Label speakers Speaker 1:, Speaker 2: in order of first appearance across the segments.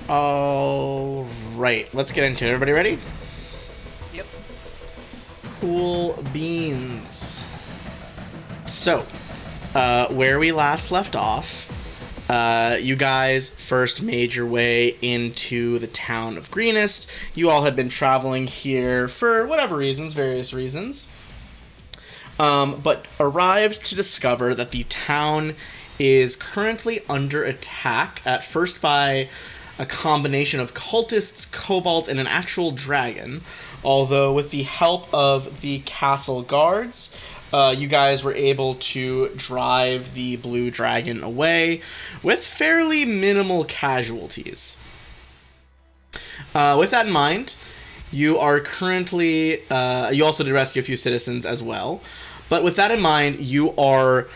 Speaker 1: All right, let's get into it. Everybody ready?
Speaker 2: Yep.
Speaker 1: Cool beans. So, where we last left off, you guys first made your way into the town of Greenest. You all had been traveling here for whatever reasons, various reasons, but arrived to discover that the town is currently under attack, at first by a combination of cultists, kobolds, and an actual dragon. Although, with the help of the castle guards, you guys were able to drive the blue dragon away with fairly minimal casualties. With that in mind, you are currently... you also did rescue a few citizens as well. But with that in mind, you are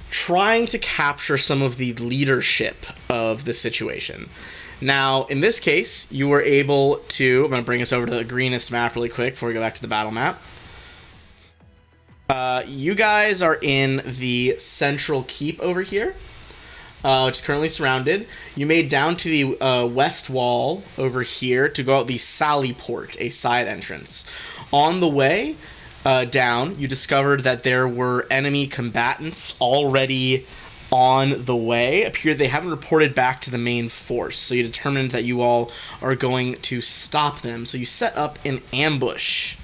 Speaker 1: trying to capture some of the leadership of the situation. Now, in this case, you were able to... I'm going to bring us over to the Greenest map really quick before we go back to the battle map. You guys are in the central keep over here, which is currently surrounded. You made down to the west wall over here to go out the Sally Port, a side entrance. On the way down, you discovered that there were enemy combatants already on the way. Appeared they haven't reported back to the main force, so you determined that you all are going to stop them. So you set up an ambush.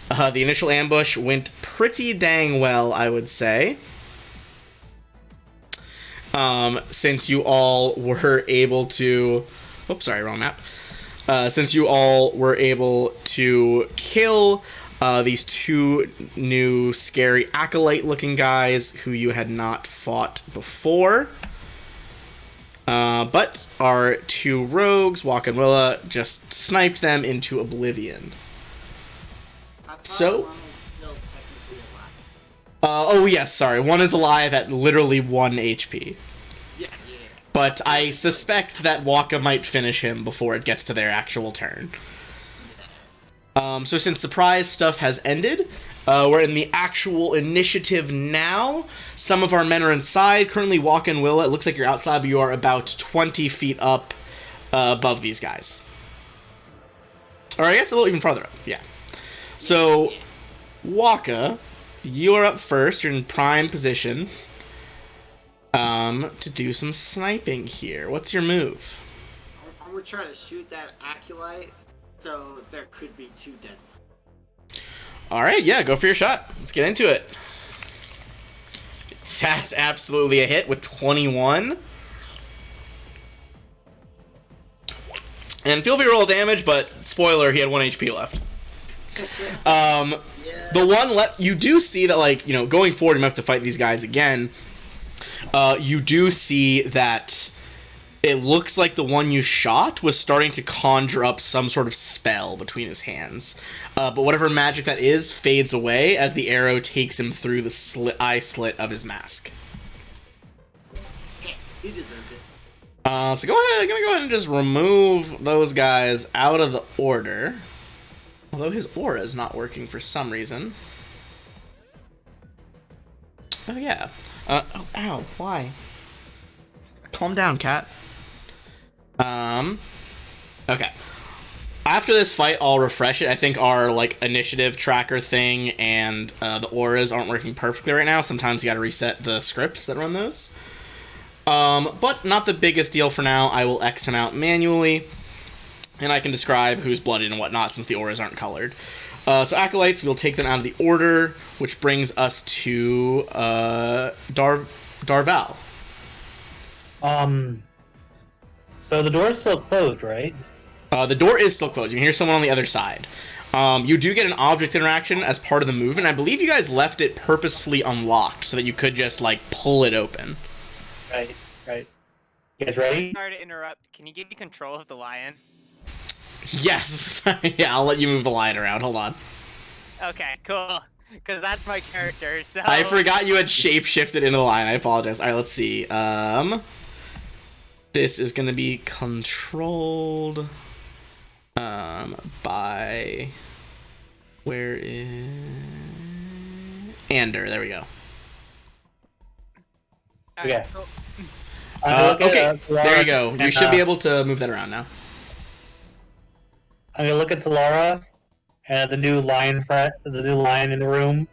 Speaker 1: The initial ambush went pretty dang well, I would say. Since you all were able to... Oops, sorry, wrong map. Since you all were able to kill these two new scary acolyte-looking guys who you had not fought before. But our two rogues, Walk and Willa, just sniped them into oblivion. So, oh yes, sorry. One is alive at literally 1 HP.
Speaker 2: Yeah.
Speaker 1: But I suspect that Waka might finish him before it gets to their actual turn. So since surprise stuff has ended, we're in the actual initiative now. Some of our men are inside. Currently, Waka and Willa, it looks like you're outside, but you are about 20 feet up above these guys. Or I guess a little even farther up, yeah. So, Waka, you are up first. You're in prime position to do some sniping here. What's your move?
Speaker 2: I'm gonna try to shoot that acolyte, so there could be 2 dead ones.
Speaker 1: Alright, yeah, go for your shot. Let's get into it. That's absolutely a hit with 21. And feel free to roll damage, but spoiler, he had 1 HP left. The one you do see that, like, you know, going forward, you might have to fight these guys again. You do see that it looks like the one you shot was starting to conjure up some sort of spell between his hands. But whatever magic that is fades away as the arrow takes him through the eye slit of his mask.
Speaker 2: He deserved it.
Speaker 1: So go ahead. I'm gonna go ahead and just remove those guys out of the order. Although his aura is not working for some reason. Oh, yeah. Oh, ow. Why? Calm down, cat. Okay. After this fight, I'll refresh it. I think our, like, initiative tracker thing and the auras aren't working perfectly right now. Sometimes you gotta reset the scripts that run those. But not the biggest deal for now. I will X him out manually. And I can describe who's blooded and whatnot since the auras aren't colored. So Acolytes, we'll take them out of the order, which brings us to Darval.
Speaker 3: So the door's still closed, right?
Speaker 1: The door is still closed. You can hear someone on the other side. You do get an object interaction as part of the movement. I believe you guys left it purposefully unlocked so that you could just, like, pull it open.
Speaker 3: Right. You guys ready?
Speaker 4: Sorry to interrupt. Can you give me control of the lion?
Speaker 1: Yes. Yeah, I'll let you move the lion around. Hold on.
Speaker 4: Okay, cool. Because that's my character, so...
Speaker 1: I forgot you had shape-shifted into the lion. I apologize. Alright, let's see. This is going to be controlled by... Where is... Ander, there we go.
Speaker 4: Alright,
Speaker 3: Okay.
Speaker 4: cool.
Speaker 1: Okay,
Speaker 3: Solara
Speaker 1: there you go. You
Speaker 3: and,
Speaker 1: should be able to move that around now.
Speaker 3: I'm gonna look at Solara and the new lion in the room,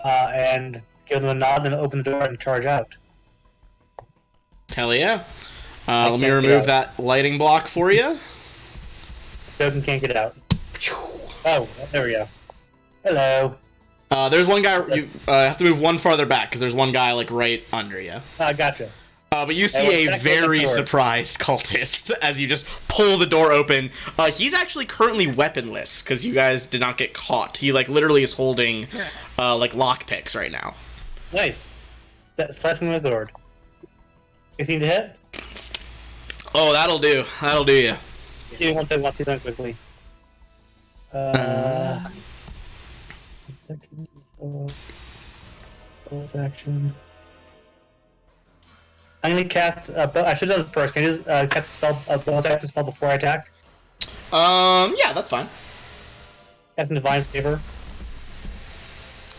Speaker 3: and give them a nod, then open the door and charge out.
Speaker 1: Hell yeah.
Speaker 3: I
Speaker 1: Let me
Speaker 3: can't get
Speaker 1: remove
Speaker 3: out.
Speaker 1: that lighting block for you.
Speaker 3: Token can't get out. Oh, there we go. Hello.
Speaker 1: There's one guy. You have to move one farther back because there's one guy like right under you.
Speaker 3: Gotcha.
Speaker 1: But you
Speaker 3: Hey,
Speaker 1: see a
Speaker 3: what's that
Speaker 1: very
Speaker 3: sword?
Speaker 1: surprised cultist as you just pull the door open. He's actually currently weaponless because you guys did not get caught. He like literally is holding like lockpicks right now.
Speaker 3: Nice. Slash me with the sword. 16 to hit?
Speaker 1: Oh, that'll do. That'll do you.
Speaker 3: You want to see something quickly. Second. Bonus action. I'm gonna cast. I should have done it first. Can you cast a spell, a bonus action spell before I attack?
Speaker 1: Yeah, that's fine.
Speaker 3: Cast some divine favor.
Speaker 1: I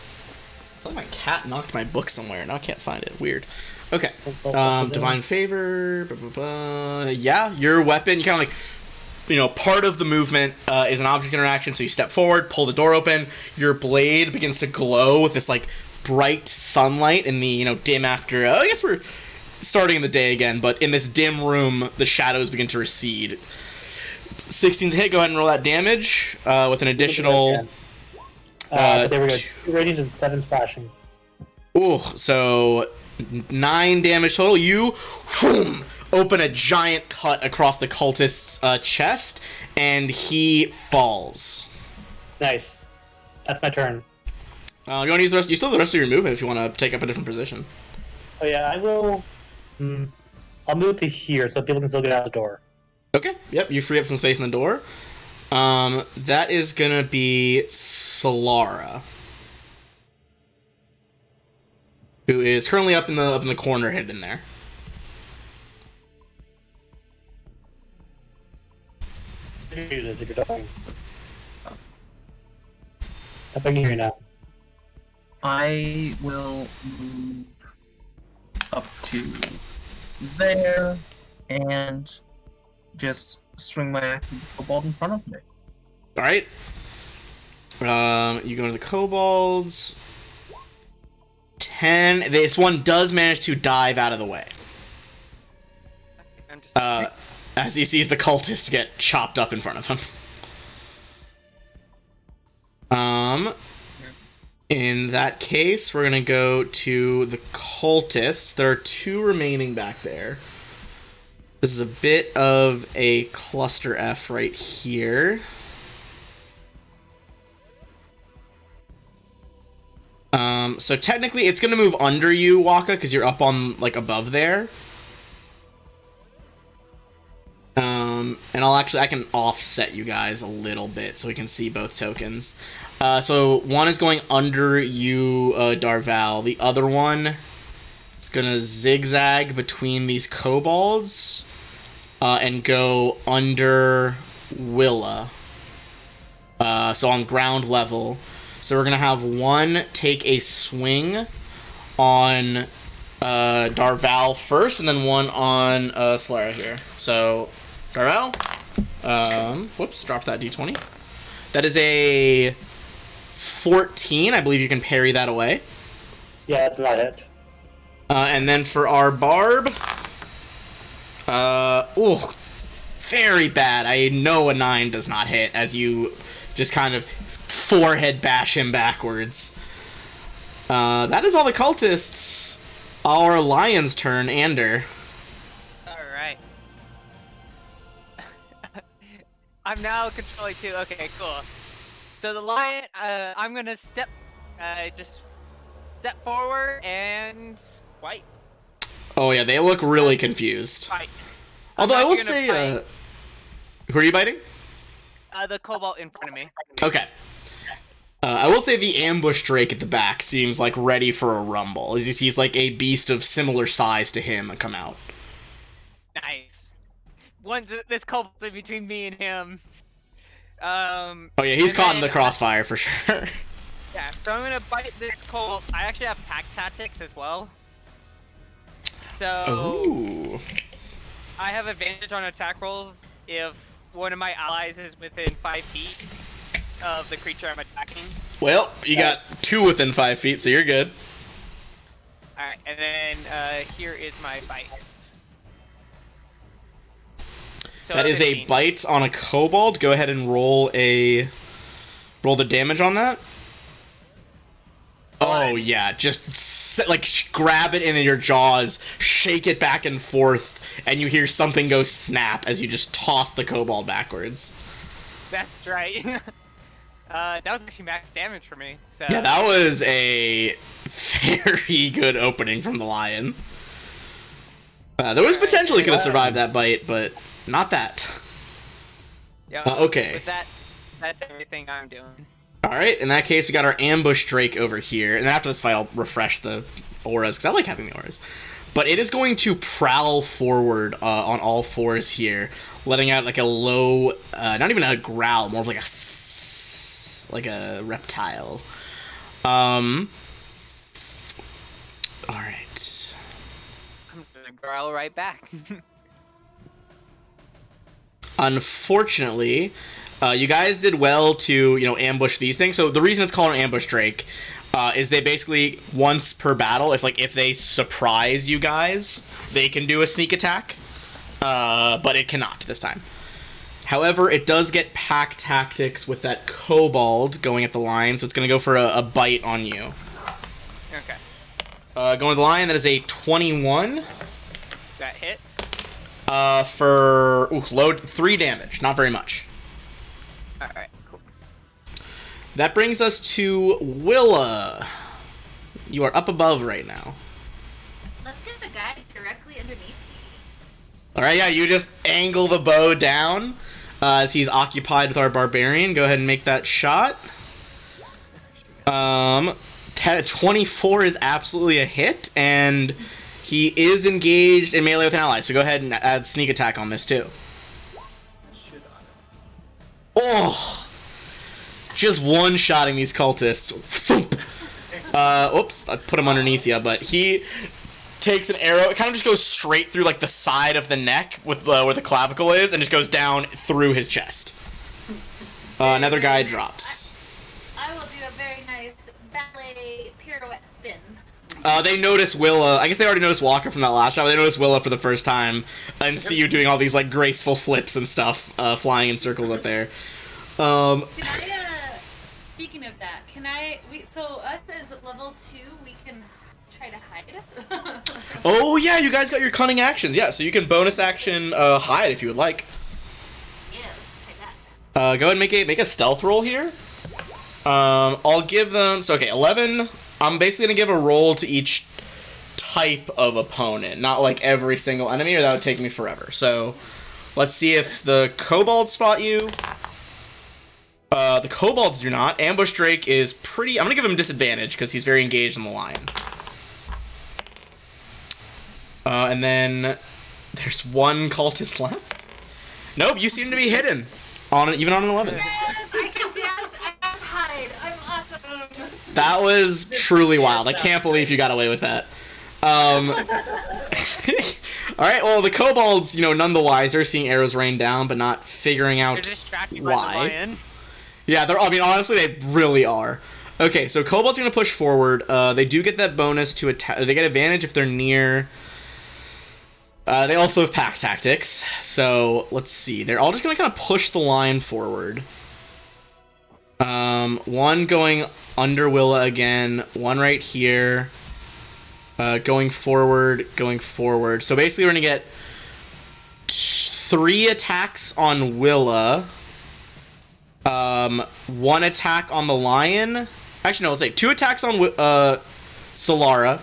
Speaker 1: thought my cat knocked my book somewhere. Now I can't find it. Weird. Okay.
Speaker 3: Divine.
Speaker 1: Divine favor. Yeah, your weapon. You kind of like, part of the movement is an object interaction. So you step forward, pull the door open. Your blade begins to glow with this like bright sunlight in the dim after. I guess we're starting in the day again, but in this dim room, the shadows begin to recede. 16 to hit. Go ahead and roll that damage with an additional.
Speaker 3: There we go. 2 radiant and 7 slashing.
Speaker 1: Ooh, so 9 damage total. You open a giant cut across the cultist's chest, and he falls.
Speaker 3: Nice. That's my turn.
Speaker 1: You want to use the rest? You still have the rest of your movement if you want to take up a different position.
Speaker 3: Oh yeah, I will. I'll move to here so people can still get out the door.
Speaker 1: Okay. Yep. You free up some space in the door. That is gonna be Solara, who is currently up in the corner, hidden there.
Speaker 3: If you're talking. I can hear you now.
Speaker 5: I will move up to there and just swing my axe at the kobold in front of me.
Speaker 1: All right. You go to the kobolds. 10. This one does manage to dive out of the way.
Speaker 4: I'm just
Speaker 1: As he sees the cultist get chopped up in front of him. In that case, we're gonna go to the cultists. There are 2 remaining back there. This is a bit of a cluster F right here. So technically it's gonna move under you, Waka, because you're up on like above there. And I can offset you guys a little bit so we can see both tokens. So one is going under you, Darval. The other one is gonna zigzag between these kobolds and go under Willa. So on ground level. So we're gonna have one take a swing on Darval first, and then one on Solara here. So Darval, whoops, drop that d20. That is a 14. I believe you can parry that away.
Speaker 3: Yeah, that's not it.
Speaker 1: And then for our Barb, very bad. I know a 9 does not hit as you just kind of forehead bash him backwards. That is all the cultists. Our lion's turn, Ander.
Speaker 4: Alright. I'm now controlling 2. Okay, cool. So the lion, I'm gonna just step forward and swipe.
Speaker 1: Oh yeah, they look really confused.
Speaker 4: Fight.
Speaker 1: Although I will
Speaker 4: actually
Speaker 1: say,
Speaker 4: gonna fight,
Speaker 1: who are you biting?
Speaker 4: the cobalt in front of me.
Speaker 1: Okay. I will say the ambush drake at the back seems like ready for a rumble, as he sees like a beast of similar size to him come out.
Speaker 4: Nice. This cobalt's in between me and him.
Speaker 1: Oh yeah, he's
Speaker 4: and
Speaker 1: caught in
Speaker 4: then
Speaker 1: the crossfire for sure.
Speaker 4: Yeah, so I'm gonna bite this cobalt. I actually have pack tactics as well. So
Speaker 1: Ooh.
Speaker 4: I have advantage on attack rolls if one of my allies is within 5 feet of the creature I'm attacking.
Speaker 1: Well, you got 2 within 5 feet, so you're good.
Speaker 4: Alright, and then here is my bite. So
Speaker 1: That is a
Speaker 4: 15.
Speaker 1: bite on a kobold. Go ahead and roll the damage on that. Oh yeah, just like grab it in your jaws, shake it back and forth, and you hear something go snap as you just toss the kobold backwards.
Speaker 4: That's right. That was actually max damage for me. So.
Speaker 1: Yeah, that was a very good opening from the lion. There was potential he could have survived that bite, but not that.
Speaker 4: Yeah.
Speaker 1: Okay.
Speaker 4: With that, that's everything I'm doing.
Speaker 1: Alright, in that case, we got our ambush drake over here. And then after this fight, I'll refresh the auras, because I like having the auras. But it is going to prowl forward on all fours here, letting out like a low, not even a growl, more of like like a reptile. Alright.
Speaker 4: I'm gonna growl right back.
Speaker 1: Unfortunately, you guys did well to, ambush these things. So the reason it's called an ambush drake is they basically, once per battle, if they surprise you guys, they can do a sneak attack. But it cannot this time. However, it does get pack tactics with that kobold going at the line, so it's going to go for a bite on you.
Speaker 4: Okay.
Speaker 1: Going with the lion, that is a 21.
Speaker 4: That hits.
Speaker 1: For load 3 damage, not very much.
Speaker 4: Alright, cool.
Speaker 1: That brings us to Willa. You are up above right now.
Speaker 6: Let's get the guy directly underneath me.
Speaker 1: Alright, yeah, you just angle the bow down as he's occupied with our barbarian. Go ahead and make that shot. 24 is absolutely a hit, and he is engaged in melee with an ally, so go ahead and add sneak attack on this too. Oh! Just one-shotting these cultists. Oops, I put him underneath you, but he takes an arrow. It kind of just goes straight through like the side of the neck with where the clavicle is, and just goes down through his chest. Another guy drops.
Speaker 6: I will do a very nice ballet pirouette spin.
Speaker 1: They notice Willa. I guess they already noticed Walker from that last shot. But they notice Willa for the first time and see you doing all these like graceful flips and stuff, flying in circles up there.
Speaker 6: Can I, speaking of that, so us as level 2, we can try to hide.
Speaker 1: Oh yeah, you guys got your cunning actions. Yeah, so you can bonus action hide if you would like.
Speaker 6: Yeah, let's try that.
Speaker 1: Go ahead and make a stealth roll here. I'll give them. So okay, 11. I'm basically gonna give a roll to each type of opponent, not like every single enemy, or that would take me forever. So let's see if the kobolds spot you. The kobolds do not. Ambush Drake is pretty... I'm gonna give him disadvantage because he's very engaged in the lion. And then there's one cultist left. Nope, you seem to be hidden. Even on an 11.
Speaker 6: Yes, I can dance, I can hide. I'm awesome.
Speaker 1: That was truly wild. I can't believe you got away with that. Alright, well, the kobolds, none the wiser, seeing arrows rain down, but not figuring out
Speaker 4: They're distracted by
Speaker 1: why.
Speaker 4: the lion.
Speaker 1: Yeah, honestly, they really are. Okay, so kobolds are going to push forward. They do get that bonus to attack. They get advantage if they're near. They also have pack tactics. So, let's see. They're all just going to kind of push the line forward. One going under Willa again. One right here. Going forward. So basically we're going to get 3 attacks on Willa. 1 attack on the lion. Actually, no, let's say 2 attacks on Solara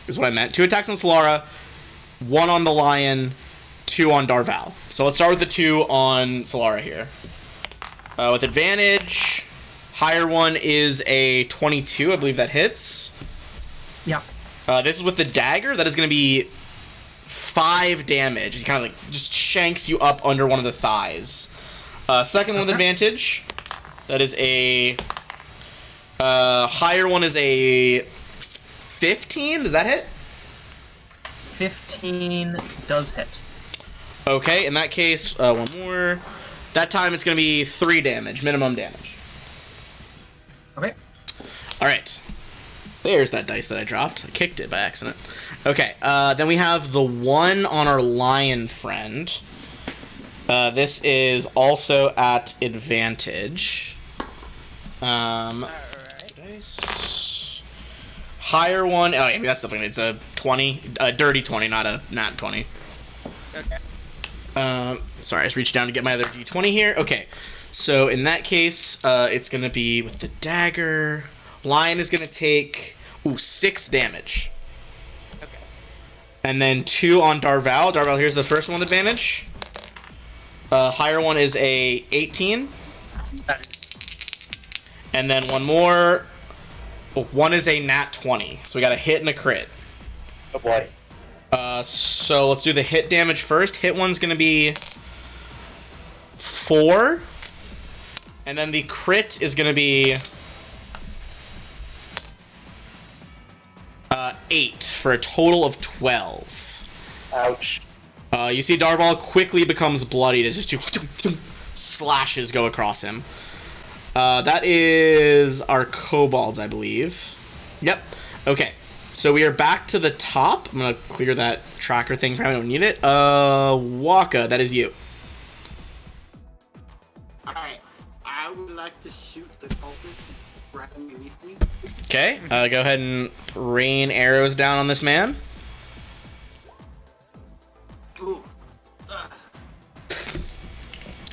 Speaker 1: is what I meant. 2 attacks on Solara, 1 on the lion, 2 on Darval. So let's start with the 2 on Solara here. With advantage, higher one is a 22. I believe that hits.
Speaker 5: Yeah.
Speaker 1: This is with the dagger. That is going to be 5 damage. It kind of like just shanks you up under one of the thighs. Second one with advantage. That is a... higher one is a 15. Does that hit?
Speaker 5: 15 does hit.
Speaker 1: Okay, in that case, one more. That time it's going to be 3 damage, minimum damage.
Speaker 5: Okay.
Speaker 1: All right. There's that dice that I dropped. I kicked it by accident. Okay, then we have the one on our lion friend. This is also at advantage. Dice. Higher one. Oh, yeah, that's definitely. It's a 20. A dirty 20, not a nat 20.
Speaker 4: Okay.
Speaker 1: Sorry, I just reached down to get my other d20 here. Okay, so in that case, it's going to be with the dagger. Lion is going to take 6 damage.
Speaker 4: Okay.
Speaker 1: And then 2 on Darval. Darval, here's the first one with advantage. Higher one is a 18. And then one more. One is a nat 20. So we got a hit and a crit.
Speaker 3: Oh boy.
Speaker 1: So let's do the hit damage first. Hit one's going to be 4. And then the crit is going to be 8 for a total of 12.
Speaker 3: Ouch.
Speaker 1: You see Darval quickly becomes bloodied as just 2 slashes go across him. That is our kobolds, I believe. Yep. Okay. So we are back to the top. I'm going to clear that tracker thing for now. I don't need it. Waka, that is you.
Speaker 2: Alright. I would like to shoot the cultist right underneath me.
Speaker 1: Okay. Go ahead and rain arrows down on this man.
Speaker 2: Ooh.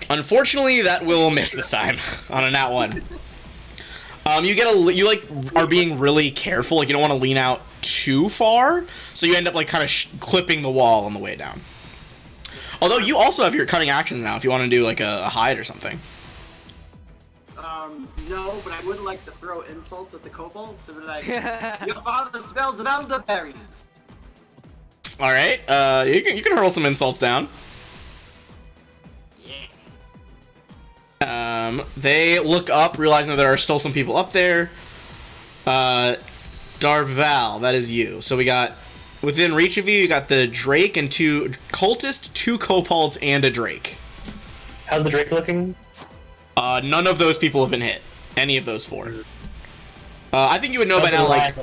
Speaker 1: Unfortunately, that will miss this time on a nat 1. You are being really careful. Like, you don't want to lean out too far, so you end up like kind of clipping the wall on the way down. Although you also have your cutting actions now, if you want to do like a hide or something.
Speaker 2: No, but I would like to throw insults at the kobold. So be like, your father smells of elderberries.
Speaker 1: All right, you can hurl some insults down. They look up, realizing that there are still some people up there. Darval, that is you. So we got, within reach of you, you got the Drake and 2 cultists, 2 kobolds, and a Drake.
Speaker 3: How's the Drake looking?
Speaker 1: None of those people have been hit. Any of those 4. I think you would know by now, like...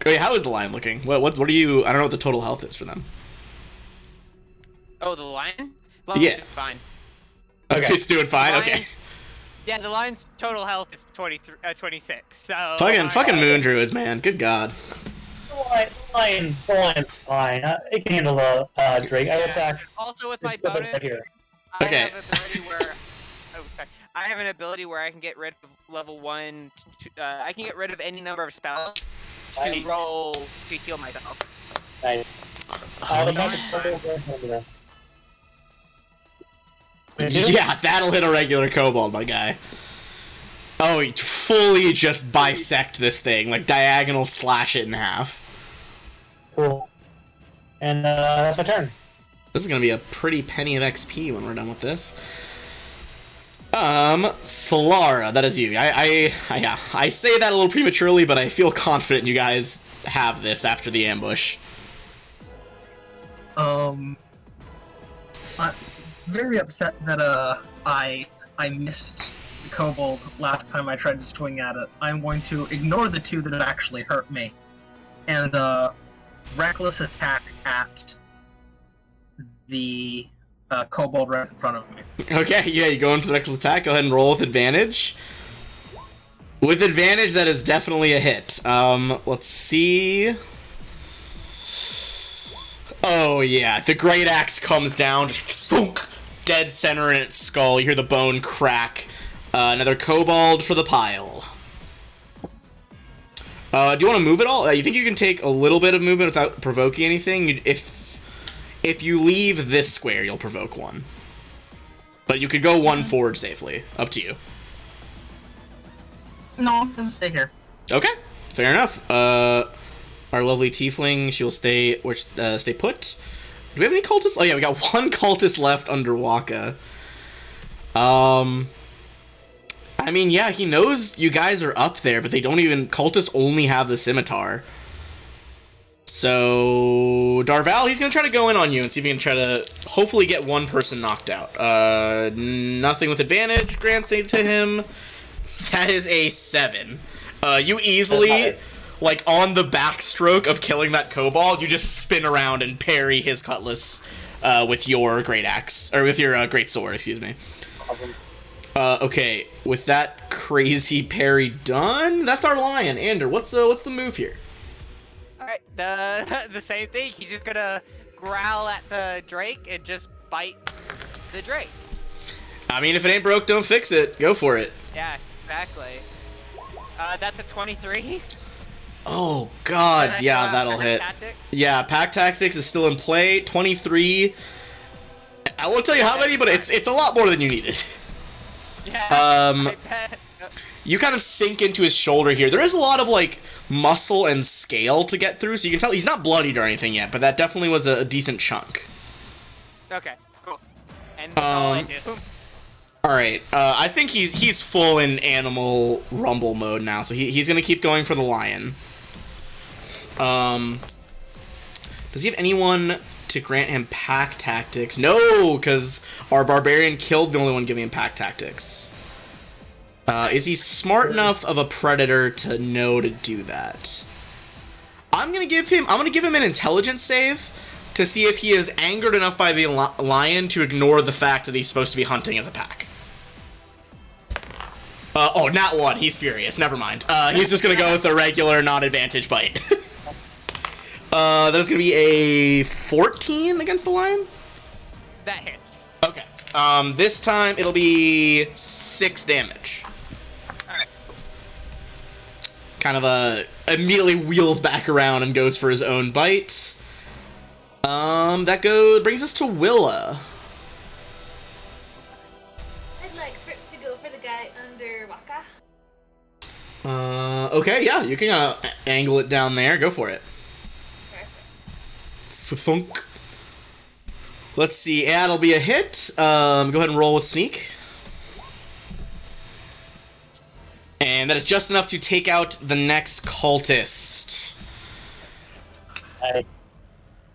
Speaker 1: Wait, how is the lion looking? What are you... I don't know what the total health is for them.
Speaker 4: Oh, the lion? The lion's
Speaker 1: Yeah.
Speaker 4: doing fine.
Speaker 1: Okay. It's doing fine?
Speaker 4: Lion-
Speaker 1: Okay.
Speaker 4: Yeah, the lion's total health is 26, so...
Speaker 1: Fucking moon druids, man. Good god.
Speaker 3: The lion's fine. It can handle the Drake. I will attack.
Speaker 4: Also with my
Speaker 3: It's right
Speaker 4: bonus,
Speaker 3: here.
Speaker 4: I
Speaker 1: Okay.
Speaker 4: have ability where... Oh, sorry. I have an ability where I can get rid of level 1... I can get rid of any number of spells to
Speaker 3: Nice.
Speaker 4: roll to heal myself.
Speaker 3: Nice.
Speaker 1: Yeah, that'll hit a regular kobold, my guy. Oh, you fully just bisect this thing, like diagonal slash it in half.
Speaker 3: Cool. And that's my turn.
Speaker 1: This is gonna be a pretty penny of XP when we're done with this. Solara, that is you. I say that a little prematurely, but I feel confident you guys have this after the ambush.
Speaker 5: I'm very upset that I missed the kobold last time I tried to swing at it. I'm going to ignore the 2 that actually hurt me, and reckless attack at the kobold right in front of me.
Speaker 1: Okay, yeah, you go in for the reckless attack. Go ahead and roll with advantage. With advantage, that is definitely a hit. Let's see. Oh, yeah. The Great Axe comes down, just thunk, dead center in its skull. You hear the bone crack. Another kobold for the pile. Do you want to move at all? You think you can take a little bit of movement without provoking anything? If you leave this square, you'll provoke 1. But you could go 1 forward safely. Up to you.
Speaker 5: No, I'm gonna stay here.
Speaker 1: Okay, fair enough. Our lovely tiefling, she'll stay put. Do we have any cultists? Oh yeah, we got 1 cultist left under Waka. I mean, yeah, he knows you guys are up there, but they don't even... Cultists only have the scimitar. So, Darval, he's going to try to go in on you and see if he can try to hopefully get one person knocked out. Nothing with advantage grants it to him. That is a 7. You easily, like, on the backstroke of killing that kobold, you just spin around and parry his cutlass with your great axe, or with your great sword, excuse me. Okay, with that crazy parry done, that's our lion. Ander, what's the move here?
Speaker 4: Alright, the same thing. He's just gonna growl at the Drake and just bite the Drake.
Speaker 1: I mean, if it ain't broke, don't fix it. Go for it.
Speaker 4: Yeah, exactly. That's a 23.
Speaker 1: Oh, gods, yeah, that'll hit.
Speaker 4: Tactic?
Speaker 1: Yeah, pack tactics is still in play. 23. I won't tell you how many, but it's a lot more than you needed.
Speaker 4: Yeah, I bet.
Speaker 1: You kind of sink into his shoulder here. There is a lot of, like, muscle and scale to get through, so you can tell he's not bloodied or anything yet, but that definitely was a decent chunk.
Speaker 4: Okay, cool. And that's all I do.
Speaker 1: Alright, I think he's full in animal rumble mode now, so he's gonna keep going for the lion. Does he have anyone to grant him pack tactics? No, because our barbarian killed the only one giving him pack tactics. Is he smart enough of a predator to know to do that? I'm gonna give him an intelligence save to see if he is angered enough by the lion to ignore the fact that he's supposed to be hunting as a pack. Oh, not one. He's furious. Never mind. He's just gonna go with a regular non-advantage bite. That is gonna be a 14 against the lion?
Speaker 4: That hits.
Speaker 1: Okay. This time it'll be 6 damage.
Speaker 4: Alright.
Speaker 1: Kind of immediately wheels back around and goes for his own bite. Brings us to Willa.
Speaker 6: I'd like to go for the guy under Waka.
Speaker 1: Okay, yeah, you can angle it down there. Go for it.
Speaker 6: Perfect.
Speaker 1: Thunk. Let's see, that'll be a hit. Go ahead and roll with sneak. And that is just enough to take out the next cultist.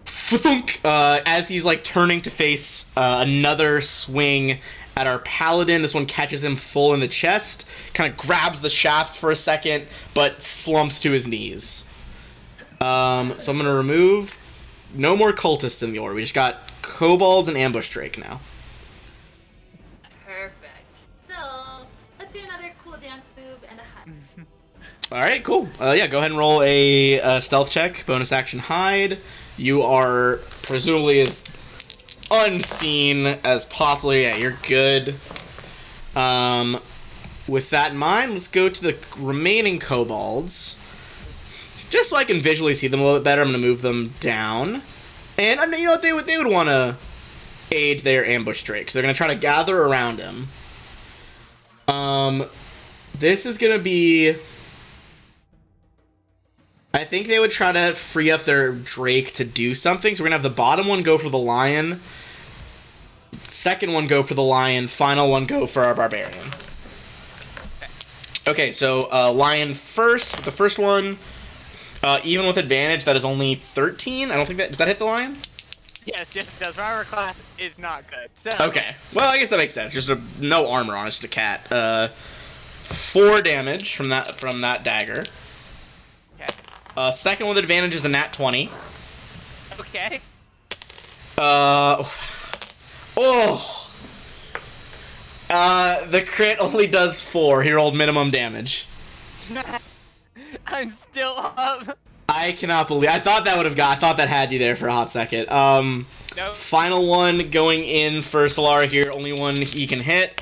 Speaker 1: Thunk. As he's like turning to face another swing at our paladin, this one catches him full in the chest, kind of grabs the shaft for a second, but slumps to his knees. So I'm gonna remove no more cultists in the order. We just got kobolds and ambush drake now.
Speaker 6: Perfect. So let's do another cool dance move and a hide.
Speaker 1: All right, cool. Yeah, go ahead and roll a stealth check, bonus action hide. You are presumably as unseen as possible. Yeah, you're good. With that in mind, let's go to the remaining kobolds. Just so I can visually see them a little bit better, I'm going to move them down. And you know what? They would want to aid their ambush drake, so they're going to try to gather around him. This is going to be... I think they would try to free up their drake to do something, so we're going to have the bottom one go for the lion, second one go for the lion, final one go for our barbarian. Okay, so lion first, the first one, even with advantage, that is only 13. I don't think that... Does that hit the lion?
Speaker 4: Yes, yes, it does. My armor class is not good. So.
Speaker 1: Okay. Well, I guess that makes sense. Just no armor on it, just a cat. 4 damage from that dagger.
Speaker 4: Okay.
Speaker 1: Second with advantage is a nat 20.
Speaker 4: Okay.
Speaker 1: The crit only does 4. He rolled minimum damage.
Speaker 4: I'm still up.
Speaker 1: I cannot believe... I thought that had you there for a hot second.
Speaker 4: Nope.
Speaker 1: Final one going in for Solara here. Only one he can hit.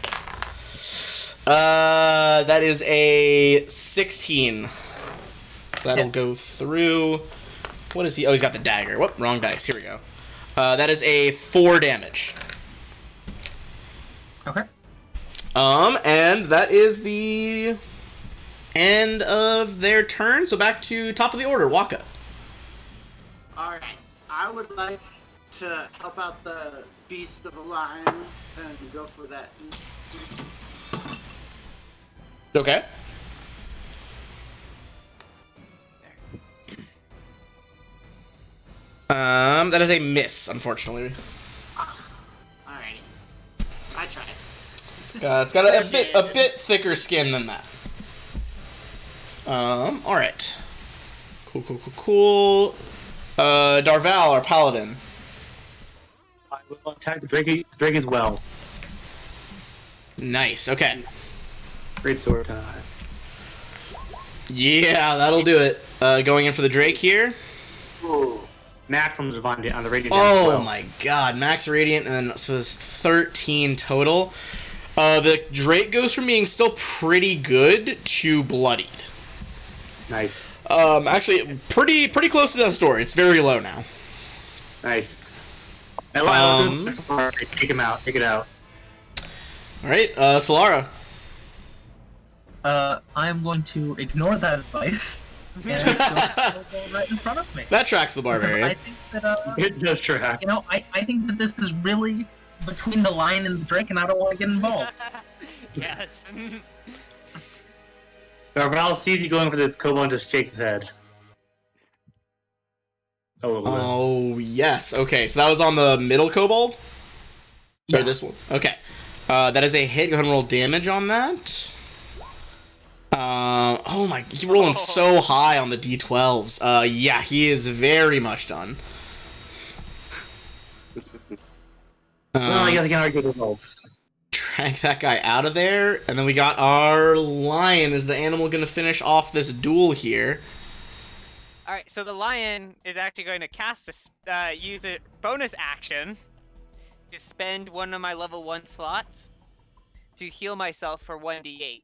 Speaker 1: That is a 16. So that'll go through. What is he? Oh, he's got the dagger. Whoop, wrong dice. Here we go. That is a 4 damage.
Speaker 5: Okay.
Speaker 1: And that is the end of their turn. So back to top of the order, Waka.
Speaker 2: Alright, I would like to help out the beast of a lion and go for that.
Speaker 1: Okay. That is a miss, unfortunately.
Speaker 2: Alrighty. I tried.
Speaker 1: It's got a bit thicker skin than that. All right. Cool. Darval, our paladin.
Speaker 3: I will attack the Drake as well.
Speaker 1: Nice. Okay.
Speaker 3: Great sword time.
Speaker 1: Yeah, that'll do it. Going in for the Drake here.
Speaker 3: Ooh. Max on the Radiant down as
Speaker 1: Oh
Speaker 3: well.
Speaker 1: my god, max radiant, and then so it's 13 total. The Drake goes from being still pretty good to bloodied.
Speaker 3: Nice.
Speaker 1: Actually, pretty close to death's door. It's very low now.
Speaker 3: Nice. Take him out. Take it out.
Speaker 1: All right, Solara.
Speaker 5: I'm going to ignore that advice and go right in front of me.
Speaker 1: That tracks the
Speaker 5: Because
Speaker 1: barbarian.
Speaker 5: I think that,
Speaker 3: It does track.
Speaker 5: I think that this is really between the lion and the Drake, and I don't want to get involved.
Speaker 4: Yes.
Speaker 3: Darval sees you going for the kobold and just shakes his head. A little bit.
Speaker 1: Oh yes. Okay, so that was on the middle kobold.
Speaker 5: Yeah.
Speaker 1: Or this one. Okay. That is a hit. Go ahead and roll damage on that. Oh my, he's rolling so high on the d12s. Yeah, he is very much done.
Speaker 3: Well, I guess I can argue the results.
Speaker 1: Drag that guy out of there, and then we got our lion. Is the animal going to finish off this duel here?
Speaker 4: All right, so the lion is actually going to cast use a bonus action to spend one of my level 1 slots to heal myself for 1d8.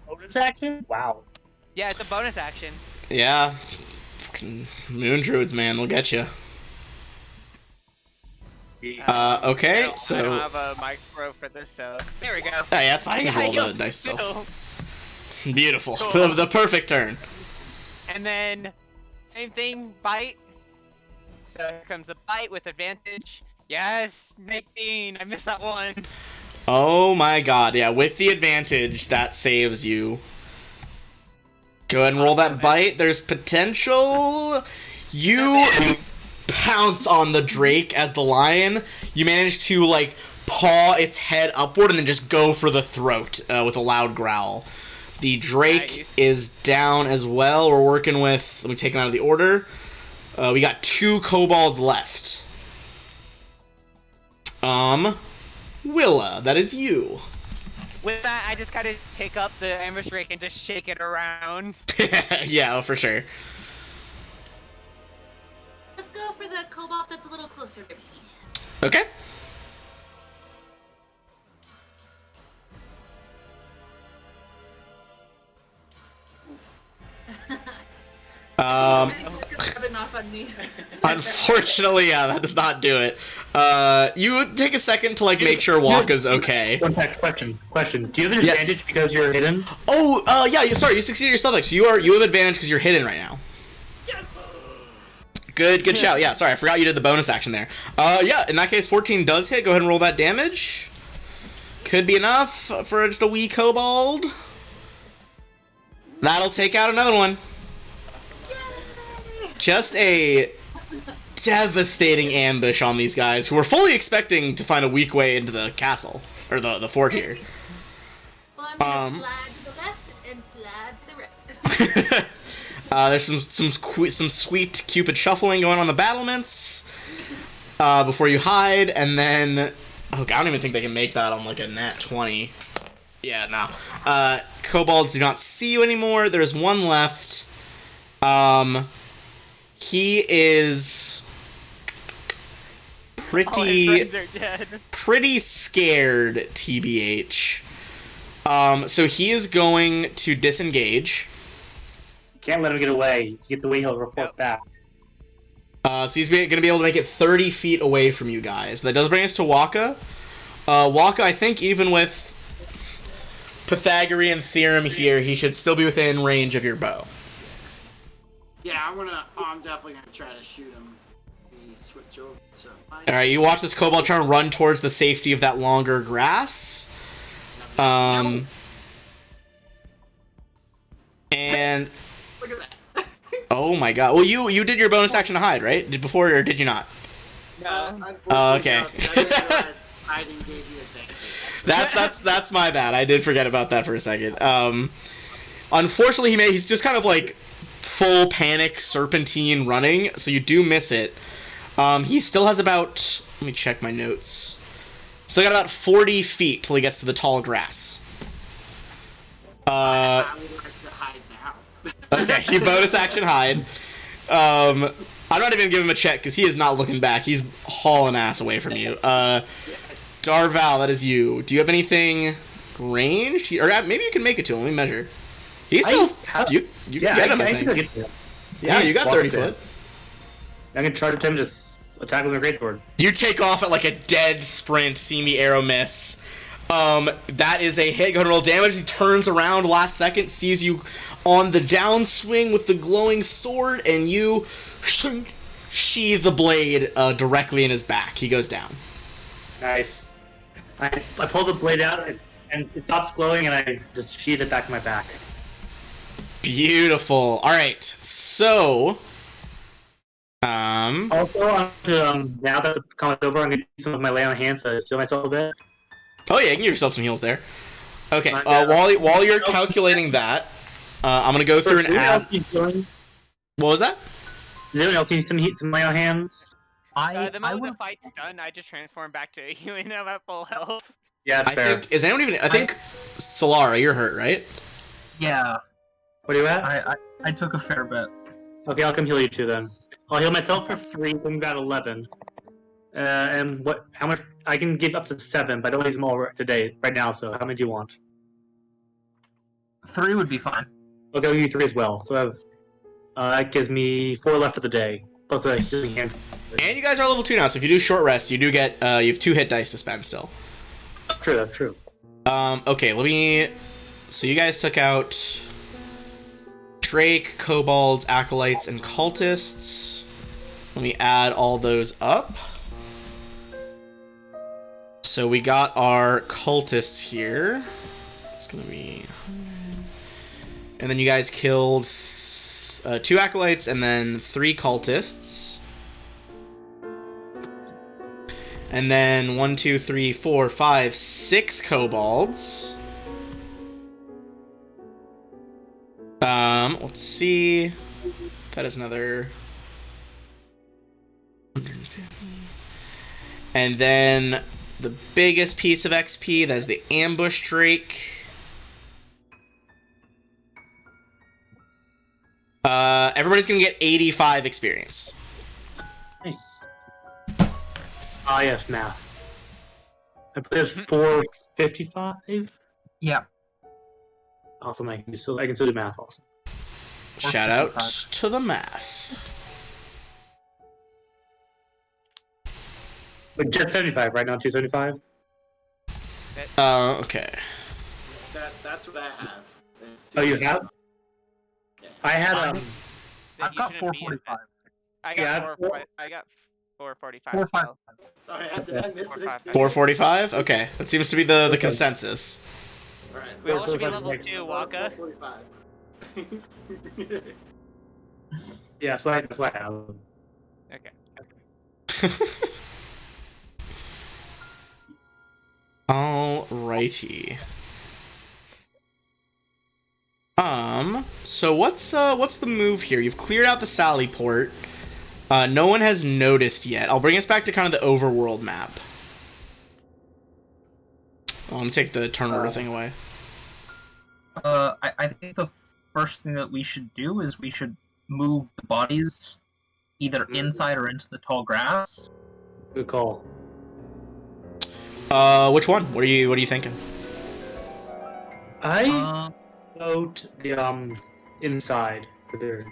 Speaker 3: Bonus action? Wow.
Speaker 4: Yeah, it's a bonus action.
Speaker 1: Yeah. Fucking moon druids, man, they'll get you. Okay,
Speaker 4: I
Speaker 1: so...
Speaker 4: don't have a micro for this, so there we go.
Speaker 1: Oh, yeah, that's fine. Just roll the
Speaker 4: heal-
Speaker 1: dice
Speaker 4: heal.
Speaker 1: self. Beautiful.
Speaker 4: Cool.
Speaker 1: The perfect turn.
Speaker 4: And then, same thing, bite. So here comes the bite with advantage. Yes, 19. I missed that one.
Speaker 1: Oh my god, yeah, with the advantage, that saves you. Go ahead and roll that bite. There's potential. You pounce on the Drake as the lion. You manage to, like, paw its head upward and then just go for the throat with a loud growl. The Drake
Speaker 4: Nice.
Speaker 1: is down as well. We're working with... Let me take them out of the order. We got 2 kobolds left. Willa, that is you.
Speaker 4: With that, I just gotta pick up the ambush rake and just shake it around.
Speaker 1: Yeah, for sure.
Speaker 6: Let's go for the cobalt that's a little closer to me.
Speaker 1: Okay.
Speaker 6: Rubbing off on me.
Speaker 1: Unfortunately, yeah, that does not do it. You would take a second to, like, make sure Waka's okay.
Speaker 3: Question. Do you have an
Speaker 1: Yes.
Speaker 3: advantage because you're hidden?
Speaker 1: Oh, yeah, you succeeded your stealth check, so you have advantage because you're hidden right now.
Speaker 6: Yes!
Speaker 1: Good shout. Yeah, sorry, I forgot you did the bonus action there. Yeah, in that case, 14 does hit. Go ahead and roll that damage. Could be enough for just a wee kobold. That'll take out another one. Just a devastating ambush on these guys who were fully expecting to find a weak way into the castle, or the fort here.
Speaker 6: Well, I'm gonna slide to the left and slide to the right.
Speaker 1: There's some sweet Cupid shuffling going on the battlements before you hide, and then I don't even think they can make that on like a nat 20. Yeah, no. Kobolds do not see you anymore. There's one left. He is
Speaker 4: All my
Speaker 1: pretty
Speaker 4: friends are dead.
Speaker 1: scared, TBH. So he is going to disengage.
Speaker 3: Can't let him get away. You get the way he'll report
Speaker 4: Yep.
Speaker 3: back.
Speaker 1: So he's going to be able to make it 30 feet away from you guys. But that does bring us to Waka. Waka, I think even with Pythagorean theorem here, he should still be within range of your bow.
Speaker 2: Yeah, I'm definitely gonna try to shoot him. We switch over to my...
Speaker 1: Alright, you watch this kobold try and run towards the safety of that longer grass. And...
Speaker 2: Look at that.
Speaker 1: Oh my god. Well, you did your bonus action to hide, right? Before, or did you not?
Speaker 4: No.
Speaker 1: Oh, okay.
Speaker 2: I didn't realize hiding gave you advantage.
Speaker 1: That's my bad. I did forget about that for a second. Unfortunately, he's just kind of like full panic serpentine running, so you do miss it. He still has about, let me check my notes. Still got about 40 feet till he gets to the tall grass.
Speaker 2: I would like to hide now.
Speaker 1: Okay, you bonus action hide. I'm not even giving him a check because he is not looking back. He's hauling ass away from you. Darval, that is you. Do you have anything ranged? Or maybe you can make it to him. Let me measure. He's still. You can get him, I think. Yeah, you got 30 foot.
Speaker 3: I can charge at him, just attack with a greatsword.
Speaker 1: You take off at like a dead sprint, see me arrow miss. That is a hit. Go ahead and roll damage. He turns around last second, sees you on the downswing with the glowing sword, and you sheathe the blade directly in his back. He goes down.
Speaker 3: Nice. I pull the blade out, and it stops glowing, and I just sheathe it back in my back.
Speaker 1: Beautiful. All right, so
Speaker 3: Also, now that the combat's over, I'm gonna do some of my lay on hands to heal myself a bit.
Speaker 1: oh yeah, you can give yourself some heals there. Okay, while you're calculating that, I'm gonna go through and add. What was that?
Speaker 3: Does anyone else need some lay on hands?
Speaker 4: The moment the fight's done, I just transform back to a healing. I'm at full health.
Speaker 3: Yeah, that's fair.
Speaker 1: Is anyone even? I think Solara, you're hurt, right?
Speaker 5: Yeah,
Speaker 3: What are you at?
Speaker 5: I took a fair bit.
Speaker 3: Okay, I'll come heal you too then. I'll heal myself for 3, then got 11. And how much? I can give up to 7, but I don't need them all right now, so how many do you want?
Speaker 5: 3 would be fine.
Speaker 3: Okay, I'll give you 3 as well. So I have, that gives me 4 left for the day. Plus a healing hand.
Speaker 1: And you guys are level 2 now, so if you do short rest, you do get you have 2 hit dice to spend still.
Speaker 3: True, that's true.
Speaker 1: Okay, let me. So you guys took out Drake, Kobolds, Acolytes, and Cultists. Let me add all those up. So we got our Cultists here. It's gonna be. And then you guys killed 2 Acolytes and then 3 Cultists. And then 1, 2, 3, 4, 5, 6 Kobolds. Let's see. That is another 150. And then the biggest piece of XP, that is the Ambush Drake. Everybody's gonna get 85 experience.
Speaker 3: Nice. Ah, yes, math. I put this 455.
Speaker 5: Yeah.
Speaker 3: Awesome, I can still do math. Awesome.
Speaker 1: Shout out to the math.
Speaker 3: But Jet 75 right now, 275.
Speaker 1: Okay.
Speaker 2: That's what I have.
Speaker 3: Oh, you have?
Speaker 2: Yeah.
Speaker 3: I had
Speaker 5: I've got 445.
Speaker 4: I got 445.
Speaker 5: 455.
Speaker 2: Sorry, did I miss an experience?
Speaker 1: 445? Okay. That seems to be the consensus.
Speaker 2: Right.
Speaker 4: We all should be
Speaker 3: 445
Speaker 4: level 2, Waka.
Speaker 2: 445.
Speaker 3: yeah, that's what I have.
Speaker 4: Okay.
Speaker 1: Alrighty. So what's the move here? You've cleared out the Sally port. No one has noticed yet. I'll bring us back to kind of the overworld map. I'm gonna take the turn order thing away.
Speaker 5: I think the first thing that we should do is we should move the bodies either inside or into the tall grass.
Speaker 3: Good call.
Speaker 1: Which one? What are you thinking?
Speaker 3: I vote the inside for there.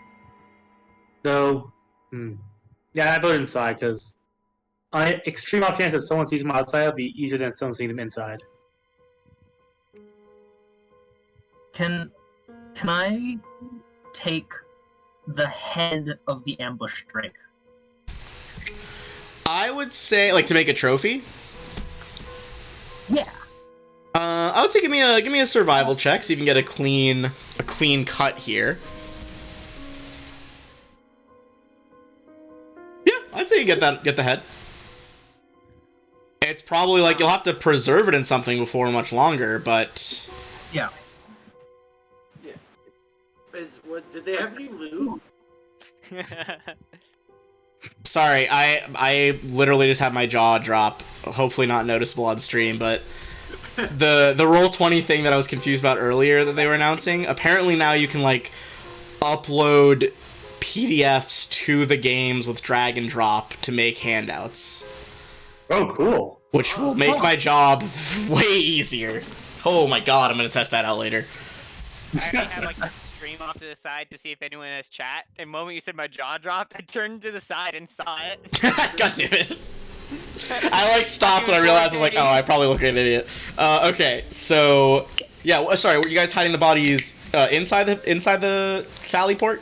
Speaker 3: Though, yeah, I vote inside because extreme off chance that someone sees them outside will be easier than someone seeing them inside.
Speaker 5: Can I take the head of the ambush drake?
Speaker 1: I would say, like, to make a trophy.
Speaker 5: Yeah.
Speaker 1: I would say give me a survival check so you can get a clean cut here. you get the head. It's probably like you'll have to preserve it in something before much longer, but
Speaker 5: Yeah.
Speaker 2: Did they have any loot?
Speaker 1: sorry, I literally just had my jaw drop. Hopefully not noticeable on stream, but the Roll20 thing that I was confused about earlier that they were announcing, apparently now you can like upload PDFs to the games with drag and drop to make handouts.
Speaker 3: Oh, cool.
Speaker 1: Which will make my job way easier. Oh my god, I'm gonna test that out later.
Speaker 4: I already had like the stream off to the side to see if anyone has chat. And the moment you said my jaw dropped, I turned to the side and saw it.
Speaker 1: God damn it. I like stopped when I realized I was like, oh, I probably look like an idiot. Okay, so yeah, sorry, were you guys hiding the bodies inside the Sally port?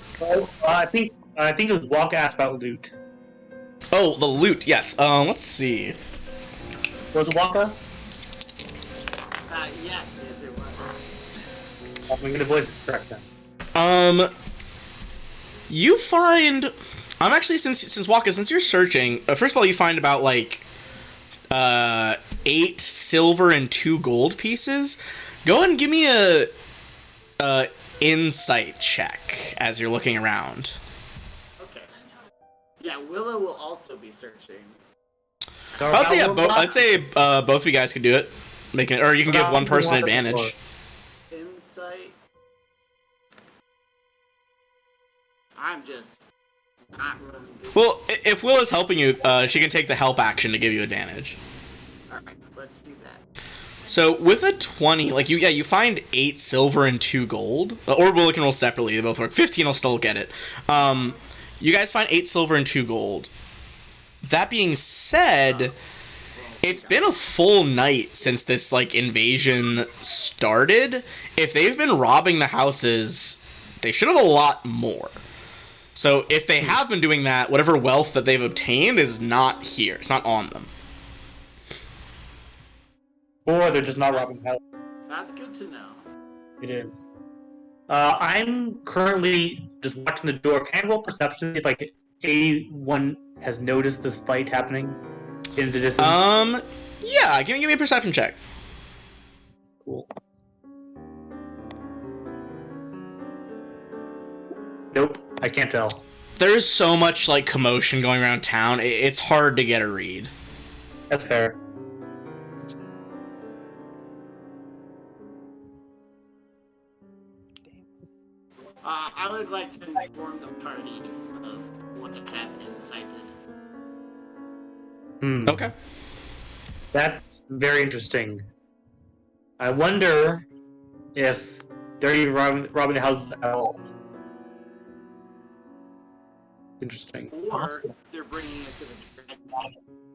Speaker 3: I think it was Walk asked about loot.
Speaker 1: Oh, the loot, yes. Let's see.
Speaker 3: Was it Walker?
Speaker 2: Yes, it was.
Speaker 3: I'm gonna voice it correct then.
Speaker 1: You find, I'm actually since Waka, since you're searching, first of all, you find about like 8 silver and 2 gold pieces. Go and give me a insight check as you're looking around.
Speaker 2: Okay. Yeah, Willow will also be searching.
Speaker 1: I'd say both of you guys can do it. Or you can give one person advantage.
Speaker 2: Insight. I'm just not really good.
Speaker 1: Well, if Will is helping you, she can take the help action to give you advantage.
Speaker 2: Alright, let's do that.
Speaker 1: So with a 20, like you find 8 silver and 2 gold. Or Will can roll separately, they both work. 15 will still get it. You guys find 8 silver and 2 gold. That being said, it's been a full night since this like invasion started. If they've been robbing the houses, they should have a lot more. So if they have been doing that, whatever wealth that they've obtained is not here. It's not on them.
Speaker 3: Or they're just not robbing the house.
Speaker 2: That's good to know.
Speaker 3: It is. I'm currently just watching the door. Can I roll perception if like anyone has noticed this fight happening in the distance?
Speaker 1: Yeah, give me a perception check.
Speaker 3: Cool. Nope, I can't tell.
Speaker 1: There's so much like commotion going around town. It's hard to get a read.
Speaker 3: That's fair.
Speaker 2: I would like to inform the party of what had incited.
Speaker 1: Okay.
Speaker 3: That's very interesting. I wonder if they're even robbing the houses at all. Interesting.
Speaker 2: Or they're bringing it to the dragon.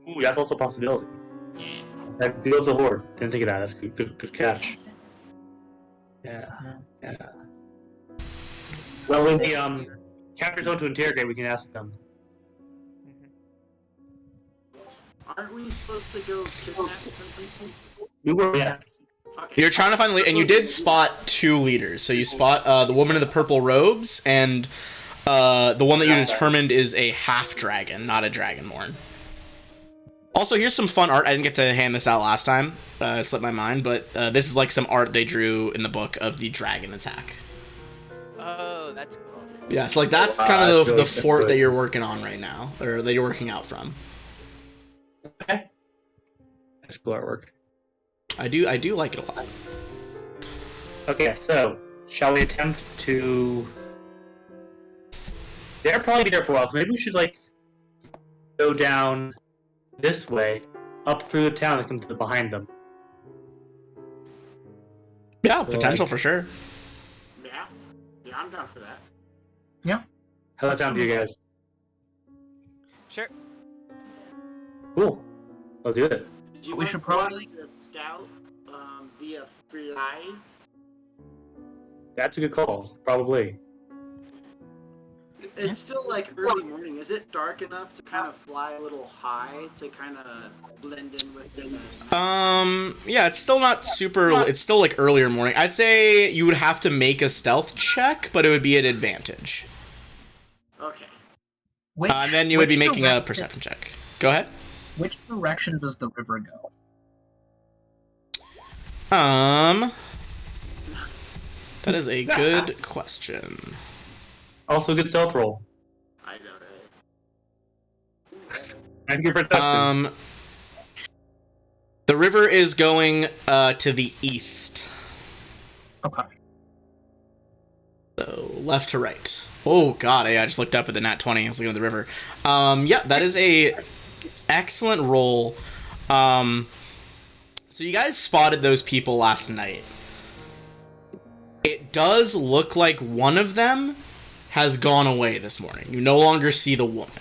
Speaker 3: Ooh, that's also a possibility.
Speaker 2: Yeah.
Speaker 3: That deals the Hoard. Didn't think of that. That's good catch. Yeah. Well, when the captors go to interrogate, we can ask them.
Speaker 2: Aren't we supposed to go kidnap some people?
Speaker 3: We were, yeah.
Speaker 2: Okay.
Speaker 1: You're trying to find and you did spot 2 leaders. So you spot the woman in the purple robes and the one that you determined is a half dragon, not a dragonborn. Also, here's some fun art. I didn't get to hand this out last time. It slipped my mind, but this is like some art they drew in the book of the dragon attack.
Speaker 4: Oh, that's cool.
Speaker 1: Yeah, so like that's kind of the
Speaker 3: that's
Speaker 1: fort
Speaker 3: good.
Speaker 1: that you're working on right now, or that you're working out from.
Speaker 3: Okay. That's cool artwork.
Speaker 1: I do like it a lot.
Speaker 3: Okay, so shall we attempt to? They'll probably be there for a while, so maybe we should like go down this way, up through the town, and come to the behind them.
Speaker 1: Yeah, potential for sure.
Speaker 2: Yeah, I'm down for that.
Speaker 3: How does that sound to you guys?
Speaker 4: Sure.
Speaker 3: Cool. Let's do it.
Speaker 2: Do you
Speaker 5: We
Speaker 2: want
Speaker 5: should probably-
Speaker 2: to scout via free eyes?
Speaker 3: That's a good call. Probably.
Speaker 2: It's still like early morning. Is it dark enough to kind of fly a little high to kind of blend in with the night?
Speaker 1: Yeah, it's still not super. It's still like earlier morning. I'd say you would have to make a stealth check, but it would be an advantage.
Speaker 2: Okay.
Speaker 1: And then you would be
Speaker 5: which
Speaker 1: making a
Speaker 5: direction-
Speaker 1: perception check. Go ahead.
Speaker 5: Which direction does the river go?
Speaker 1: That is a good question.
Speaker 3: Also, a good stealth roll.
Speaker 2: I know, right?
Speaker 3: And your perception.
Speaker 1: The river is going to the east.
Speaker 5: Okay.
Speaker 1: So left to right. Oh god, I just looked up at the nat 20. I was looking at the river. Yeah, that is a excellent roll. So you guys spotted those people last night. It does look like one of them has gone away this morning. You no longer see the woman.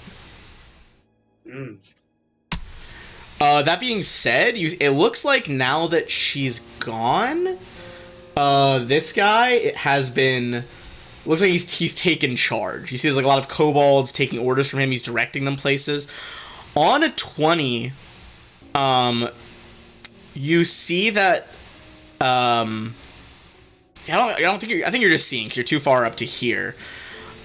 Speaker 1: That being said, it looks like now that she's gone, this guy has been... Looks like he's taken charge. You see there's like a lot of kobolds taking orders from him. He's directing them places. On a 20, you see that... I don't think I think you're just seeing because you're too far up to hear.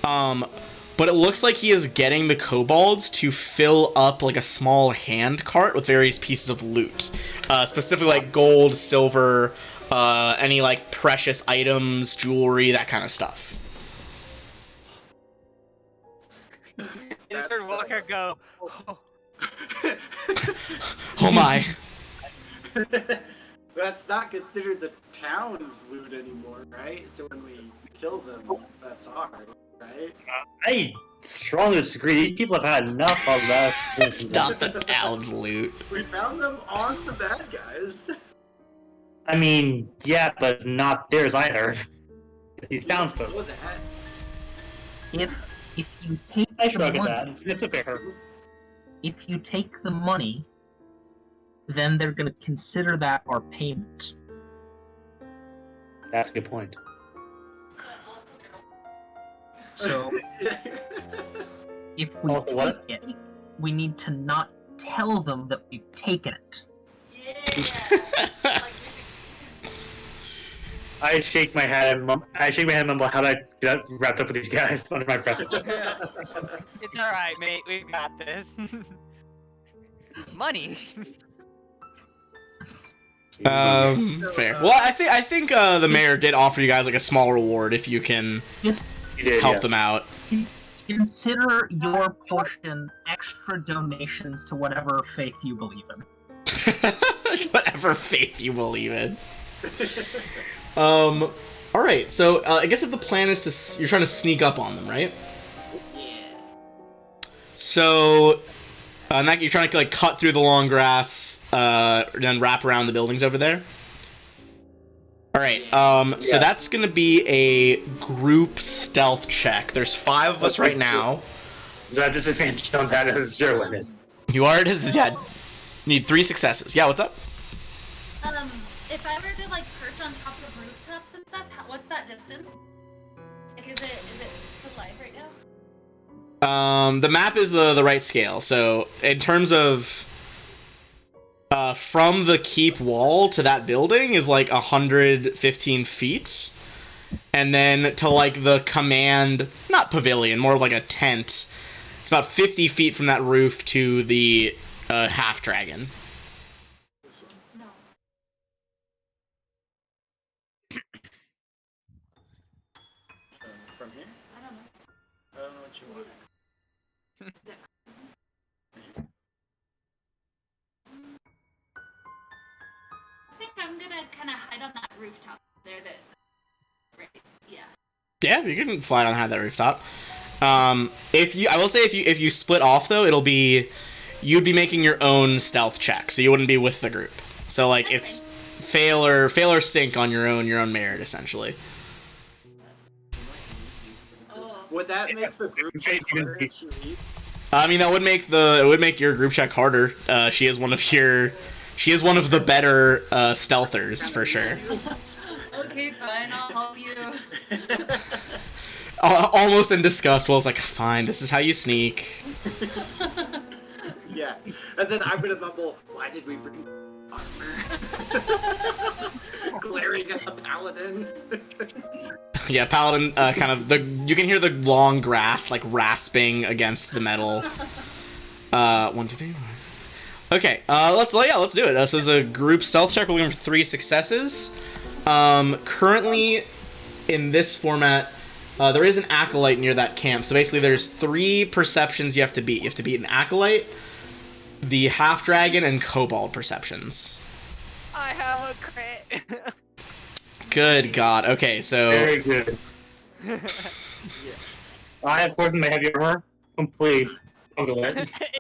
Speaker 1: But it looks like he is getting the kobolds to fill up like a small hand cart with various pieces of loot, specifically like gold, silver, any like precious items, jewelry, that kind of stuff.
Speaker 4: And Sir Walker go. Oh.
Speaker 1: Oh my!
Speaker 2: That's not considered the town's loot anymore, right? So when we kill them, that's ours, right?
Speaker 3: I strongly disagree. These people have had enough of us.
Speaker 1: It's not the town's loot.
Speaker 2: We found them on the bad guys.
Speaker 3: I mean, yeah, but not theirs either. It's these townsfolk.
Speaker 2: Know that.
Speaker 5: If you take
Speaker 3: I
Speaker 5: the
Speaker 3: shrug at
Speaker 5: money,
Speaker 3: that. It's a fair.
Speaker 5: if you take the money, then they're going to consider that our payment.
Speaker 3: That's a good point.
Speaker 5: So if we
Speaker 3: Also, what?
Speaker 5: take it, we need to not tell them that we've taken it.
Speaker 6: Yeah.
Speaker 3: I shake my head and mumble, how do I get wrapped up with these guys under my breath?
Speaker 4: It's alright, mate. We've got this. Money.
Speaker 1: Fair. Well, I think the mayor did offer you guys like a small reward if you can
Speaker 3: You did,
Speaker 1: help
Speaker 3: yeah.
Speaker 1: them out.
Speaker 5: Consider your portion extra donations to whatever faith you believe in.
Speaker 1: Whatever faith you believe in. All right. So I guess if the plan is you're trying to sneak up on them, right?
Speaker 2: Yeah.
Speaker 1: So, that you're trying to like cut through the long grass, then wrap around the buildings over there. All right. So that's gonna be a group stealth check. There's 5 of us right now.
Speaker 3: That disadvantage on that is 0 in it.
Speaker 1: You are You need 3 successes. Yeah. What's up?
Speaker 6: If I were to like perch on top of rooftops and stuff, what's that distance? Like, is it alive right now?
Speaker 1: The map is the right scale. So in terms of from the keep wall to that building is like 115 feet, and then to like the command, not pavilion, more of like a tent, it's about 50 feet from that roof to the half dragon.
Speaker 6: No.
Speaker 2: From here?
Speaker 6: I don't know.
Speaker 2: I don't know what you want.
Speaker 6: I think I'm gonna kind of hide on that rooftop there. Right? Yeah.
Speaker 1: Yeah, you can fly down high that rooftop. I will say if you split off though, you'd be making your own stealth check, so you wouldn't be with the group. So like it's fail or sink on your own merit essentially.
Speaker 6: Oh.
Speaker 2: Would that make the group check harder if she leaves?
Speaker 1: I mean that would make your group check harder. She is one of the better stealthers for sure.
Speaker 6: Okay, fine. I'll help you.
Speaker 1: Almost in disgust. Will's like, fine, this is how you sneak.
Speaker 2: Yeah. And then I'm gonna mumble, why did we bring armor? Glaring at the paladin.
Speaker 1: Yeah, paladin kind of you can hear the long grass like rasping against the metal. 1, 2, 3, 4. Okay, let's do it. This is a group stealth check. We're looking for 3 successes. Currently, in this format, there is an acolyte near that camp. So basically, there's 3 perceptions you have to beat. You have to beat an acolyte, the half dragon, and kobold perceptions.
Speaker 4: I have a crit.
Speaker 1: Good God. Okay, so
Speaker 3: Very good. I have poison my heavy armor. Complete.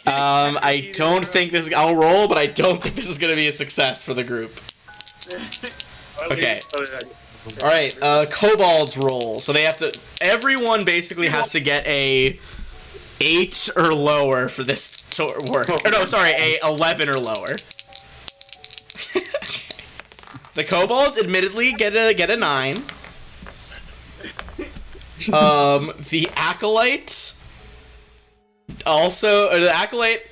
Speaker 1: I don't think this. I'll roll, but I don't think this is going to be a success for the group. Okay. All right. Kobolds roll. So they have to. Everyone basically has to get a 8 or lower for this to work. Or no, sorry, a 11 or lower. The kobolds, admittedly, get a 9. The acolyte. Also, the acolyte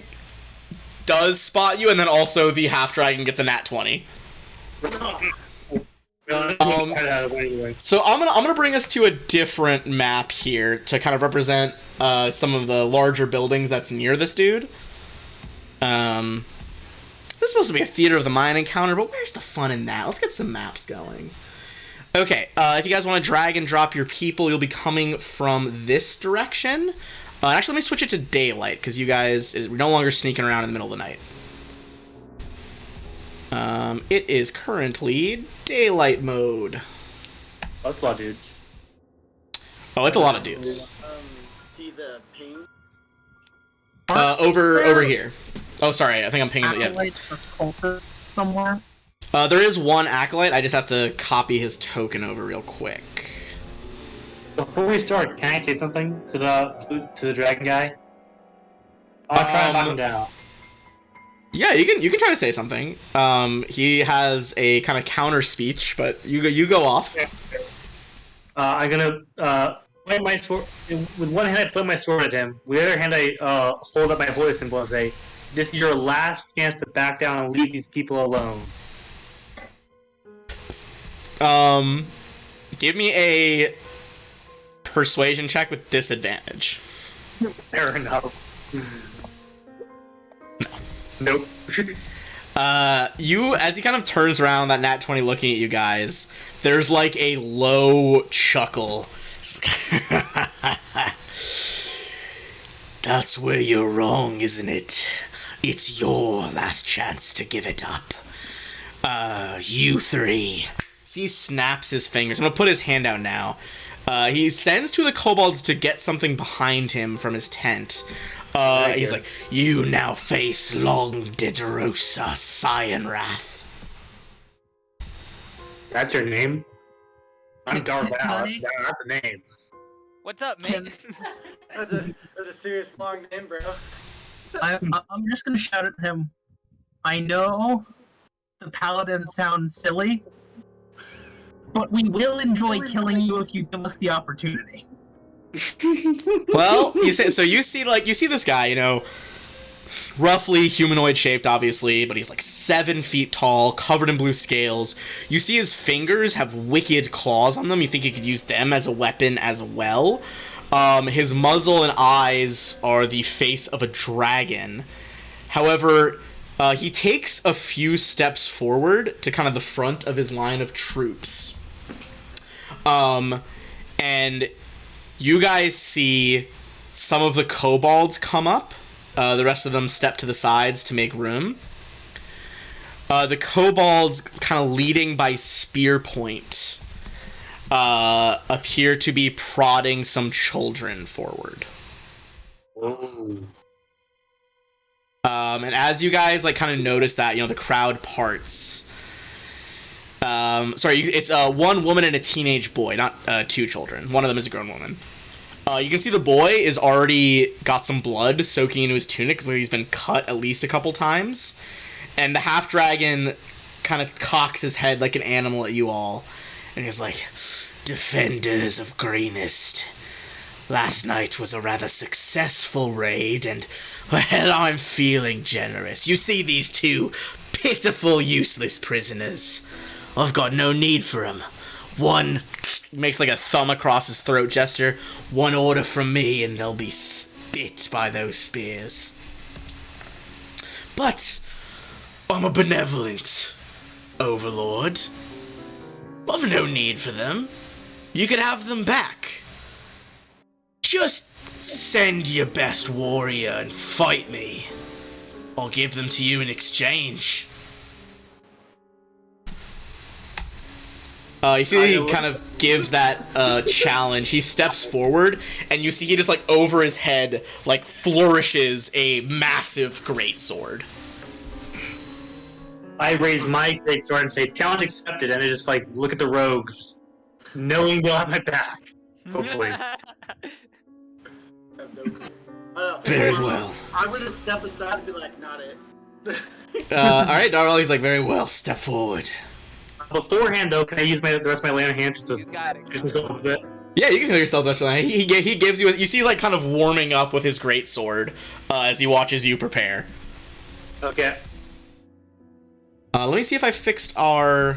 Speaker 1: does spot you, and then also the half dragon gets a nat 20. So I'm gonna bring us to a different map here to kind of represent some of the larger buildings that's near this dude. This is supposed to be a theater of the mind encounter, but where's the fun in that? Let's get some maps going. Okay, if you guys want to drag and drop your people, you'll be coming from this direction. Actually, let me switch it to daylight, because you guys, we're no longer sneaking around in the middle of the night. It is currently daylight mode.
Speaker 3: That's a lot of dudes.
Speaker 1: Oh, it's a lot of dudes.
Speaker 2: See the ping?
Speaker 1: Over here. Oh, sorry, I think I'm pinging it. Yeah.
Speaker 5: Acolyte or cultists somewhere?
Speaker 1: There is one acolyte. I just have to copy his token over real quick.
Speaker 3: Before we start, can I say something to the dragon guy? I'll try and knock him down.
Speaker 1: Yeah, you can try to say something. He has a kind of counter speech, but you go off.
Speaker 3: I'm gonna point my sword. With one hand, I point my sword at him. With the other hand, I hold up my holy symbol and say, "This is your last chance to back down and leave these people alone."
Speaker 1: Give me a persuasion check with disadvantage.
Speaker 3: Fair enough. Nope.
Speaker 1: As he kind of turns around, that nat 20 looking at you guys, there's like a low chuckle. That's where you're wrong, isn't it? It's your last chance to give it up. You 3. He snaps his fingers. I'm gonna put his hand out now. He sends to the kobolds to get something behind him from his tent. He's like, "You now face Long Diderosa Cyanwrath."
Speaker 3: That's your name? I'm Darth Vader. That's a name.
Speaker 4: What's up, man?
Speaker 2: That's a serious long name, bro.
Speaker 5: I'm just gonna shout at him. I know the paladin sounds silly, but we will enjoy killing you if you give us the opportunity.
Speaker 1: Well, you see this guy, roughly humanoid shaped, obviously, but he's like 7 feet tall, covered in blue scales. You see his fingers have wicked claws on them. You think he could use them as a weapon as well. His muzzle and eyes are the face of a dragon. However, he takes a few steps forward to kind of the front of his line of troops. And you guys see some of the kobolds come up. The rest of them step to the sides to make room. The kobolds, kind of leading by spear point, appear to be prodding some children forward.
Speaker 3: Ooh.
Speaker 1: And as you guys kind of notice that, the crowd parts. It's one woman and a teenage boy, not 2 children. One of them is a grown woman. You can see the boy is already got some blood soaking into his tunic, so he's been cut at least a couple times. And the half-dragon kind of cocks his head like an animal at you all. And he's like, "Defenders of Greenest, last night was a rather successful raid, and, well, I'm feeling generous. You see these 2 pitiful, useless prisoners? I've got no need for them. One makes like a thumb across his throat gesture. One order from me, and they'll be spit by those spears. But I'm a benevolent overlord. I've no need for them. You can have them back. Just send your best warrior and fight me. I'll give them to you in exchange. You see he kind of gives that challenge. He steps forward, and you see he just, like, over his head, like, flourishes a massive greatsword.
Speaker 3: I raise my greatsword and say, challenge accepted, and I just, like, look at the rogues, knowing they'll have my back. Hopefully.
Speaker 1: Very well.
Speaker 2: I'm gonna step aside and be like, not it.
Speaker 1: Alright, Darwell, he's like, very well, step forward.
Speaker 3: Beforehand, though, can I use the rest of my lay on hand just to
Speaker 4: You got it.
Speaker 3: use myself a bit?
Speaker 1: Yeah, you can heal yourself. He gives you. You see, he's like kind of warming up with his greatsword as he watches you prepare.
Speaker 3: Okay.
Speaker 1: Let me see if I fixed our.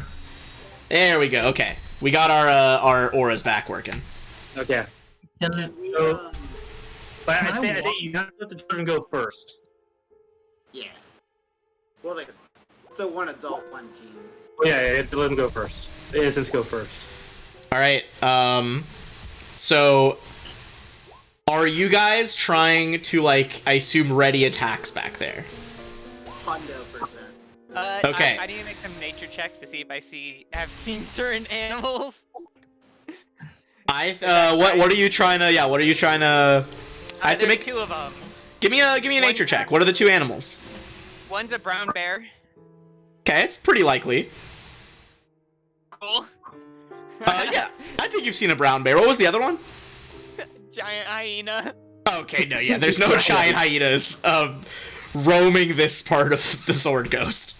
Speaker 1: There we go. Okay, we got our auras back working.
Speaker 3: Okay.
Speaker 5: Can,
Speaker 3: So, but
Speaker 5: Can I
Speaker 3: I say you have to let the children go first.
Speaker 2: Yeah. Well, the one adult, one teen.
Speaker 3: Oh, yeah, you have to let them go first. The innocents go first.
Speaker 1: All right. So, are you guys trying to, like, I assume, ready attacks back there?
Speaker 2: 100%.
Speaker 1: Okay.
Speaker 4: I need to make some nature check to see if I've seen certain animals.
Speaker 1: What are you trying to? Yeah. What are you trying to? I'd say
Speaker 4: There's
Speaker 1: make.
Speaker 4: two of them.
Speaker 1: Give me a nature check. What are the two animals?
Speaker 4: One's a brown bear.
Speaker 1: Okay, it's pretty likely.
Speaker 4: Cool.
Speaker 1: Yeah, I think you've seen a brown bear. What was the other one?
Speaker 4: Giant hyena.
Speaker 1: Okay, no, yeah, there's no giant hyenas roaming this part of the Sword Coast.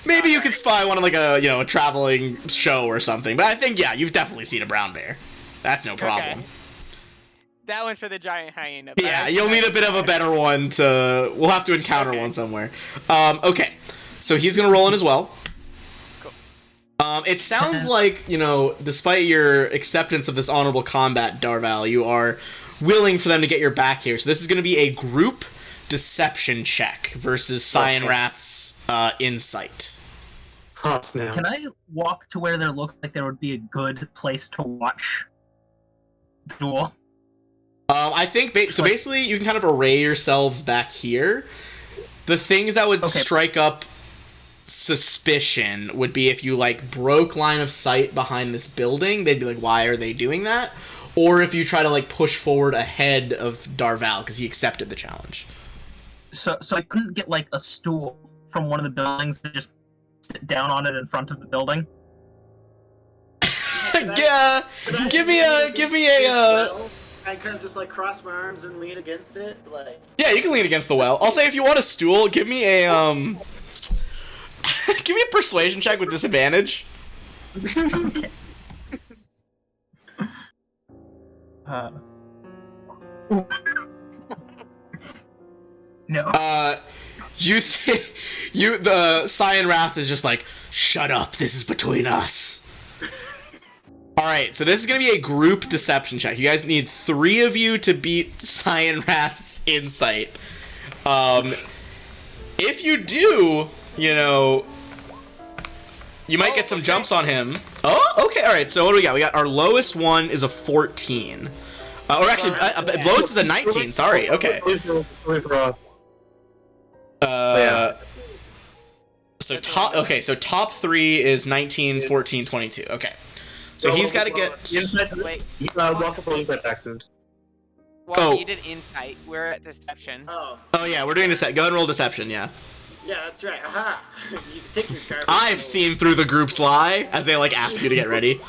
Speaker 1: Maybe you could spy one on like a traveling show or something, but I think you've definitely seen a brown bear. That's no problem.
Speaker 4: Okay. That one's for the giant hyena.
Speaker 1: Yeah, you'll need a bit of a better one we'll have to encounter one somewhere. Okay, so he's gonna roll in as well. It sounds like, despite your acceptance of this honorable combat, Darval, you are willing for them to get your back here. So this is going to be a group deception check versus Cyanrath's insight.
Speaker 3: Oh, snap.
Speaker 5: Can I walk to where there looks like there would be a good place to watch the duel?
Speaker 1: I think, basically you can kind of array yourselves back here. The things that would strike up suspicion would be if you broke line of sight behind this building. They'd be like, why are they doing that? Or if you try to push forward ahead of Darval because he accepted the challenge.
Speaker 5: So I couldn't get a stool from one of the buildings to just sit down on it in front of the building.
Speaker 1: Yeah, give me a
Speaker 2: I kind of just cross my arms and lean against it,
Speaker 1: Yeah, you can lean against the well. I'll say if you want a stool, give me a give me a persuasion check with disadvantage.
Speaker 5: Okay. No.
Speaker 1: You see, the Cyanrath is just shut up, this is between us. Alright, so this is going to be a group deception check. You guys need 3 of you to beat Cyanrath's insight. If you do, you might get some jumps on him. Oh, okay, alright, so what do we got? We got our lowest one is a 14. Or actually, lowest is a 19, sorry, okay. So top 3 is 19, 14, 22, okay. So he's got to get...
Speaker 4: Wait.
Speaker 3: Walk up and accent.
Speaker 4: Well, you did insight. We're at deception.
Speaker 2: Oh,
Speaker 1: yeah, we're doing this. Go ahead and roll deception, yeah.
Speaker 2: yeah, that's right. Aha! You can take your garbage.
Speaker 1: I've seen through the group's lie as they ask you to get ready.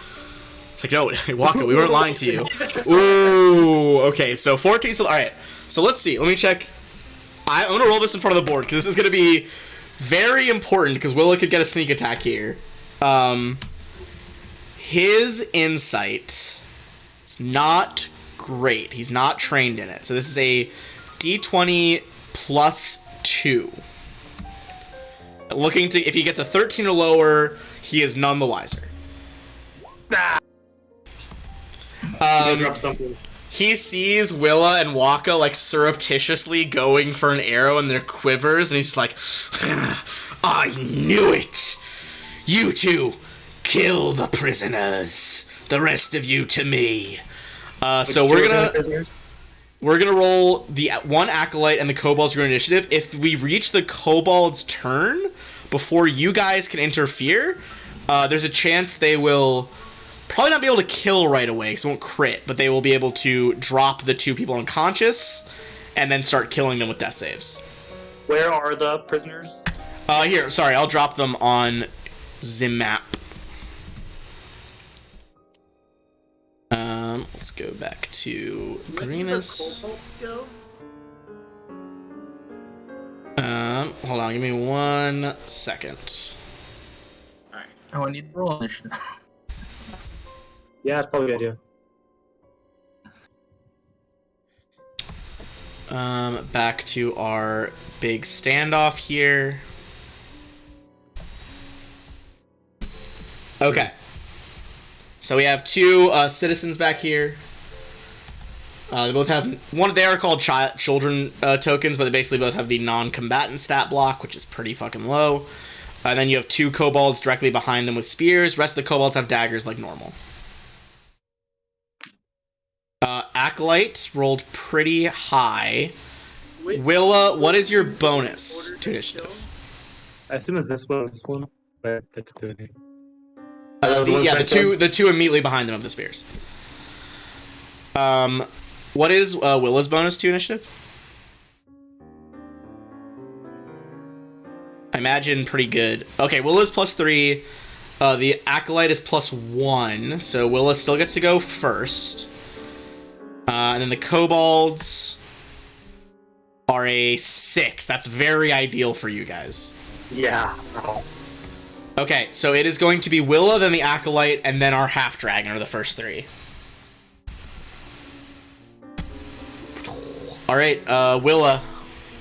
Speaker 1: It's no, Waka, we weren't lying to you. Ooh, okay, so 14. So, all right, so let's see. Let me check. I'm gonna roll this in front of the board because this is gonna be very important because Willa could get a sneak attack here. His insight is not great. He's not trained in it. So this is a D20 plus 2. If he gets a 13 or lower, he is none the wiser.
Speaker 3: Drop something.
Speaker 1: He sees Willa and Waka like surreptitiously going for an arrow in their quivers, and he's just like, I knew it! You two, kill the prisoners. The rest of you to me. So we're gonna roll the one acolyte and the kobold's your initiative. If we reach the kobold's turn before you guys can interfere, there's a chance they will probably not be able to kill right away because it won't crit, but they will be able to drop the two people unconscious and then start killing them with death saves.
Speaker 3: Where are the prisoners?
Speaker 1: Here, sorry, I'll drop them on the map. Let's go back to Greenest.
Speaker 2: Where did the kobolds go?
Speaker 1: Hold on, give me 1 second.
Speaker 2: Alright.
Speaker 5: Oh, I need the roll initiative.
Speaker 3: Yeah, it's probably a good idea.
Speaker 1: Back to our big standoff here. Okay. So we have two citizens back here. They both have they are called children tokens, but they basically both have the non-combatant stat block, which is pretty fucking low. And then you have two kobolds directly behind them with spears. Rest of the kobolds have daggers like normal. Acolyte rolled pretty high. Willa, what is your bonus to initiative?
Speaker 3: I assume it's this one. But I could do it.
Speaker 1: The two immediately behind them of the spears. What is Willa's bonus to initiative? I imagine pretty good. Okay, Willa's +3. The acolyte is +1, so Willa still gets to go first. And then the kobolds are a 6. That's very ideal for you guys.
Speaker 3: Yeah.
Speaker 1: Okay, so it is going to be Willa, then the acolyte, and then our half-dragon are the first 3. Alright, Willa,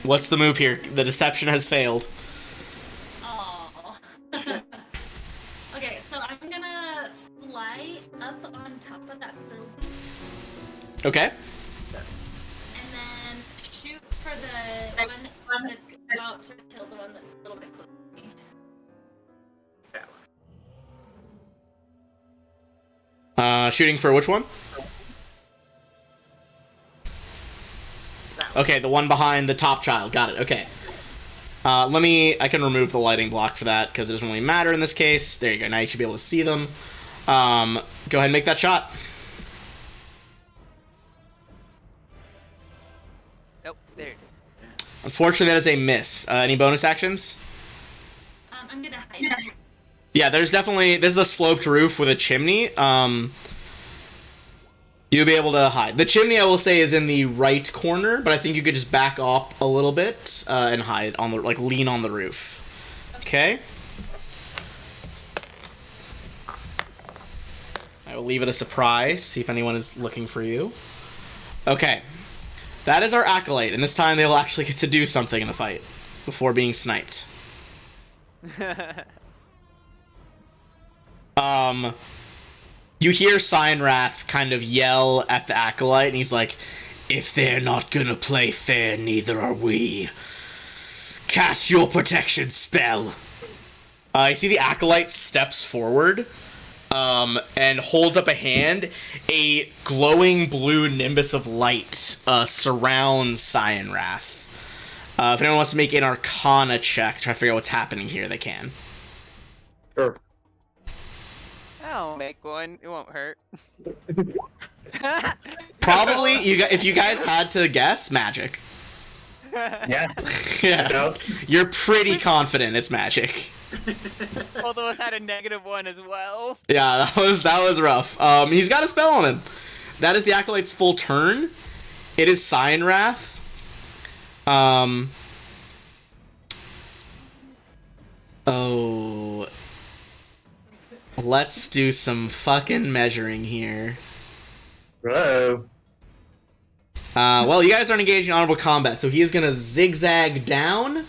Speaker 1: what's the move here? The deception has failed.
Speaker 6: Oh. Okay, so I'm gonna fly up on top of that building
Speaker 1: Okay.
Speaker 6: and then shoot for the one that's about to kill the one that's a little bit closer to me.
Speaker 1: Shooting for which one? Okay, the one behind the top child. Got it. Okay. I can remove the lighting block for that because it doesn't really matter in this case. There you go. Now you should be able to see them. Go ahead and make that shot.
Speaker 4: Nope, there.
Speaker 1: Unfortunately, that is a miss. Any bonus actions?
Speaker 6: I'm gonna hide.
Speaker 1: Yeah, there's definitely... This is a sloped roof with a chimney. You'll be able to hide. The chimney, I will say, is in the right corner, but I think you could just back up a little bit and hide on the... Like, lean on the roof. Okay? I will leave it a surprise, see if anyone is looking for you. Okay. That is our acolyte, and this time they'll actually get to do something in the fight before being sniped. You hear Cyanrath kind of yell at the acolyte, and he's like, "If they're not gonna play fair, neither are we. Cast your protection spell." I see the acolyte steps forward, and holds up a hand. A glowing blue nimbus of light surrounds Cyanrath. If anyone wants to make an Arcana check to try to figure out what's happening here, they can.
Speaker 3: Sure.
Speaker 4: I'll make one. It won't hurt.
Speaker 1: Probably, if you guys had to guess, magic.
Speaker 5: Yeah.
Speaker 1: Yeah,
Speaker 3: No.
Speaker 1: you're pretty confident it's magic.
Speaker 4: Both of us had a -1 as well.
Speaker 1: Yeah, that was rough. He's got a spell on him. That is the acolyte's full turn. It is Cyanrath. Oh. Let's do some fucking measuring here.
Speaker 3: Bro.
Speaker 1: Well, you guys aren't engaged in honorable combat, so he is gonna zigzag down.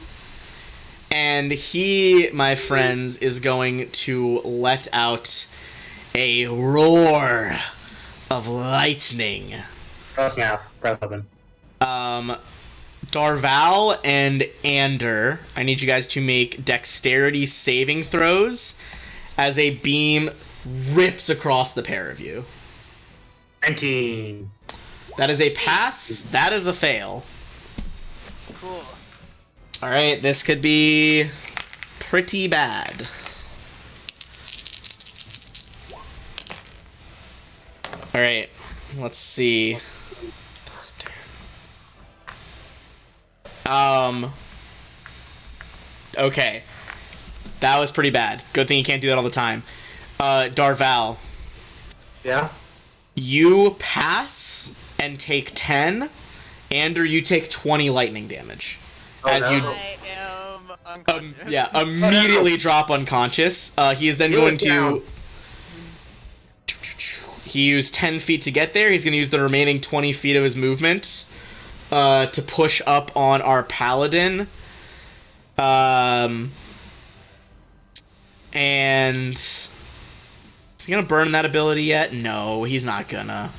Speaker 1: And he, my friends, is going to let out a roar of lightning.
Speaker 3: Cross math. Press open.
Speaker 1: Darval and Ander, I need you guys to make dexterity saving throws as a beam rips across the pair of you.
Speaker 3: 19.
Speaker 1: That is a pass. That is a fail.
Speaker 4: Cool.
Speaker 1: All right, this could be pretty bad. All right, let's see. Okay. That was pretty bad. Good thing you can't do that all the time. Darval,
Speaker 3: Yeah?
Speaker 1: you pass and take 10. Ander, you take 20 lightning damage. As
Speaker 3: no.
Speaker 1: you
Speaker 4: I am unconscious.
Speaker 1: immediately drop unconscious. He is then going to... He used 10 feet to get there. He's going to use the remaining 20 feet of his movement to push up on our paladin. And... Is he going to burn that ability yet? No, he's not gonna.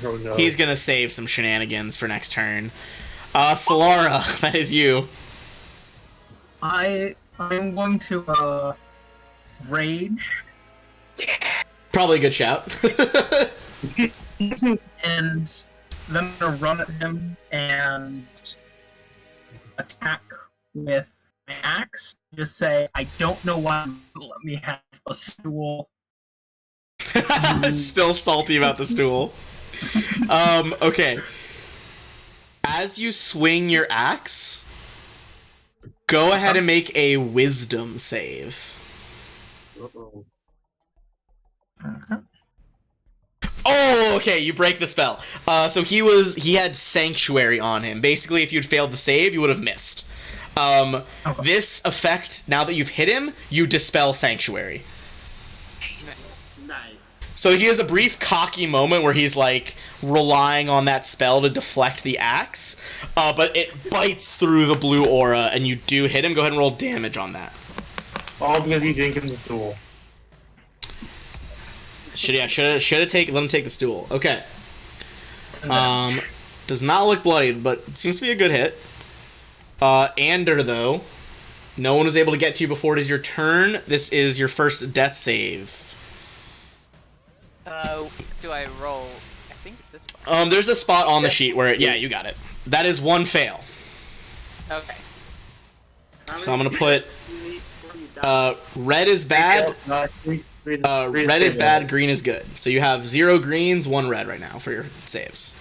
Speaker 3: Oh, no.
Speaker 1: He's going to save some shenanigans for next turn. Solara, that is you.
Speaker 5: I'm going to rage
Speaker 1: Probably a good shout.
Speaker 5: and then I'm gonna run at him and attack with my axe. Just say, I don't know why you wouldn't let me have a stool.
Speaker 1: Still salty about the stool. Okay. As you swing your axe, go ahead and make a wisdom save.
Speaker 3: Uh-oh.
Speaker 5: Okay.
Speaker 1: Oh, okay, you break the spell. So he had Sanctuary on him. Basically, if you'd failed the save, you would have missed. This effect, now that you've hit him, you dispel Sanctuary.
Speaker 2: Nice.
Speaker 1: So he has a brief cocky moment where he's like relying on that spell to deflect the axe, but it bites through the blue aura and you do hit him. Go ahead and roll damage on that.
Speaker 3: All because you didn't give him the stool.
Speaker 1: Should have let him take the stool. Okay. Does not look bloody, but seems to be a good hit. Ander, though, no one was able to get to you before it is your turn. This is your first death save.
Speaker 4: Do I roll? I think it's this one.
Speaker 1: There's a spot on the sheet where you got it. That is one fail.
Speaker 4: Okay.
Speaker 1: So I'm gonna put red is bad. Red is bad, green is good. So you have 0 greens, 1 red right now for your saves.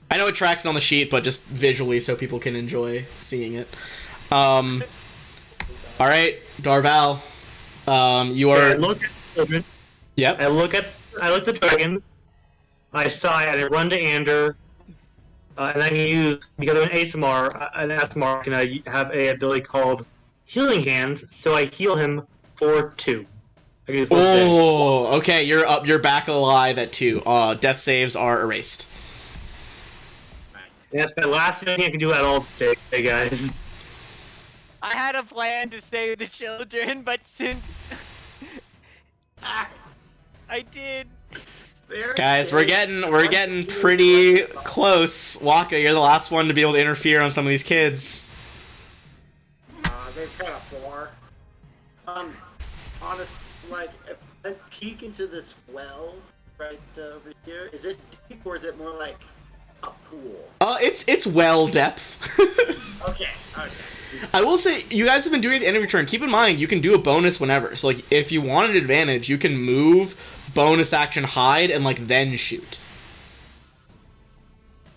Speaker 1: I know it tracks on the sheet, but just visually so people can enjoy seeing it. All right, Darval, you are.
Speaker 3: I look at
Speaker 1: Yep.
Speaker 3: I look at the dragon. I sigh and I run to Ander. And I can use, because I'm an ASMR, can I have a ability called Healing Hands, so I heal him for 2. I can use one thing.
Speaker 1: Oh, okay. You're up. You're back alive at 2. Death saves are erased.
Speaker 2: Nice.
Speaker 3: That's my last thing I can do at all today, guys.
Speaker 4: I had a plan to save the children, but since I did.
Speaker 1: Guys, we're getting pretty close. Waka, you're the last one to be able to interfere on some of these kids.
Speaker 2: They're kind of far. Honestly, like, if I peek into this well right over here, is it deep or is it more like a pool?
Speaker 1: It's well depth.
Speaker 2: Okay.
Speaker 1: I will say, you guys have been doing the end of your turn. Keep in mind, you can do a bonus whenever. So, like, if you want an advantage, you can move, bonus action hide, and, like, then shoot.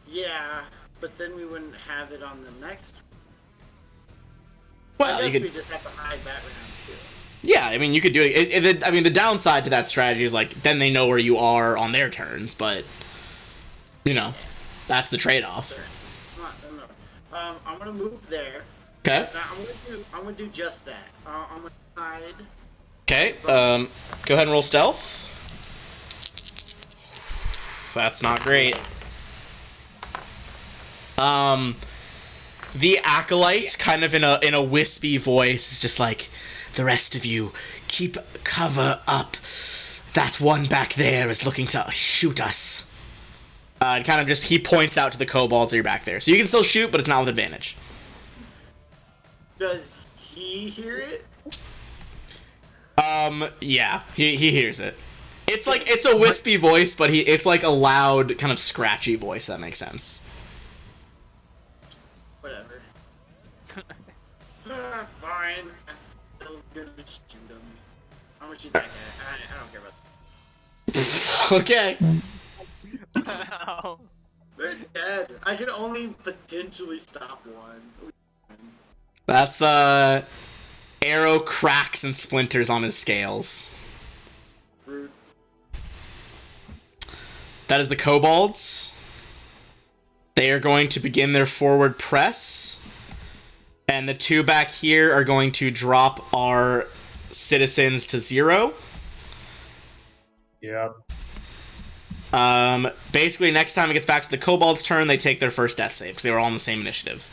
Speaker 2: Yeah, but then we wouldn't have it on the next.
Speaker 1: Well,
Speaker 2: I guess
Speaker 1: you could.
Speaker 2: we just have to hide that round too.
Speaker 1: Yeah, I mean, you could do it. I mean, the downside to that strategy is, like, then they know where you are on their turns, but, you know, that's the trade-off.
Speaker 2: I'm gonna move there.
Speaker 1: Okay.
Speaker 2: Now, I'm gonna do just that. I'm gonna hide.
Speaker 1: Okay, go ahead and roll stealth. That's not great. The acolyte, kind of in a wispy voice, is just like, the rest of you, keep cover up. That one back there is looking to shoot us. And kind of just, he points out to the kobolds that you're back there. So you can still shoot, but it's not with advantage.
Speaker 2: Does he hear it?
Speaker 1: Yeah, he hears it. It's like, it's a wispy voice, but it's like a loud, kind of scratchy voice, if that makes sense.
Speaker 2: Whatever. Fine. I'm still gonna shoot him. I'm gonna shoot that guy. I don't care about
Speaker 1: Okay.
Speaker 4: Wow.
Speaker 2: They're dead. I can only potentially stop one.
Speaker 1: That's, arrow cracks and splinters on his scales.
Speaker 2: Rude.
Speaker 1: That is the kobolds. They are going to begin their forward press. And the two back here are going to drop our citizens to 0.
Speaker 3: Yep.
Speaker 1: Basically, next time it gets back to the kobolds' turn, they take their first death save, because they were all on the same initiative.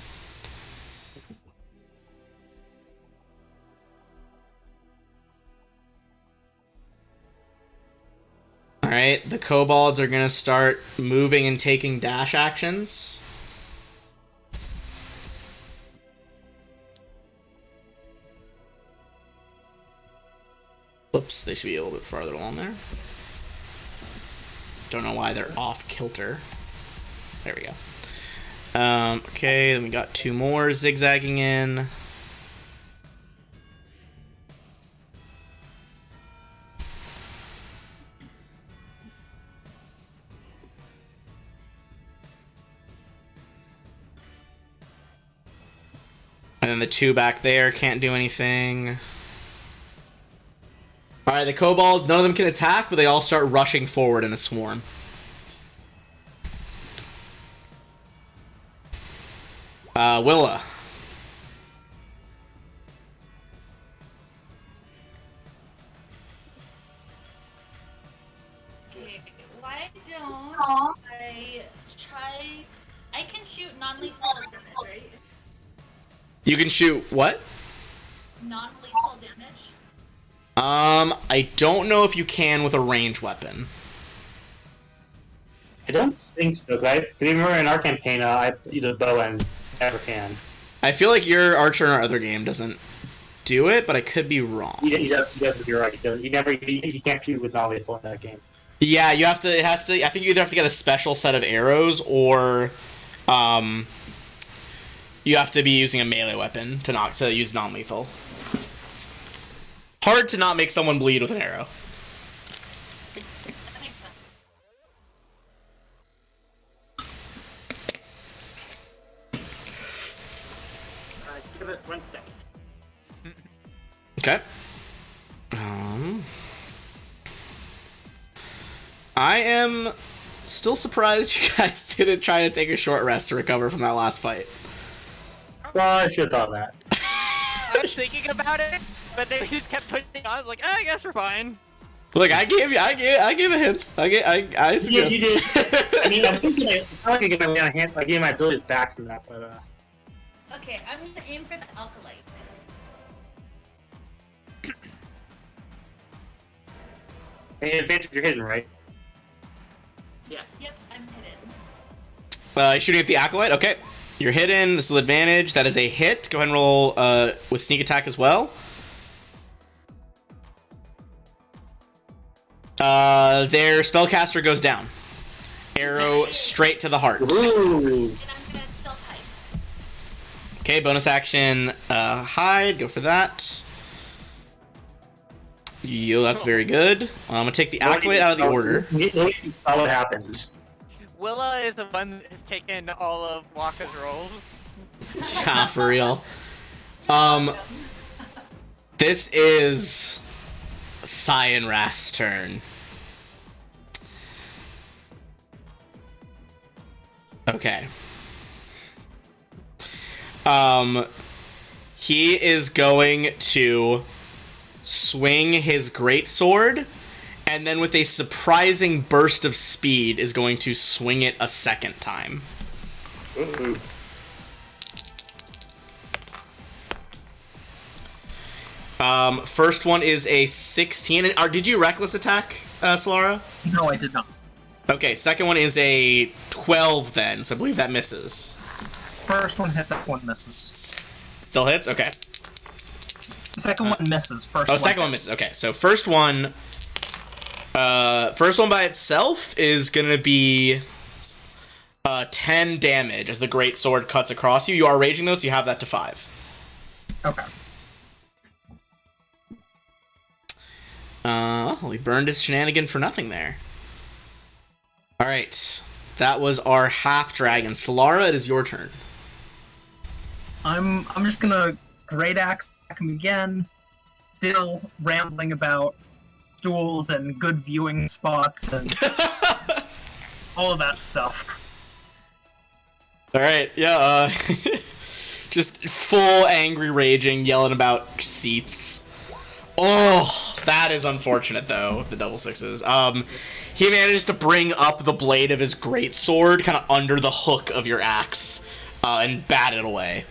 Speaker 1: Alright, the kobolds are going to start moving and taking dash actions. Oops, they should be a little bit farther along there. Don't know why they're off kilter. There we go. Okay, then we got 2 more zigzagging in. And then the 2 back there can't do anything. Alright, the kobolds, none of them can attack, but they all start rushing forward in a swarm. Willa.
Speaker 6: Okay, why don't I try... I can shoot non-lethal damage, right?
Speaker 1: You can shoot what?
Speaker 6: Non-lethal damage?
Speaker 1: I don't know if you can with a ranged weapon.
Speaker 3: I don't think so, because I remember in our campaign, I either bow and never can.
Speaker 1: I feel like your archer in our other game doesn't do it, but I could be wrong.
Speaker 3: He does, you're right. He can't shoot with non-lethal in that game.
Speaker 1: Yeah, you have to, I think you either have to get a special set of arrows, or, you have to be using a melee weapon to use non-lethal. Hard to not make someone bleed with an arrow.
Speaker 6: That makes sense.
Speaker 2: Give us 1 second.
Speaker 1: Okay. I am still surprised you guys didn't try to take a short rest to recover from that last fight.
Speaker 3: Well, I should have thought of that.
Speaker 4: I was thinking about it, but they just kept putting it on. I was like, I guess we're fine.
Speaker 1: Look, I gave a hint. I suggest.
Speaker 3: You did. I mean, I'm thinking I feel like I gave my abilities back from that, but
Speaker 6: Okay, I'm gonna aim for the alkalite.
Speaker 3: any advantage you're hidden, right?
Speaker 2: Yeah.
Speaker 6: Yep, I'm hidden.
Speaker 1: Shooting at the acolyte. Okay, you're hidden. This with advantage. That is a hit. Go ahead and roll with sneak attack as well. Their spellcaster goes down. Arrow straight to the heart.
Speaker 3: Ooh.
Speaker 6: And I'm gonna stealth hide.
Speaker 1: Okay, bonus action, hide. Go for that. Yo, that's very good. I'm gonna take the acolyte out of the order.
Speaker 3: Saw what happened.
Speaker 4: Willa is the one that has taken all of Waka's rolls.
Speaker 1: Yeah, for real. This is Cyanrath's turn. Okay. He is going to swing his greatsword, and then with a surprising burst of speed is going to swing it a second time.
Speaker 3: Ooh.
Speaker 1: First one is a 16. Did you reckless attack, Solara?
Speaker 5: No, I did not.
Speaker 1: Okay, second one is a 12 then, so I believe that misses.
Speaker 5: First one hits, second one misses.
Speaker 1: Still hits? Okay.
Speaker 5: The second one misses.
Speaker 1: Second one misses. Okay, so first one by itself is gonna be 10 damage as the great sword cuts across you. You are raging though, so you have that to 5.
Speaker 5: Okay.
Speaker 1: He burned his shenanigan for nothing there. Alright. That was our half dragon. Solara, it is your turn.
Speaker 5: I'm just gonna great axe attack him again. Still rambling about stools and good viewing spots and all of that stuff.
Speaker 1: Alright, yeah, just full angry raging, yelling about seats. Oh, that is unfortunate though, the double sixes. He manages to bring up the blade of his great sword kind of under the hook of your axe, and bat it away.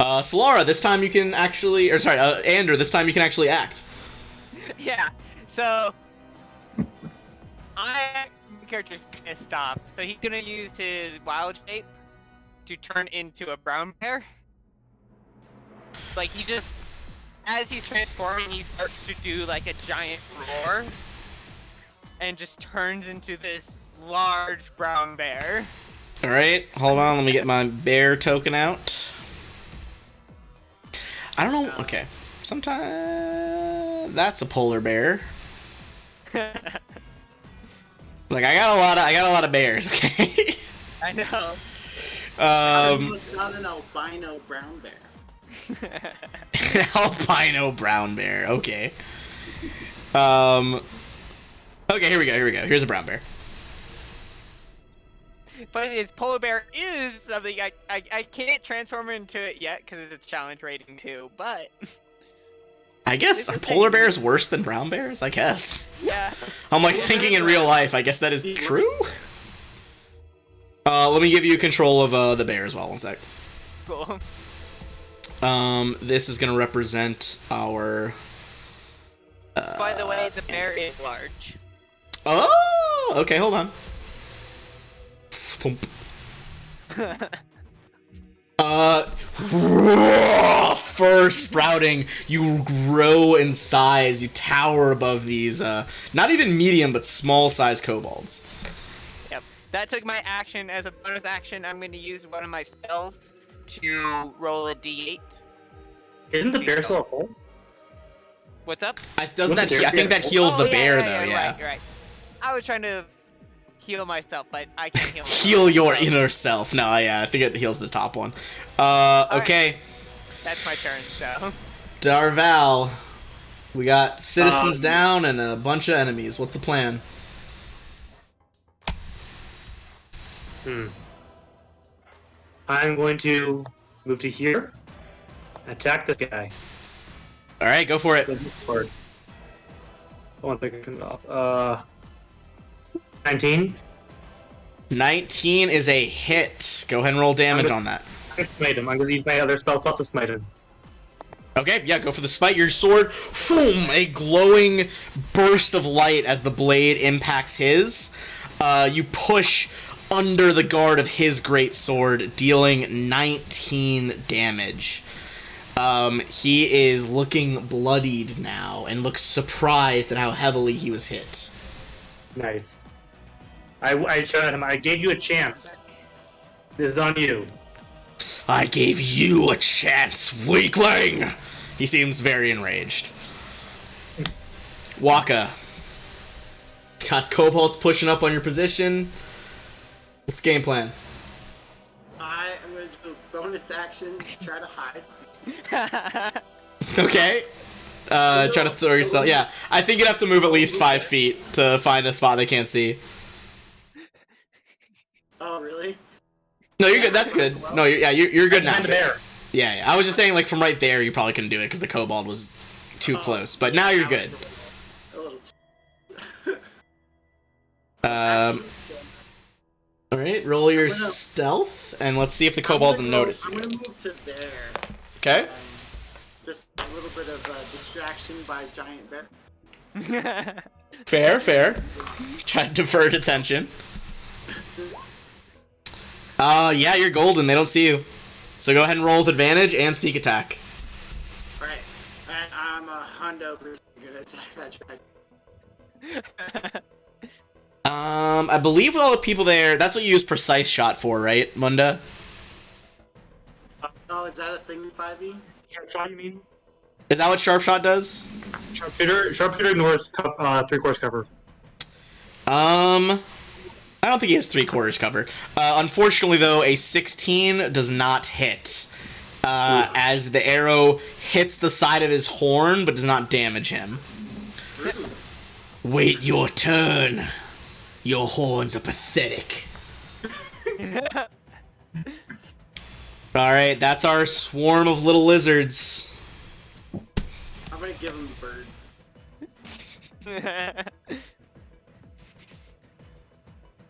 Speaker 1: Solara, this time you can actually, Andrew, this time you can actually act.
Speaker 4: Yeah, so my character's pissed off, so he's gonna use his wild shape to turn into a brown bear. Like, he just, as he's transforming, he starts to do like a giant roar and just turns into this large brown bear.
Speaker 1: Alright, hold on, let me get my bear token out. I don't know, okay. Sometimes that's a polar bear. Like, I got a lot of bears, okay?
Speaker 4: I know.
Speaker 2: It's not an albino brown bear.
Speaker 1: An albino brown bear, okay. Okay, here we go. Here's a brown bear.
Speaker 4: But his polar bear is something I can't transform into it yet because it's a challenge rating too, but...
Speaker 1: I guess, are polar bears worse than brown bears? I guess.
Speaker 4: Yeah.
Speaker 1: I'm like thinking in real life, I guess that is true? Let me give you control of the bear as well, one sec.
Speaker 4: Cool.
Speaker 1: This is gonna represent our...
Speaker 4: By the way, the bear is large.
Speaker 1: Oh! Okay, hold on. Thump. First sprouting, you grow in size, you tower above these, not even medium, but small size kobolds.
Speaker 4: Yep. That took my action. As a bonus action, I'm going to use one of my spells to roll a d8.
Speaker 3: Isn't the bear still full?
Speaker 4: What's up?
Speaker 1: I think that heals the bear, though, yeah.
Speaker 4: You're right. I was trying to heal myself, but I can't heal myself.
Speaker 1: Heal your inner self. No, yeah, I think it heals the top one. Okay.
Speaker 4: Right. That's my turn, so.
Speaker 1: Darval. We got citizens down and a bunch of enemies. What's the plan?
Speaker 3: I'm going to move to here. Attack this guy.
Speaker 1: Alright, go for it.
Speaker 3: One second off. 19.
Speaker 1: 19 is a hit. Go ahead and roll damage on that.
Speaker 3: I smite him. I'm going to use my other spell slot to smite him.
Speaker 1: Okay, yeah, go for the smite. Your sword, boom, a glowing burst of light as the blade impacts his. You push under the guard of his great sword, dealing 19 damage. He is looking bloodied now and looks surprised at how heavily he was hit.
Speaker 3: Nice. I shouted at him, I gave you a chance. This is on you.
Speaker 1: I gave you a chance, weakling! He seems very enraged. Waka. Got kobolds pushing up on your position. What's game plan?
Speaker 2: I am going to do a bonus action to try to hide.
Speaker 1: Okay. Try to throw yourself. Yeah, I think you'd have to move at least 5 feet to find a spot they can't see.
Speaker 2: Oh, really?
Speaker 1: No, you're good. That's good. No, you're good now.
Speaker 3: There.
Speaker 1: Yeah, I was just saying, like, from right there, you probably couldn't do it because the kobold was too close. But now you're good.
Speaker 2: A little
Speaker 1: All right, roll your stealth, and let's see if the kobolds notice
Speaker 2: I'm
Speaker 1: you.
Speaker 2: gonna move to there.
Speaker 1: Okay.
Speaker 2: Just a little bit of distraction by giant bear.
Speaker 1: Fair. Try to divert attention. Yeah, you're golden. They don't see you. So go ahead and roll with advantage and sneak attack.
Speaker 2: Alright. And I'm a hundo good at that dragon.
Speaker 1: I believe with all the people there, that's what you use precise shot for, right, Munda?
Speaker 2: Oh, is that a thing in 5e?
Speaker 3: Sharpshot, you mean?
Speaker 1: Is that what sharp shot does?
Speaker 3: Sharpshooter ignores 3/4 cover.
Speaker 1: I don't think he has 3/4 cover. Unfortunately, though, a 16 does not hit. As the arrow hits the side of his horn, but does not damage him. Wait your turn. Your horns are pathetic. Alright, that's our swarm of little lizards.
Speaker 2: I'm gonna give him the bird.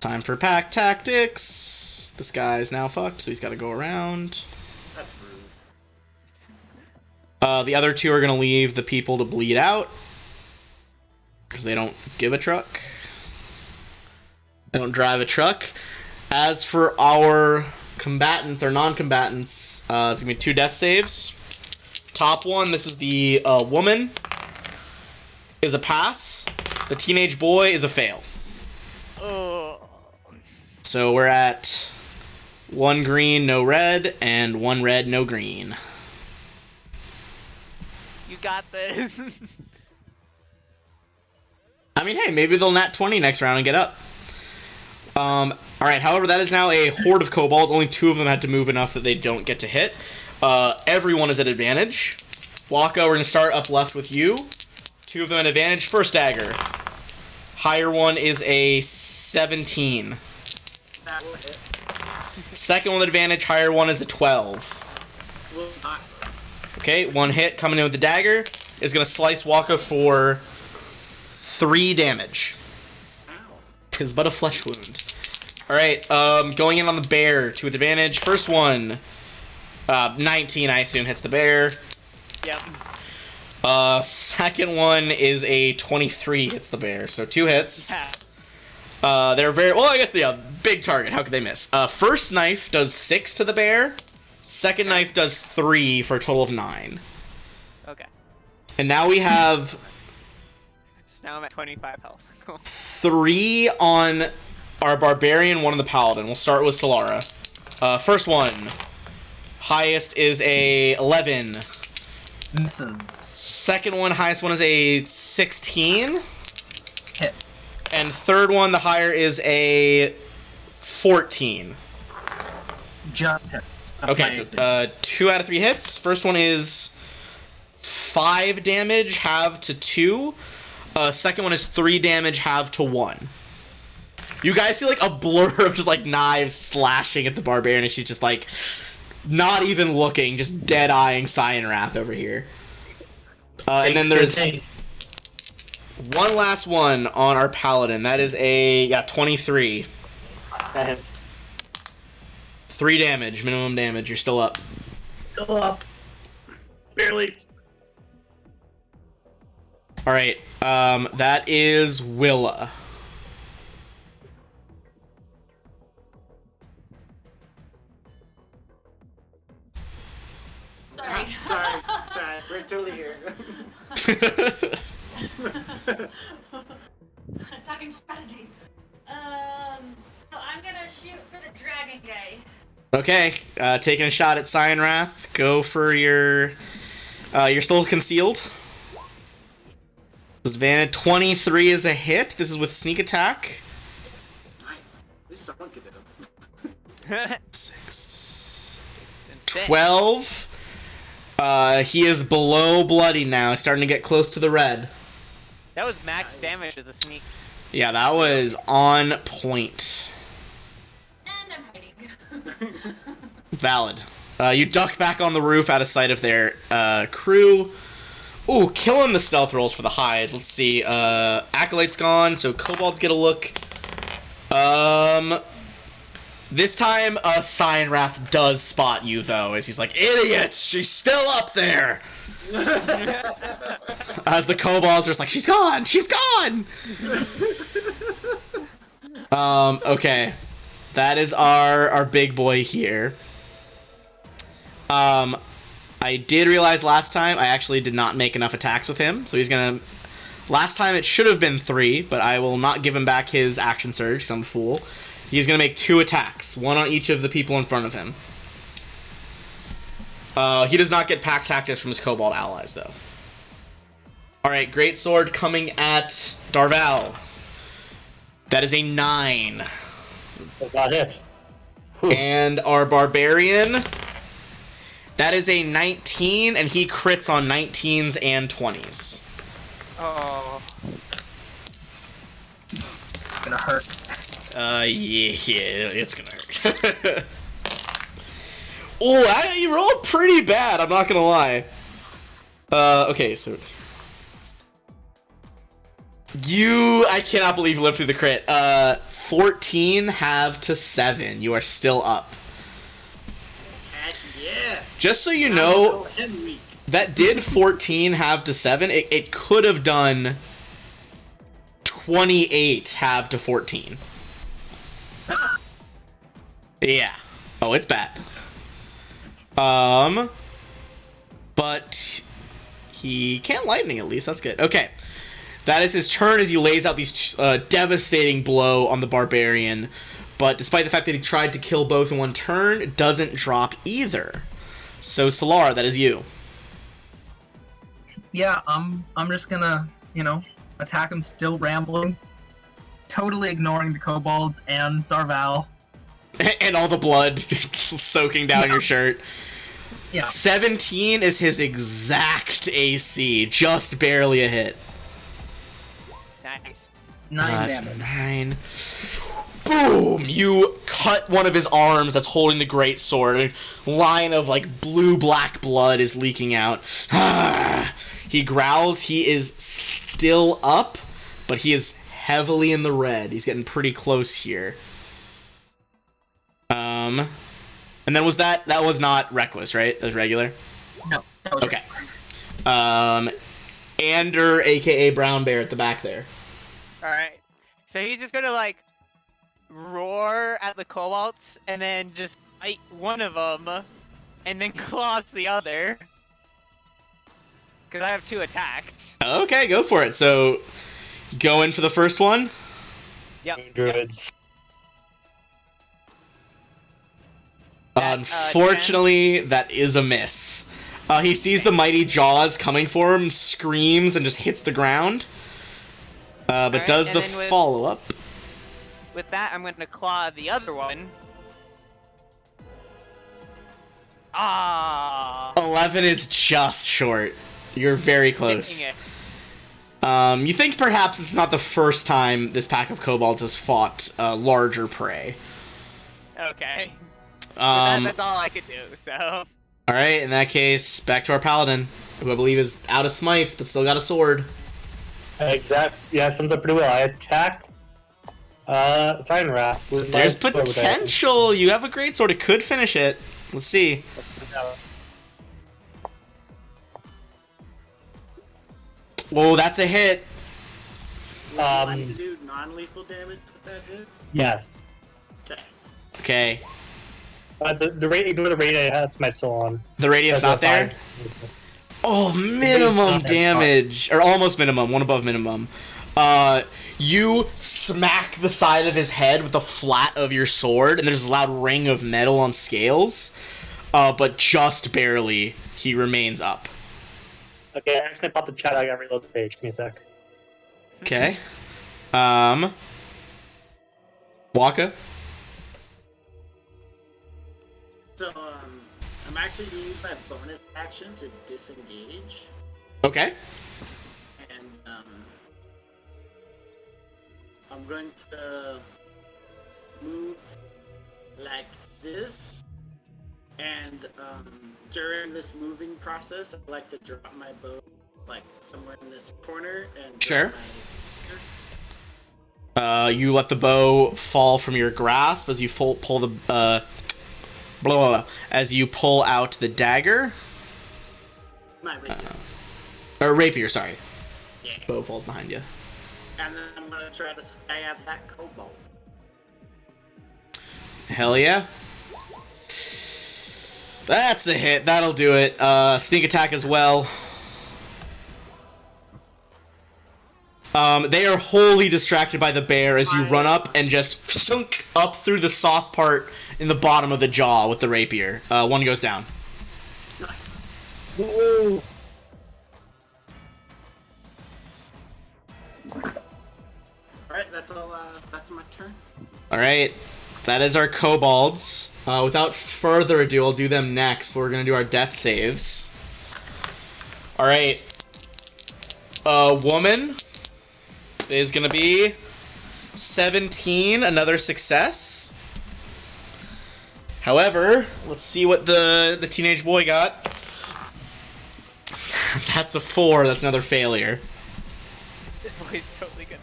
Speaker 1: Time for pack tactics. This guy's now fucked, so he's gotta go around.
Speaker 2: That's rude.
Speaker 1: The other two are gonna leave the people to bleed out. Because they don't give a truck. They don't drive a truck. As for our combatants or non-combatants, it's gonna be 2 death saves. Top one, this is the woman, is a pass. The teenage boy is a fail.
Speaker 4: Oh.
Speaker 1: So we're at 1 green, no red, and 1 red, no green.
Speaker 4: You got this.
Speaker 1: I mean, hey, maybe they'll nat 20 next round and get up. Alright, however, that is now a horde of kobolds. Only 2 of them had to move enough that they don't get to hit. Everyone is at advantage. Waka, we're going to start up left with you. 2 of them at advantage. First dagger. Higher one is a 17.
Speaker 2: That will hit.
Speaker 1: Second one with advantage. Higher one is a 12.
Speaker 2: Will not.
Speaker 1: Okay, 1 hit coming in with the dagger. Is going to slice Waka for 3 damage.
Speaker 2: Ow.
Speaker 1: 'Tis but a flesh wound. Alright, going in on the bear, 2 with advantage. First one, 19, I assume, hits the bear.
Speaker 4: Yep.
Speaker 1: Second one is a 23, hits the bear, so 2 hits.
Speaker 4: Yeah.
Speaker 1: They're very, well, I guess, yeah, big target, how could they miss? First knife does 6 to the bear. Second knife does 3 for a total of 9.
Speaker 4: Okay.
Speaker 1: And now we have
Speaker 4: So now I'm at 25 health. Cool.
Speaker 1: 3 on our barbarian, 1 on the paladin. We'll start with Solara. First one. Highest is a 11.
Speaker 5: Misses.
Speaker 1: Second one, highest one is a 16.
Speaker 5: Hit.
Speaker 1: And third one, the higher is a 14.
Speaker 5: Just hit.
Speaker 1: Okay, so 2 out of 3 hits. First one is 5 damage, halved to 2. Second one is 3 damage, halved to 1. You guys see, like, a blur of just, like, knives slashing at the barbarian, and she's just, like, not even looking, just dead-eyeing Cyan Wrath over here. And then there's one last one on our paladin. That is a, 23.
Speaker 3: That hits.
Speaker 1: 3 damage, minimum damage. You're still up.
Speaker 3: Still up. Barely.
Speaker 1: Alright, that is Willa.
Speaker 6: Sorry.
Speaker 2: Sorry. We're totally here.
Speaker 6: Talking strategy. So I'm gonna shoot for the dragon guy.
Speaker 1: Okay, taking a shot at Cyan Wrath. Go for your... you're still concealed. Advantage 23 is a hit. This is with sneak attack.
Speaker 2: Nice. At least someone could hit him.
Speaker 1: 6. 12. He is below bloody now, starting to get close to the red.
Speaker 4: That was max damage as a sneak.
Speaker 1: Yeah, that was on point.
Speaker 6: And I'm hiding.
Speaker 1: Valid. You duck back on the roof out of sight of their crew. Ooh, killing the stealth rolls for the hide. Let's see. Acolyte's gone, so kobolds get a look. This time, Cyan Wrath does spot you, though, as he's like, idiots! She's still up there! As the kobolds are just like, she's gone! She's gone! Okay. That is our big boy here. I did realize last time I actually did not make enough attacks with him, so he's gonna... Last time it should have been 3, but I will not give him back his action surge, because I'm a fool. He's gonna make 2 attacks, 1 on each of the people in front of him. He does not get pack tactics from his kobold allies, though. Alright, Great Sword coming at Darval. That is a 9.
Speaker 3: That's not it.
Speaker 1: And our Barbarian... That is a 19, and he crits on 19s and 20s.
Speaker 4: Oh.
Speaker 5: It's gonna hurt.
Speaker 1: Yeah, it's gonna hurt. Oh, you rolled pretty bad, I'm not gonna lie. Okay, so... I cannot believe you lived through the crit. 14 halved to 7. You are still up.
Speaker 2: Heck yeah.
Speaker 1: Just so you know,
Speaker 2: Henry.
Speaker 1: that did 14 halved to 7. It could have done 28 halved to 14. Yeah. Oh, it's bad. But he can't lightning at least. That's good. Okay. That is his turn as he lays out these devastating blow on the Barbarian. But despite the fact that he tried to kill both in one turn, it doesn't drop either. So, Solar, that is you.
Speaker 5: Yeah, I'm just gonna, attack him still rambling. Totally ignoring the kobolds and Darval.
Speaker 1: And all the blood soaking down your shirt.
Speaker 5: Yeah.
Speaker 1: 17 is his exact AC. Just barely a hit.
Speaker 4: Nice.
Speaker 5: 9
Speaker 1: That's
Speaker 5: damage.
Speaker 1: 9. Boom! You cut one of his arms that's holding the great sword. A line of, blue-black blood is leaking out. He growls. He is still up, but he is heavily in the red. He's getting pretty close here. And then that was not reckless, right? That was regular?
Speaker 5: No, that was
Speaker 1: Okay. Ander, aka Brown Bear, at the back there.
Speaker 4: Alright. So he's just gonna, roar at the kobolds, and then just bite one of them, and then claws the other. Because I have 2 attacks.
Speaker 1: Okay, go for it. So, go in for the first one.
Speaker 4: Yep.
Speaker 3: Druids.
Speaker 1: Unfortunately, that is a miss. He sees the mighty jaws coming for him, screams, and just hits the ground. But
Speaker 4: Alright,
Speaker 1: does
Speaker 4: and
Speaker 1: the
Speaker 4: then with-
Speaker 1: follow-up.
Speaker 4: With that, I'm gonna claw the other one. Ah.
Speaker 1: 11 is just short. You're very close. You think perhaps it's not the first time this pack of kobolds has fought larger prey.
Speaker 4: Okay.
Speaker 1: Um,
Speaker 4: That's all I could do, so...
Speaker 1: Alright, in that case, back to our paladin, who I believe is out of smites, but still got a sword.
Speaker 3: Exact. Yeah, it sums up pretty well. I attack Siren Wrath with my
Speaker 1: There's
Speaker 3: sword with it.
Speaker 1: potential! You have a great sword, it could finish it. Let's see. Whoa, that's a hit.
Speaker 2: Would you like to do non-lethal damage with that hit?
Speaker 3: Yes.
Speaker 2: Okay.
Speaker 1: Okay.
Speaker 3: The rate, ignore the rate I had smite still on.
Speaker 1: The radius not there? Oh, minimum damage. Or almost minimum, one above minimum. You smack the side of his head with the flat of your sword, and there's a loud ring of metal on scales. But just barely, he remains up.
Speaker 3: Okay, I'm just gonna pop the chat. I gotta reload the page. Give me a sec.
Speaker 1: Okay. Waka?
Speaker 2: So, I'm actually going to use my bonus action to disengage.
Speaker 1: Okay.
Speaker 2: And, I'm going to move like this. And, during this moving process, I like to drop my bow, somewhere in this corner. And
Speaker 1: Sure. You let the bow fall from your grasp as you pull the as you pull out the dagger.
Speaker 2: My rapier.
Speaker 1: Or rapier, sorry.
Speaker 2: Yeah.
Speaker 1: Bow falls behind you.
Speaker 2: And then I'm gonna try to stab that kobold.
Speaker 1: Hell yeah. That's a hit. That'll do it. Sneak attack as well. They are wholly distracted by the bear as you run up and just sunk up through the soft part in the bottom of the jaw with the rapier. One goes down.
Speaker 2: Nice.
Speaker 3: Woo!
Speaker 2: Alright, that's all, that's my turn.
Speaker 1: Alright. That is our kobolds. Without further ado, I'll do them next. We're gonna do our death saves. Alright. Woman is gonna be 17, another success. However, let's see what the teenage boy got. That's a 4, that's another failure.
Speaker 4: This boy's totally gonna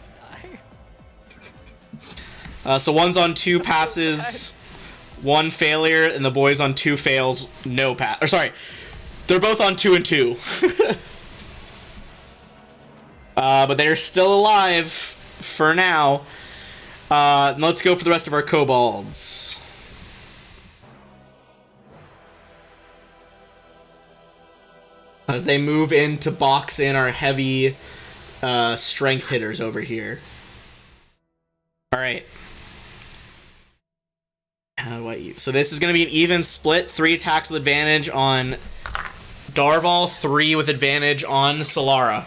Speaker 4: die.
Speaker 1: So one's on 2 passes, 1 failure, and the boy's on 2 fails, no pass. Or sorry, they're both on 2 and 2. But they're still alive for now. Let's go for the rest of our kobolds. As they move in to box in our heavy strength hitters over here. Alright. How do I use? So this is going to be an even split. 3 attacks with advantage on Darval, 3 with advantage on Solara.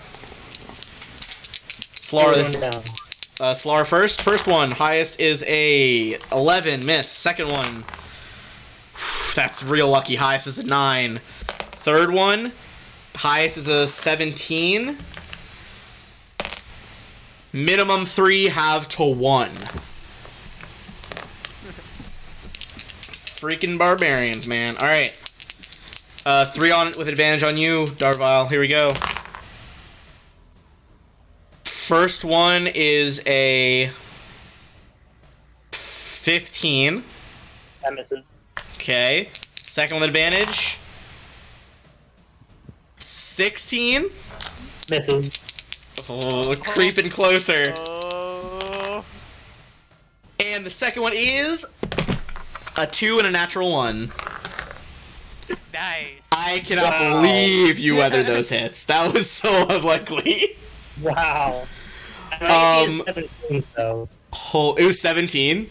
Speaker 1: Solara first. First one, highest is a 11, miss. Second one, that's real lucky. Highest is a 9. Third one, highest is a 17. Minimum 3, halve to 1. Freaking barbarians, man. Alright. 3 on with advantage on you, Darvile. Here we go. First one is a 15.
Speaker 3: That misses.
Speaker 1: Okay. Second with advantage. 16.
Speaker 3: Misses.
Speaker 1: Oh, creeping closer.
Speaker 4: Oh.
Speaker 1: And the second one is a 2 and a natural 1.
Speaker 4: Nice.
Speaker 1: I cannot
Speaker 3: Wow.
Speaker 1: believe you weathered those hits. That was so unlikely.
Speaker 3: Wow.
Speaker 1: Um,
Speaker 3: 17, so.
Speaker 1: Oh, it was 17.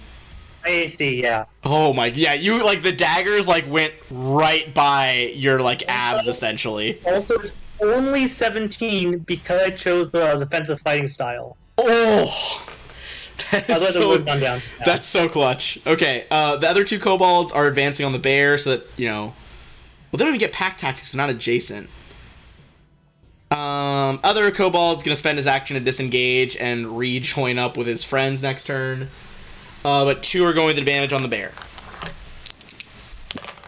Speaker 3: AC, yeah.
Speaker 1: Oh my, yeah, you, like, the daggers, like, went right by your, like, abs, essentially.
Speaker 3: Also, it's only 17 because I chose the defensive fighting style.
Speaker 1: Oh!
Speaker 3: Otherwise, it would have gone down. Yeah.
Speaker 1: That's so clutch. Okay, the other 2 kobolds are advancing on the bear so that, you know... Well, they don't even get pack tactics, so not adjacent. Other kobold's gonna spend his action to disengage and rejoin up with his friends next turn. But 2 are going with advantage on the bear.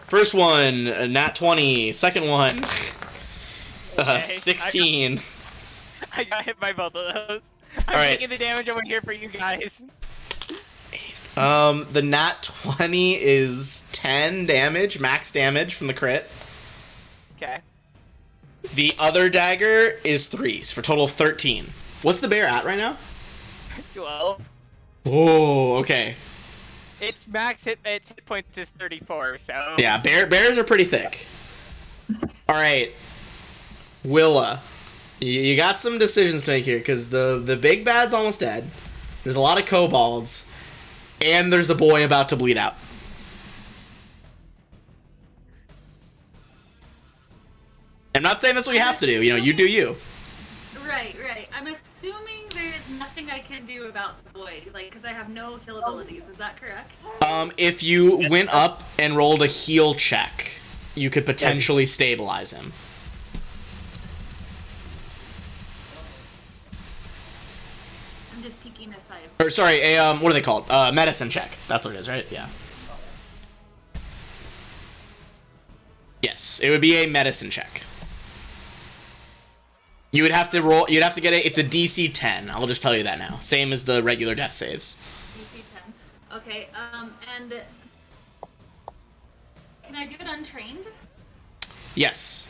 Speaker 1: First one, a nat 20. Second one,
Speaker 4: Okay,
Speaker 1: 16.
Speaker 4: I got hit by both of those. I'm
Speaker 1: Alright.
Speaker 4: taking the damage over here for you guys.
Speaker 1: The nat 20 is 10 damage, max damage from the crit.
Speaker 4: Okay.
Speaker 1: The other dagger is 3, so for a total of 13. What's the bear at right now?
Speaker 4: 12.
Speaker 1: Oh, okay.
Speaker 4: Its its hit points is 34, so...
Speaker 1: Yeah, bears are pretty thick. Alright. Willa. You got some decisions to make here, because the big bad's almost dead. There's a lot of kobolds. And there's a boy about to bleed out. I'm not saying that's what you have to do. You know, you do you.
Speaker 6: Right. I'm assuming there is nothing I can do about the boy, like, because I have no heal abilities. Is that correct?
Speaker 1: If you went up and rolled a heal check, you could potentially stabilize him.
Speaker 6: I'm just peeking if I.
Speaker 1: Or sorry, what are they called? Medicine check. That's what it is, right? Yeah. Yes, it would be a medicine check. You would have to roll. You'd have to get it. It's a DC 10. I'll just tell you that now. Same as the regular death saves.
Speaker 6: DC 10. Okay. And can I do it untrained?
Speaker 1: Yes.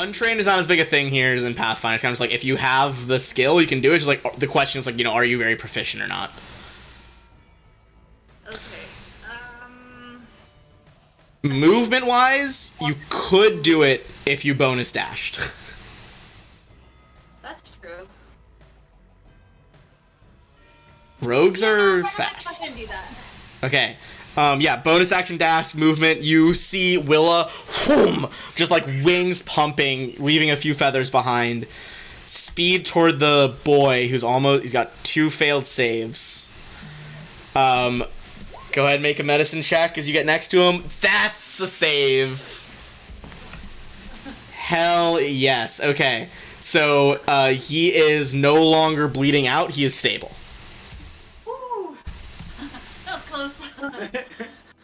Speaker 1: Untrained is not as big a thing here as in Pathfinder. It's kind of just like, if you have the skill, you can do it. It's just like, the question is like, are you very proficient or not?
Speaker 6: Okay.
Speaker 1: Movement-wise, you could do it if you bonus dashed.
Speaker 6: That's true.
Speaker 1: Rogues are
Speaker 6: I
Speaker 1: fast.
Speaker 6: can do that.
Speaker 1: Okay. Yeah, bonus action dash movement. You see Willa, whoom, just like wings pumping, leaving a few feathers behind. Speed toward the boy who's he's got 2 failed saves. Go ahead and make a medicine check as you get next to him. That's a save. Hell yes. Okay. So, he is no longer bleeding out. He is stable.
Speaker 6: Ooh. That was close.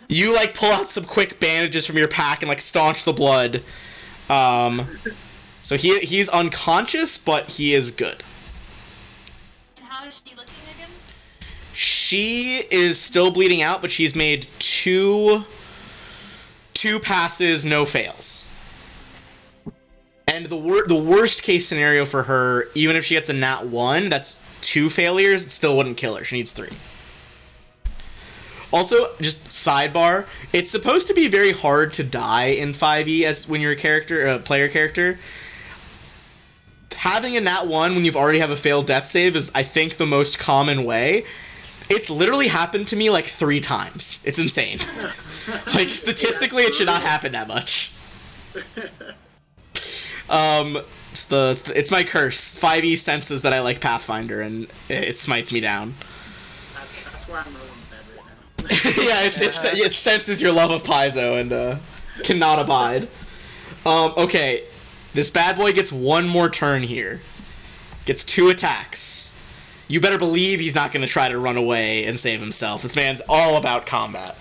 Speaker 1: You, like, pull out some quick bandages from your pack and, like, staunch the blood. So he's unconscious, but he is good.
Speaker 6: And how is she looking again?
Speaker 1: She is still bleeding out, but she's made two passes, no fails. And the worst case scenario for her, even if she gets a nat 1, that's 2 failures, it still wouldn't kill her. She needs 3. Also, just sidebar, it's supposed to be very hard to die in 5e as when you're a player character. Having a nat 1 when you've already have a failed death save is, I think, the most common way. It's literally happened to me like 3 times. It's insane. Like, statistically, it should not happen that much. It's my curse. 5e senses that I like Pathfinder, and it smites me down.
Speaker 2: That's where I'm rolling bed right now.
Speaker 1: Yeah, it senses your love of Paizo and cannot abide. Okay, this bad boy gets 1 more turn here. Gets 2 attacks. You better believe he's not going to try to run away and save himself. This man's all about combat.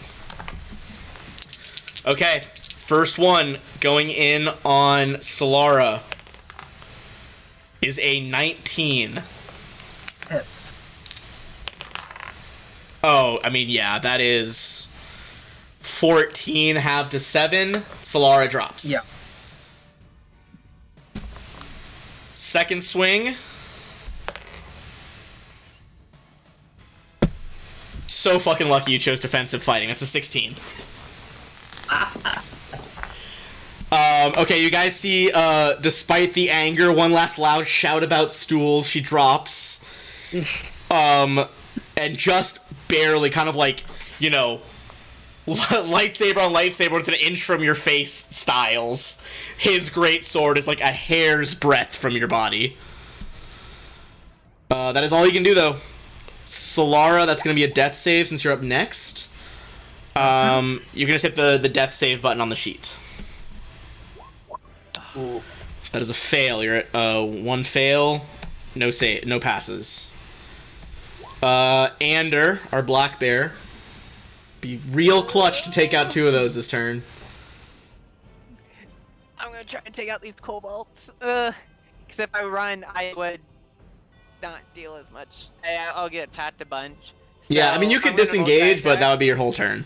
Speaker 1: Okay, first one going in on Solara is a 19.
Speaker 5: Hits.
Speaker 1: Oh, I mean, yeah, that is 14 halved to 7. Solara drops.
Speaker 5: Yeah.
Speaker 1: Second swing. So fucking lucky you chose defensive fighting. That's a 16. Okay, you guys see, despite the anger, one last loud shout about stools, she drops. And just barely, kind of like, lightsaber on lightsaber, it's an inch from your face styles. His great sword is like a hair's breadth from your body. That is all you can do, though. Solara, that's going to be a death save since you're up next. You can just hit the death save button on the sheet.
Speaker 5: Ooh.
Speaker 1: That is a fail. You're at 1 fail, no passes. Ander, our black bear, be real clutch to take out 2 of those this turn.
Speaker 4: I'm gonna try and take out these kobolds. Because if I run, I would not deal as much. I'll get attacked a bunch.
Speaker 1: Yeah, I mean, you
Speaker 4: So
Speaker 1: could
Speaker 4: I'm gonna roll
Speaker 1: disengage, but
Speaker 4: attack.
Speaker 1: that would be your whole turn.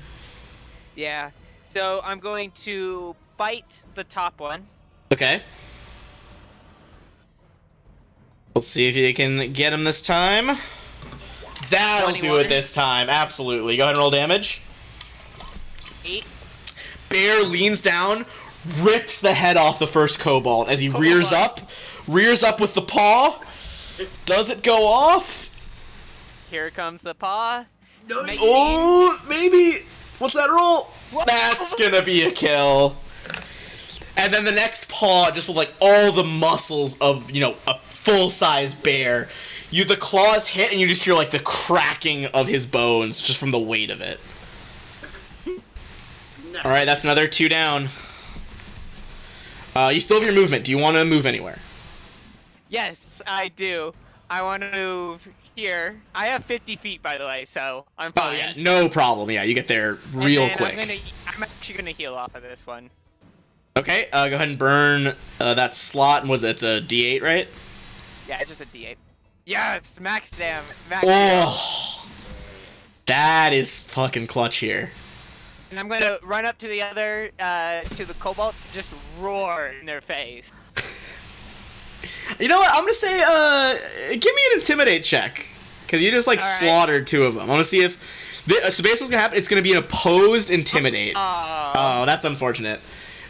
Speaker 4: Yeah. So I'm going to bite the top one.
Speaker 1: Okay. Let's see if you can get him this time. That'll do
Speaker 4: 21.
Speaker 1: it this time, absolutely. Go ahead and roll damage.
Speaker 4: 8.
Speaker 1: Bear leans down, rips the head off the first kobold as he rears up with the paw. Does it go off?
Speaker 4: Here comes the paw.
Speaker 2: No,
Speaker 4: Maybe.
Speaker 1: Oh, maybe. What's that roll?
Speaker 4: What?
Speaker 1: That's gonna be a kill. And then the next paw, just with like all the muscles of, a full-size bear. The claws hit and you just hear like the cracking of his bones just from the weight of it.
Speaker 2: Nice.
Speaker 1: Alright, that's another 2 down. You still have your movement. Do you want to move anywhere?
Speaker 4: Yes, I do. I want to move here. I have 50 feet, by the way, so I'm fine.
Speaker 1: Oh yeah, no problem. Yeah, you get there real
Speaker 4: And then
Speaker 1: quick.
Speaker 4: I'm actually gonna heal off of this one.
Speaker 1: Okay, go ahead and burn that slot. And it's a D8, right?
Speaker 4: Yeah, it's just a D8. Yes, max damage.
Speaker 1: Oh, that is fucking clutch here.
Speaker 4: And I'm gonna run up to the other, to the cobalt, just roar in their face.
Speaker 1: You know what? I'm gonna say, give me an intimidate check, because you just like
Speaker 4: All right.
Speaker 1: slaughtered 2 of them. I'm gonna see if. So basically, what's gonna happen? It's gonna be an opposed intimidate. Oh, that's unfortunate.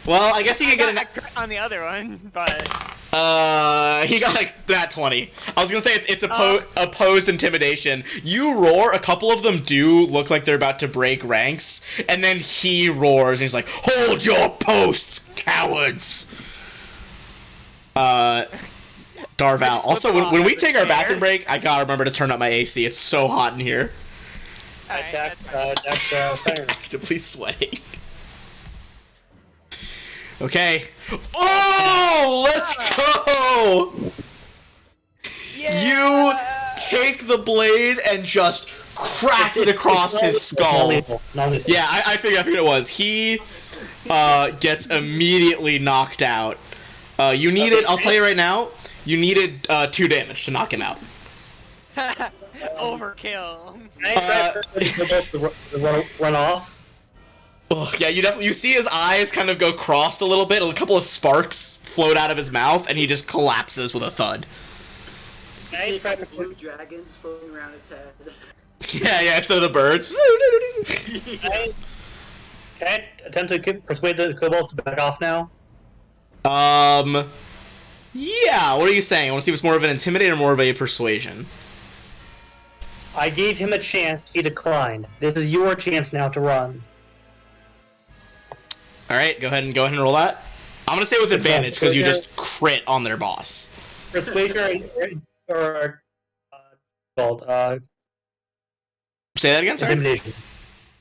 Speaker 1: Well, I guess he could get an.
Speaker 4: On the other one, but
Speaker 1: He got like that 20. I was gonna say it's opposed intimidation. You roar. A couple of them do look like they're about to break ranks, and then he roars and he's like, "Hold your posts, cowards!" Darval. Also, when we take our bathroom break, I gotta remember to turn up my AC. It's so hot in here.
Speaker 3: Jack, fire.
Speaker 1: Actively sweating. Okay. Oh, let's go! You take the blade and just crack it across his skull. Yeah, I figured it was. He gets immediately knocked out. You needed, I'll tell you right now, you needed 2 damage to knock him out.
Speaker 4: overkill.
Speaker 3: Run off.
Speaker 1: Oh, yeah, you see his eyes kind of go crossed a little bit, a couple of sparks float out of his mouth, and he just collapses with a thud.
Speaker 2: You see a couple blue dragons floating around its head.
Speaker 1: Yeah, instead of the birds.
Speaker 3: Can I attempt to persuade the kobolds to back off now?
Speaker 1: Yeah, what are you saying? I want to see if it's more of an intimidate or more of a persuasion.
Speaker 3: I gave him a chance, he declined. This is your chance now to run.
Speaker 1: Alright, go ahead and roll that. I'm gonna say with advantage, because you just crit on their boss.
Speaker 3: Persuasion or called
Speaker 1: Say that again, sorry?
Speaker 3: intimidation.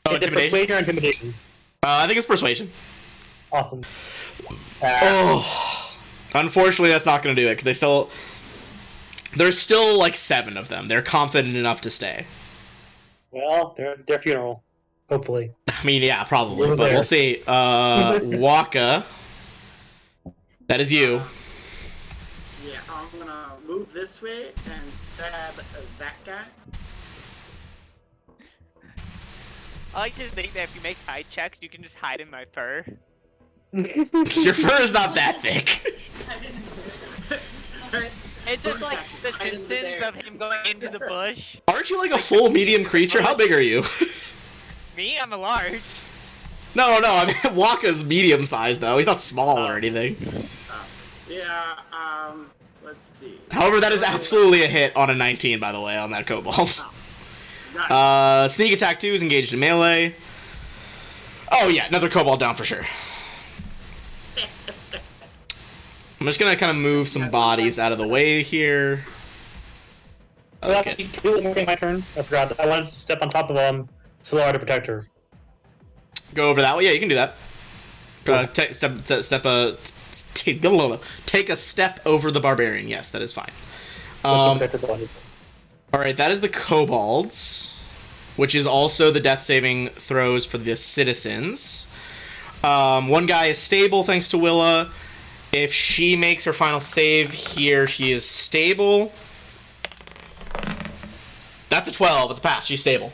Speaker 1: Oh,
Speaker 3: Is it
Speaker 1: intimidation?
Speaker 3: persuasion or intimidation?
Speaker 1: I think it's persuasion.
Speaker 3: Awesome.
Speaker 1: Oh, unfortunately, that's not going to do it because there's still like 7 of them. They're confident enough to stay.
Speaker 3: Well, their funeral, hopefully.
Speaker 1: I mean, yeah, probably,
Speaker 3: We're
Speaker 1: but
Speaker 3: there.
Speaker 1: we'll see. Waka, that is you.
Speaker 2: Yeah, I'm gonna move this way and stab that guy.
Speaker 4: I like to think that if you make hide checks, you can just hide in my fur.
Speaker 1: Your fur is not that thick.
Speaker 4: It's just
Speaker 2: Bonus
Speaker 4: like
Speaker 2: action,
Speaker 4: the
Speaker 2: hide in the
Speaker 4: distance
Speaker 2: bear.
Speaker 4: of him going into the bush.
Speaker 1: Aren't you like a full medium creature? How big are you?
Speaker 4: Me, I'm a large.
Speaker 1: No, I mean, Waka's medium sized though. He's not small or anything.
Speaker 2: Yeah, let's see.
Speaker 1: However, that is absolutely a hit on a 19, by the way, on that kobold.
Speaker 2: Got it.
Speaker 1: Sneak attack 2 is engaged in melee. Oh yeah, another kobold down for sure. I'm just gonna kind of move some bodies out of the way here.
Speaker 3: So that's
Speaker 1: Okay.
Speaker 3: my turn. I forgot. I wanted to step on top of Solar to protect her.
Speaker 1: Go over that way. Yeah, you can do that. Take a step over the barbarian. Yes, that is fine.
Speaker 3: Protect her body.
Speaker 1: All right, that is the kobolds, which is also the death saving throws for the citizens. One guy is stable thanks to Willa. If she makes her final save here, she is stable. That's a 12. It's a pass. She's stable.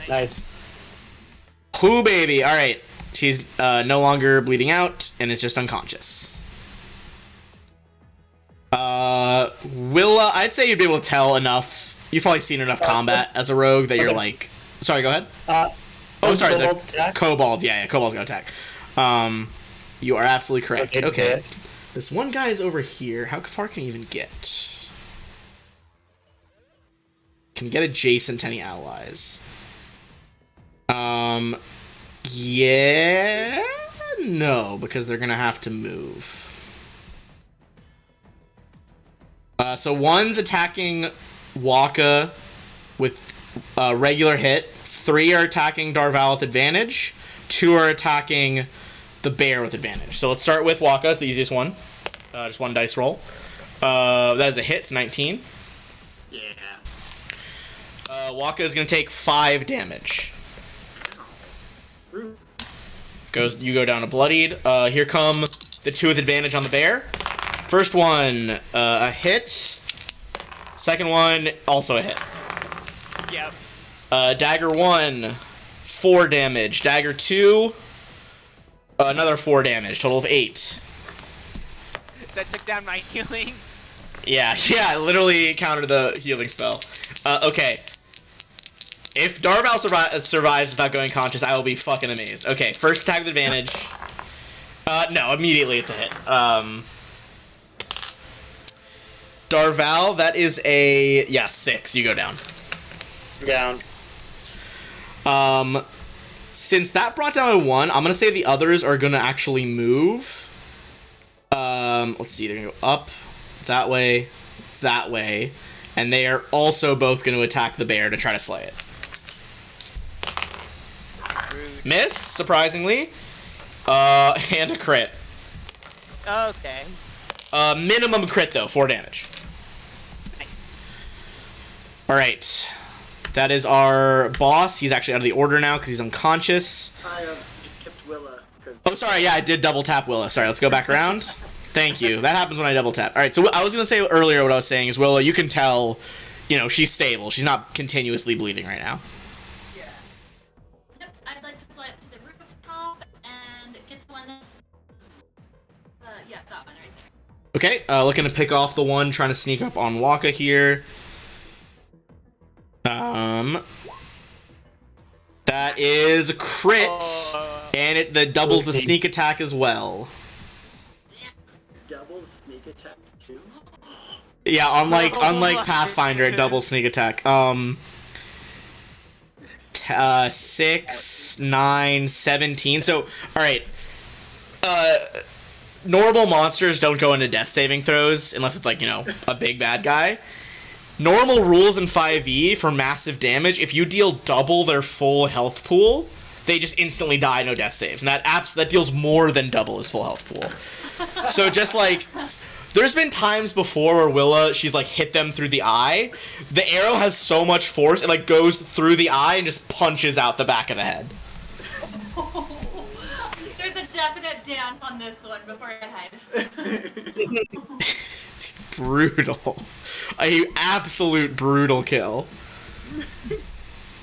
Speaker 3: Nice.
Speaker 1: Whoo, baby. All right. She's no longer bleeding out and is just unconscious. Willa, I'd say you'd be able to tell enough. You've probably seen enough combat as a rogue that you're like... Sorry, go ahead. Oh, sorry. The
Speaker 3: Kobolds attack?
Speaker 1: kobolds. Yeah, kobolds gonna attack. You are absolutely correct. Okay. This one guy is over here. How far can he even get? Can he get adjacent to any allies? Yeah, no, because they're gonna have to move. So one's attacking Waka with a regular hit. 3 are attacking Darval with advantage. 2 are attacking the bear with advantage. So let's start with Waka. It's the easiest one. Just one dice roll. That is a hit. It's 19.
Speaker 2: Yeah.
Speaker 1: Waka is gonna take 5 damage.
Speaker 2: Rude.
Speaker 1: You go down to bloodied. Here come the 2 with advantage on the bear. First one, a hit. Second one, also a hit.
Speaker 4: Yep.
Speaker 1: Dagger 1, 4 damage. Dagger 2, another 4 damage. Total of 8.
Speaker 4: that took down my healing.
Speaker 1: Yeah, literally countered the healing spell. Okay. If Darval survives without going conscious, I will be fucking amazed. Okay, first attack with advantage. No, immediately it's a hit. Darval, that is a... Yeah, 6. You go down.
Speaker 3: Down.
Speaker 1: Since that brought down a 1, I'm gonna say the others are gonna actually move. Let's see, they're gonna go up, that way, and they are also both gonna attack the bear to try to slay it.
Speaker 4: Rude.
Speaker 1: Miss, surprisingly. And a crit.
Speaker 4: Okay.
Speaker 1: Minimum crit, though, 4 damage.
Speaker 4: Nice.
Speaker 1: Alright. That is our boss. He's actually out of the order now because he's unconscious.
Speaker 2: You skipped Willa. 'cause-
Speaker 1: Oh, sorry, yeah, I did double tap Willa. Sorry, let's go back around. Thank you. That happens when I double tap. Alright, so I was going to say earlier what I was saying is, Willa, you can tell, she's stable. She's not continuously bleeding right now.
Speaker 6: Yeah. Yep, I'd like to fly up to the rooftop and get the one that's. Yeah, that one right there.
Speaker 1: Okay, looking to pick off the one trying to sneak up on Waka here. That is a crit, and it doubles the sneak attack as well.
Speaker 2: Double sneak attack too.
Speaker 1: Yeah, unlike Pathfinder, it doubles sneak attack. 6, 9, 17. So, alright. Normal monsters don't go into death saving throws unless it's like, a big bad guy. Normal rules in 5e for massive damage, if you deal double their full health pool, they just instantly die, no death saves. And that deals more than double his full health pool. So just like, there's been times before where Willa, she's like hit them through the eye. The arrow has so much force, it like goes through the eye and just punches out the back of the head.
Speaker 6: There's a definite dance on this one before I head.
Speaker 1: Brutal. A absolute brutal kill.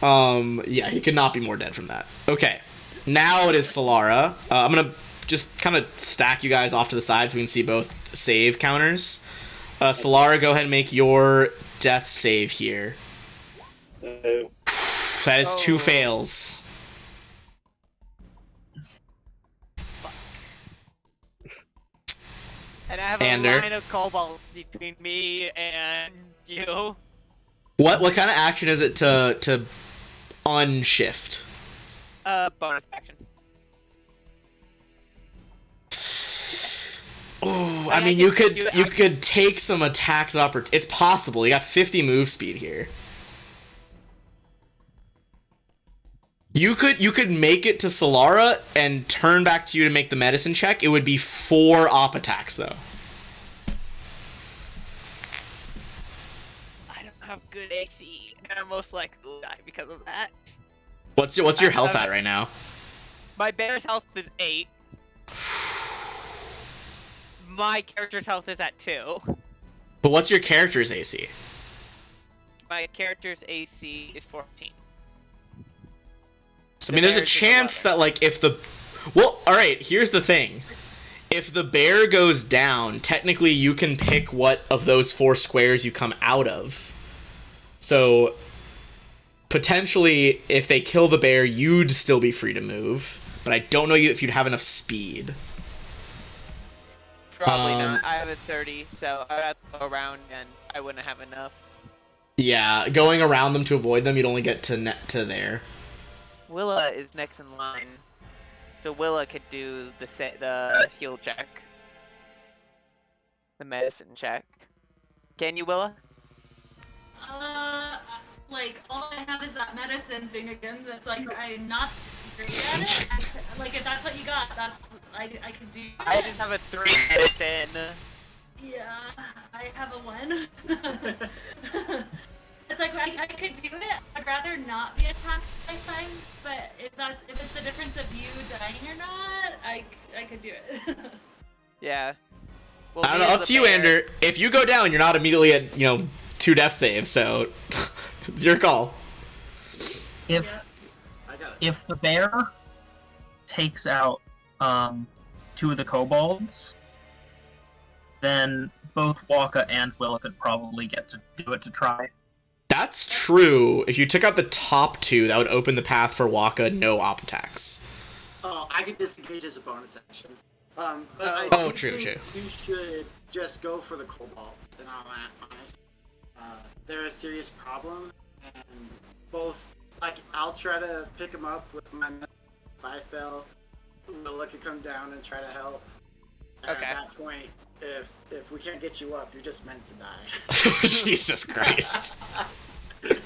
Speaker 1: Yeah, he could not be more dead from that. Okay. Now it is Solara. I'm gonna just kind of stack you guys off to the side so we can see both save counters. Solara, go ahead and make your death save here. That is 2 fails.
Speaker 4: And I have
Speaker 1: Ander.
Speaker 4: a line of kobolds between me and you.
Speaker 1: What kind of action is it to unshift?
Speaker 4: Bonus action.
Speaker 1: Ooh, I mean, you could take some attacks It's possible. You got 50 move speed here. You could make it to Solara and turn back to you to make the medicine check. It would be 4 op attacks though.
Speaker 4: I don't have good AC, and I'm most likely to die because of that.
Speaker 1: What's your health at right now?
Speaker 4: My bear's health is 8. My character's health is at 2.
Speaker 1: But what's your character's AC?
Speaker 4: My character's AC is 14.
Speaker 1: So, I mean, there's a chance that, like, if the... Well, alright, here's the thing. If the bear goes down, technically you can pick what of those 4 squares you come out of. So, potentially, if they kill the bear, you'd still be free to move. But I don't know if you'd have enough speed.
Speaker 4: Probably not. I have a 30, so I'd have to go around and I wouldn't have enough.
Speaker 1: Yeah, going around them to avoid them, you'd only get to there.
Speaker 4: Willa is next in line, so Willa could do the heal check, the medicine check. Can you, Willa?
Speaker 6: Like, all I have is that medicine thing again. That's like, I'm not great at it. Like, if that's what you got, I could do it.
Speaker 4: I just have a 3 medicine.
Speaker 6: Yeah, I have a 1. It's like, I could do it. I'd rather not be attacked by 5, but if it's the difference of you dying or not, I could do it.
Speaker 4: Yeah. Well,
Speaker 1: I don't know, up to you, Ander. If you go down, you're not immediately at, 2 death saves, so it's your call.
Speaker 5: If the bear takes out 2 of the kobolds, then both Waka and Willa could probably get to do it to try.
Speaker 1: That's true. If you took out the top two, that would open the path for Waka no op attacks.
Speaker 2: Oh, I can disengage as a bonus action. But I
Speaker 1: Oh,
Speaker 2: do
Speaker 1: true,
Speaker 2: think you should just go for the kobolds, and all that, honestly. They're a serious problem, and both, like, I'll try to pick them up with my if I fail, Willa could come down and try to help. And
Speaker 4: Okay.
Speaker 2: at that point, if we can't get you up, you're just meant to die.
Speaker 1: Jesus Christ. Okay.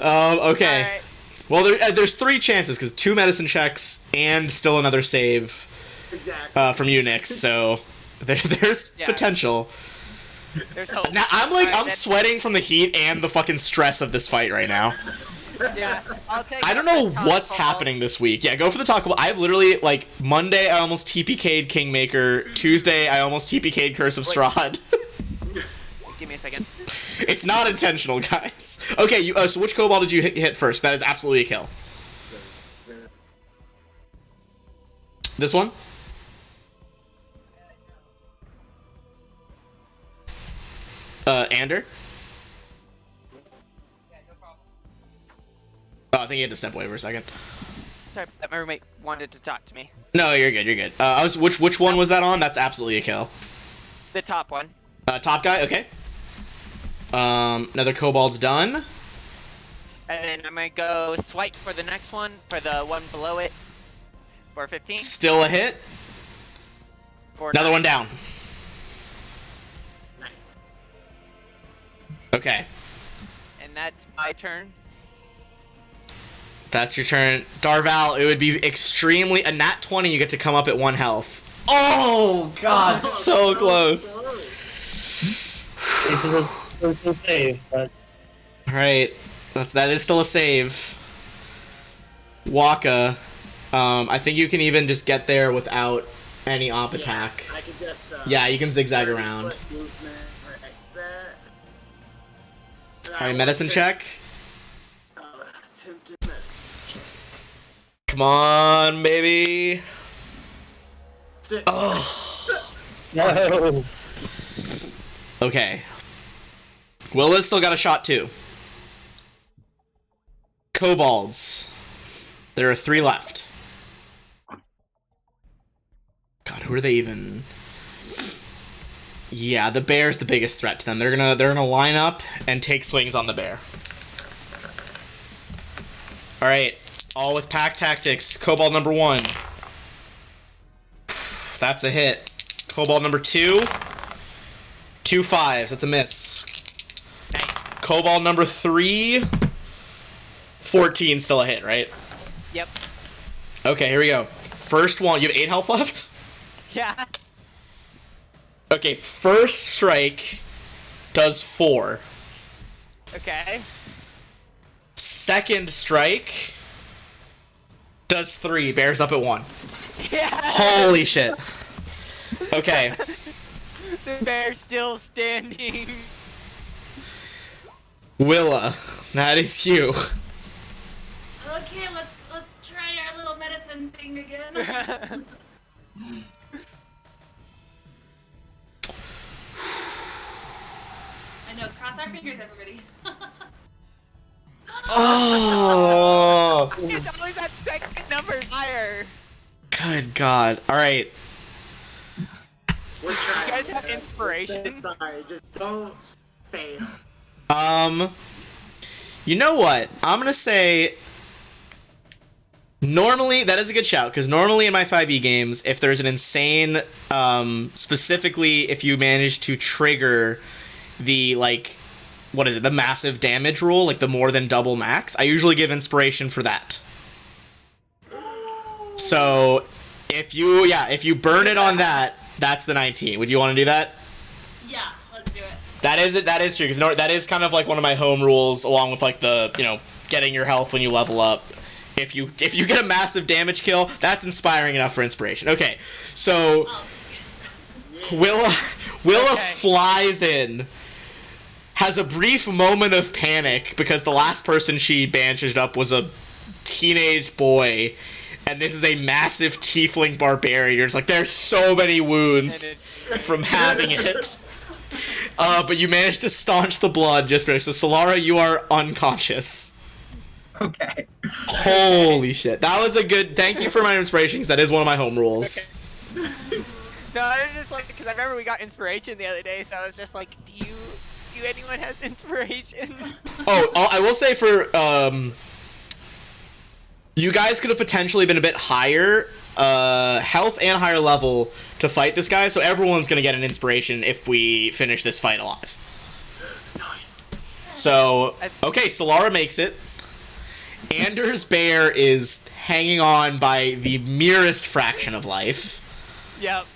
Speaker 4: Alright.
Speaker 1: Well, there's 3 chances, because 2 medicine checks and still another save
Speaker 2: Exactly.
Speaker 1: from you, Nix, so there's
Speaker 4: Yeah.
Speaker 1: potential.
Speaker 4: There's hope.
Speaker 1: Now, I'm
Speaker 4: Alright, then-
Speaker 1: sweating from the heat and the fucking stress of this fight right now.
Speaker 4: Yeah, I'll take
Speaker 1: I don't
Speaker 4: out
Speaker 1: know
Speaker 4: the top
Speaker 1: what's
Speaker 4: kobold.
Speaker 1: happening this week. Yeah, go for the taco. I've literally, like, Monday I almost TPK'd Kingmaker. Tuesday I almost TPK'd Curse of Strahd.
Speaker 4: Give me a second.
Speaker 1: It's not intentional, guys. Okay, so which kobold did you hit first? That is absolutely a kill. This one? Ander? Oh, I think you had to step away for a second.
Speaker 4: Sorry, my roommate wanted to talk to me.
Speaker 1: No, you're good, you're good. Which one was that on? That's absolutely a kill.
Speaker 4: The top one.
Speaker 1: Top guy, okay. Another kobold's done.
Speaker 4: And then I'm gonna go swipe for the next one, for the one below it. For 15.
Speaker 1: Still a hit.
Speaker 4: For
Speaker 1: Another
Speaker 4: 9.
Speaker 1: one down.
Speaker 2: Nice.
Speaker 1: Okay,
Speaker 4: And that's my turn.
Speaker 1: that's your turn. Darval, it would be extremely... A nat 20, you get to come up at 1 health. Oh, God, so close.
Speaker 3: This is a save, but
Speaker 1: Alright, that is still a save. Waka, I think you can even just get there without any op attack.
Speaker 2: I can just.
Speaker 1: Yeah, you can zigzag around.
Speaker 2: 30-foot movement right there. And I
Speaker 1: Alright,
Speaker 2: will
Speaker 1: medicine
Speaker 2: take,
Speaker 1: check.
Speaker 2: Attempted medicine.
Speaker 1: Come on, baby.
Speaker 2: 6.
Speaker 1: Oh.
Speaker 3: no.
Speaker 1: Okay. Willa's still got a shot too. Kobolds. There are 3 left. God, who are they even? Yeah, the bear's the biggest threat to them. They're gonna line up and take swings on the bear. All right, all with pack tactics. Kobold number 1. That's a hit. Kobold number 2. 2 5s. That's a miss. Kobold number 3. 14 still a hit, right?
Speaker 4: Yep.
Speaker 1: Okay, here we go. First one. You have 8 health left?
Speaker 4: Yeah.
Speaker 1: Okay, first strike does 4.
Speaker 4: Okay.
Speaker 1: Second strike does 3. Bears up at 1.
Speaker 4: Yeah.
Speaker 1: Holy shit. Okay.
Speaker 4: The bear's still standing.
Speaker 1: Willa, that is you.
Speaker 6: Okay, let's try our little medicine thing again. I know, cross our fingers, everybody.
Speaker 1: Oh,
Speaker 4: It's always that second number higher.
Speaker 1: good God. All right.
Speaker 2: We're trying.
Speaker 4: You guys have
Speaker 2: man.
Speaker 4: inspiration?
Speaker 2: We're so sorry. Just don't fail.
Speaker 1: You know what? I'm gonna say. Normally, that is a good shout, because normally in my 5e games, if there's an insane, specifically if you manage to trigger the, like, what is it, the massive damage rule, like the more than double max, I usually give inspiration for that. So, if you burn it on that, that's the 19. Would you want to do that?
Speaker 6: Yeah, let's do it.
Speaker 1: That is true, because that is kind of like one of my home rules, along with like the, getting your health when you level up. If you get a massive damage kill, that's inspiring enough for inspiration. Okay, so
Speaker 6: Oh,
Speaker 1: Willa
Speaker 4: Okay.
Speaker 1: flies in, has a brief moment of panic because the last person she bandaged up was a teenage boy, and this is a massive tiefling barbarian. It's like there's so many wounds. from having it. But you managed to staunch the blood just barely. So Solara, you are unconscious.
Speaker 5: Okay.
Speaker 1: Holy shit. That was a good... Thank you for my inspirations. That is one of my home rules.
Speaker 4: No, I was just like, because I remember we got inspiration the other day, so I was just like, do anyone has inspiration?
Speaker 1: Oh, I will say for, you guys could have potentially been a bit higher, health and higher level to fight this guy, so everyone's gonna get an inspiration if we finish this fight alive.
Speaker 2: Nice.
Speaker 1: So, okay, Solara makes it. Anders' bear is hanging on by the merest fraction of life.
Speaker 4: Yep.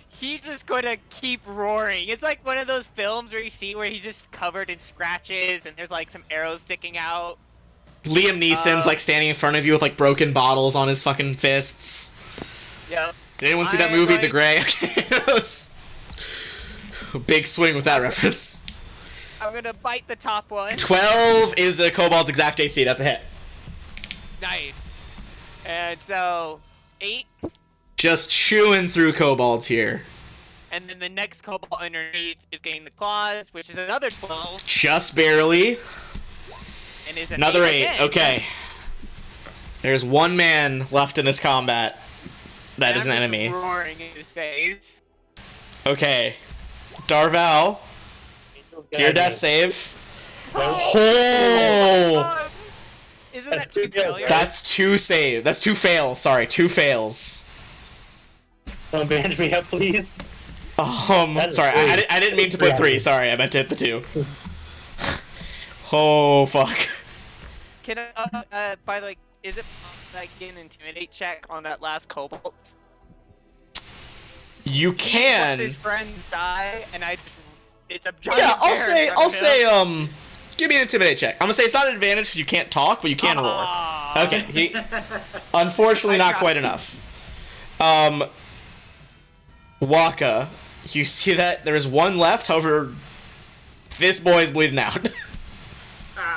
Speaker 4: He's just gonna keep roaring. It's like one of those films where you see where he's just covered in scratches and there's like some arrows sticking out.
Speaker 1: Liam Neeson's like standing in front of you with like broken bottles on his fucking fists.
Speaker 4: Yep.
Speaker 1: Did anyone see that movie, The Grey? It was a big swing with that reference.
Speaker 4: I'm gonna bite the top one.
Speaker 1: 12 is a Kobold's exact AC. That's a hit.
Speaker 4: Nice. And so, 8.
Speaker 1: Just chewing through Kobolds here.
Speaker 4: And then the next Kobold underneath is getting the claws, which is another 12.
Speaker 1: Just barely.
Speaker 4: And is
Speaker 1: Another 8.
Speaker 4: again.
Speaker 1: Okay. There's one man left in this combat that is an
Speaker 4: I'm just
Speaker 1: enemy.
Speaker 4: roaring in his face.
Speaker 1: Okay. Darval, it's your death save. Oh!
Speaker 4: Isn't
Speaker 3: That's
Speaker 4: that 2
Speaker 3: two fails,
Speaker 4: failures?
Speaker 3: right?
Speaker 1: That's 2 save. That's 2 fails. Sorry, 2 fails.
Speaker 3: Don't bandage me up, please. That is
Speaker 1: Sorry,
Speaker 3: three.
Speaker 1: I didn't mean to put 3. Sorry, I meant to hit the 2. Oh, fuck.
Speaker 4: Can I, by the way, is it possible I get an intimidate check on that last Kobold?
Speaker 1: You
Speaker 4: His
Speaker 1: can.
Speaker 4: friends die, and I just, it's a giant
Speaker 1: Yeah,
Speaker 4: bear in front of him.
Speaker 1: give me an intimidate check. I'm gonna say it's not an advantage because you can't talk, but you can roar.
Speaker 4: Aw.
Speaker 1: Okay, unfortunately not quite enough. Waka, you see that there is one left, however, this boy is bleeding out.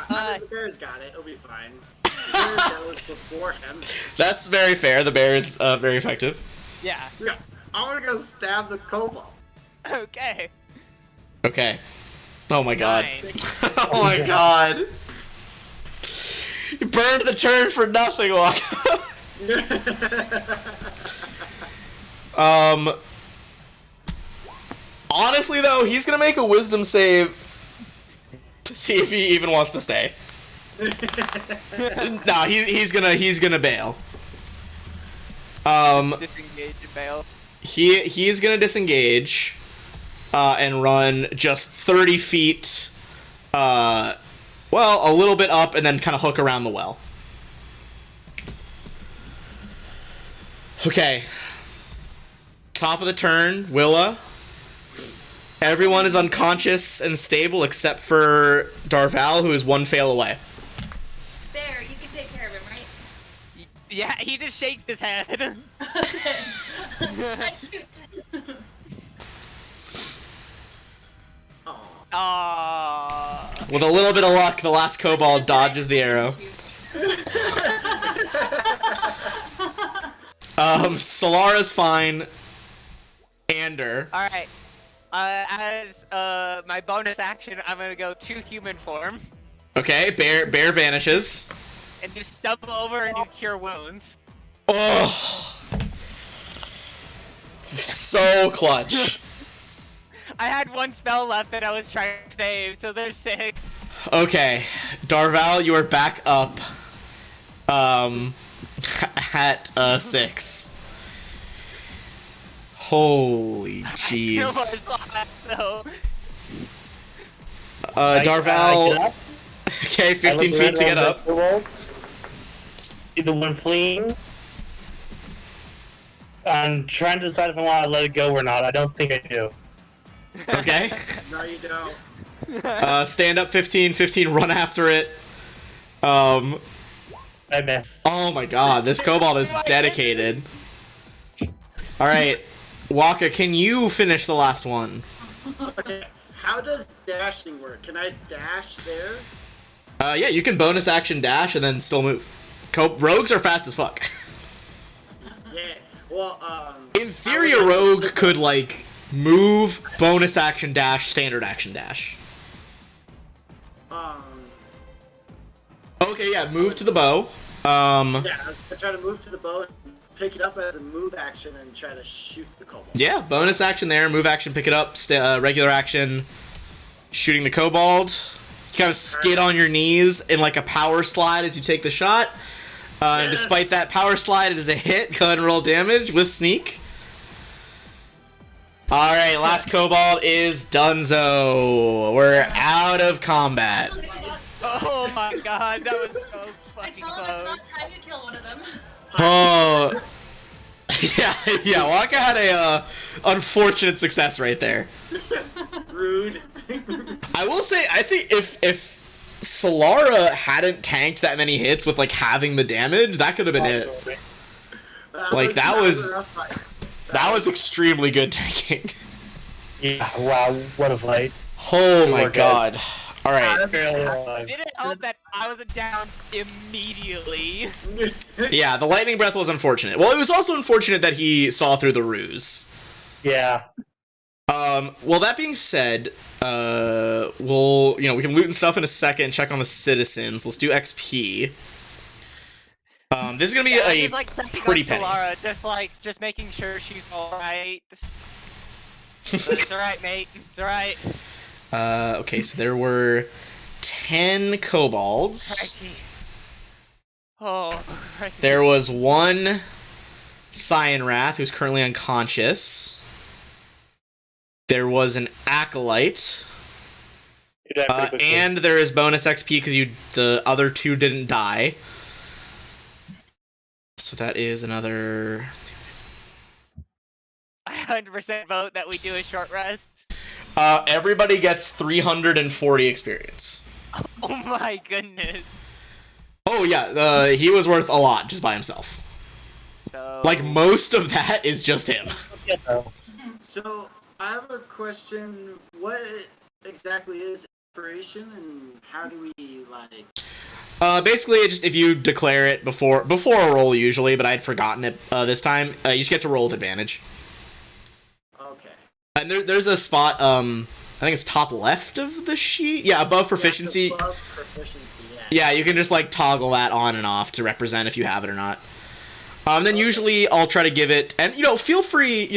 Speaker 2: The bear's got it. It'll be fine. The bear that was before him.
Speaker 1: That's very fair. The bear is very effective.
Speaker 4: Yeah.
Speaker 2: Yeah. I want to go stab the kobold.
Speaker 4: Okay.
Speaker 1: Okay. Oh my god.
Speaker 4: 9.
Speaker 1: Oh my god. You burned the turn for nothing, Waka. Honestly though, he's gonna make a wisdom save to see if he even wants to stay. No, he's gonna bail.
Speaker 4: Disengage and bail.
Speaker 1: He's gonna disengage and run just 30 feet, well, a little bit up, and then kind of hook around the well. Okay. Top of the turn, Willa. Everyone is unconscious and stable except for Darval, who is 1 fail away.
Speaker 6: Bear, you can take care of him, right?
Speaker 4: Yeah, he just shakes his head.
Speaker 6: I shoot.
Speaker 4: Aww.
Speaker 1: With a little bit of luck, the last kobold dodges the arrow. Solara's fine. Ander.
Speaker 4: Alright. As my bonus action, I'm gonna go to human form
Speaker 1: Okay, bear vanishes.
Speaker 4: and just double over and do cure wounds.
Speaker 1: Oh, so clutch.
Speaker 4: I had 1 spell left that I was trying to save, so there's 6.
Speaker 1: Okay, Darval, you are back up. At 6. Holy jeez.
Speaker 4: So,
Speaker 3: Get
Speaker 1: Darval.
Speaker 3: up.
Speaker 1: Okay, 15 feet to get up.
Speaker 3: See the one fleeing. I'm trying to decide if I want to let it go or not. I don't think I do.
Speaker 1: Okay.
Speaker 2: No, you don't.
Speaker 1: Stand up 15, run after it.
Speaker 3: I miss.
Speaker 1: Oh my god, this kobold is dedicated. Alright, Waka, can you finish the last one?
Speaker 2: Okay. How does dashing work? Can I dash there?
Speaker 1: Yeah, you can bonus action dash and then still move. Rogues are fast as fuck.
Speaker 2: Yeah. Well,
Speaker 1: In theory, a rogue could like move, bonus action dash, standard action dash. Okay, yeah, move to the bow.
Speaker 2: Yeah, I was gonna try to move to the bow and pick it up as a move action and try to shoot the kobold.
Speaker 1: Yeah, bonus action there, move action, pick it up, regular action, shooting the kobold. You kind of skid on your knees in like a power slide as you take the shot. And despite that power slide, it is a hit. Go ahead and roll damage with sneak. Alright, last kobold is Dunzo. We're out of combat.
Speaker 4: Oh my god, that was so
Speaker 6: I
Speaker 4: fucking
Speaker 6: tell him it's
Speaker 4: close.
Speaker 6: not time you kill one of them.
Speaker 1: Oh. yeah, Waka had a unfortunate success right there.
Speaker 2: Rude.
Speaker 1: I will say, I think if Solara hadn't tanked that many hits with like having the damage, that could have been it. Like that was extremely good tanking.
Speaker 3: Yeah, wow, what a fight.
Speaker 1: Oh my god. All right.
Speaker 4: It didn't help that I was down immediately.
Speaker 1: Yeah, the lightning breath was unfortunate. Well, it was also unfortunate that he saw through the ruse.
Speaker 3: Yeah.
Speaker 1: Well, that being said, we can loot and stuff in a second, check on the citizens. Let's do XP. This is gonna be a pretty penny.
Speaker 4: Lara, just making sure she's alright. It's alright, mate. It's alright.
Speaker 1: Okay, so there were 10 kobolds.
Speaker 4: Crikey. Oh, crikey.
Speaker 1: There was one Cyan Wrath who's currently unconscious. There was an Acolyte. And there is bonus XP because the other two didn't die. So that is another...
Speaker 4: I 100% vote that we do a short rest.
Speaker 1: Everybody gets 340 experience.
Speaker 4: Oh my goodness.
Speaker 1: Oh yeah, he was worth a lot just by himself.
Speaker 4: So...
Speaker 1: Like, most of that is just him.
Speaker 2: So, I have a question. What exactly is inspiration, and how do we, like...
Speaker 1: Basically, if you declare it before a roll usually, but I'd forgotten it this time, you just get to roll with advantage.
Speaker 2: Okay.
Speaker 1: And there's a spot, I think it's top left of the sheet? Yeah, above proficiency.
Speaker 2: Above proficiency,
Speaker 1: yeah, you can just, like, toggle that on and off to represent if you have it or not. Then usually I'll try to give it, and, feel free,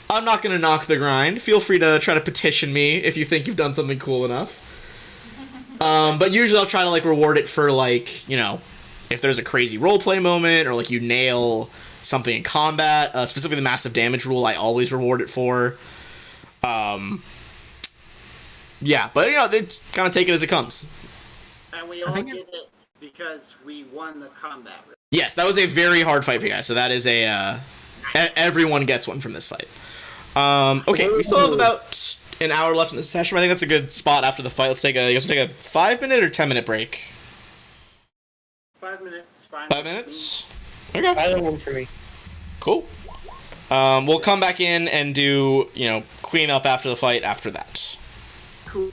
Speaker 1: I'm not going to knock the grind. Feel free to try to petition me if you think you've done something cool enough. But usually I'll try to, like, reward it for, like, if there's a crazy roleplay moment or, like, you nail something in combat. Specifically the massive damage rule, I always reward it for. Yeah, but, they kind of take it as it comes.
Speaker 2: And we all get it because we won the combat. Right?
Speaker 1: Yes, that was a very hard fight for you guys, so that is a, everyone gets one from this fight. Okay, we still have about an hour left in this session. I think that's a good spot after the fight. You guys want to take a 5-minute or 10-minute break?
Speaker 2: 5 minutes.
Speaker 1: 5 minutes? Okay.
Speaker 3: Either one for me.
Speaker 1: Cool. We'll come back in and do, clean up after the fight after that.
Speaker 2: Cool.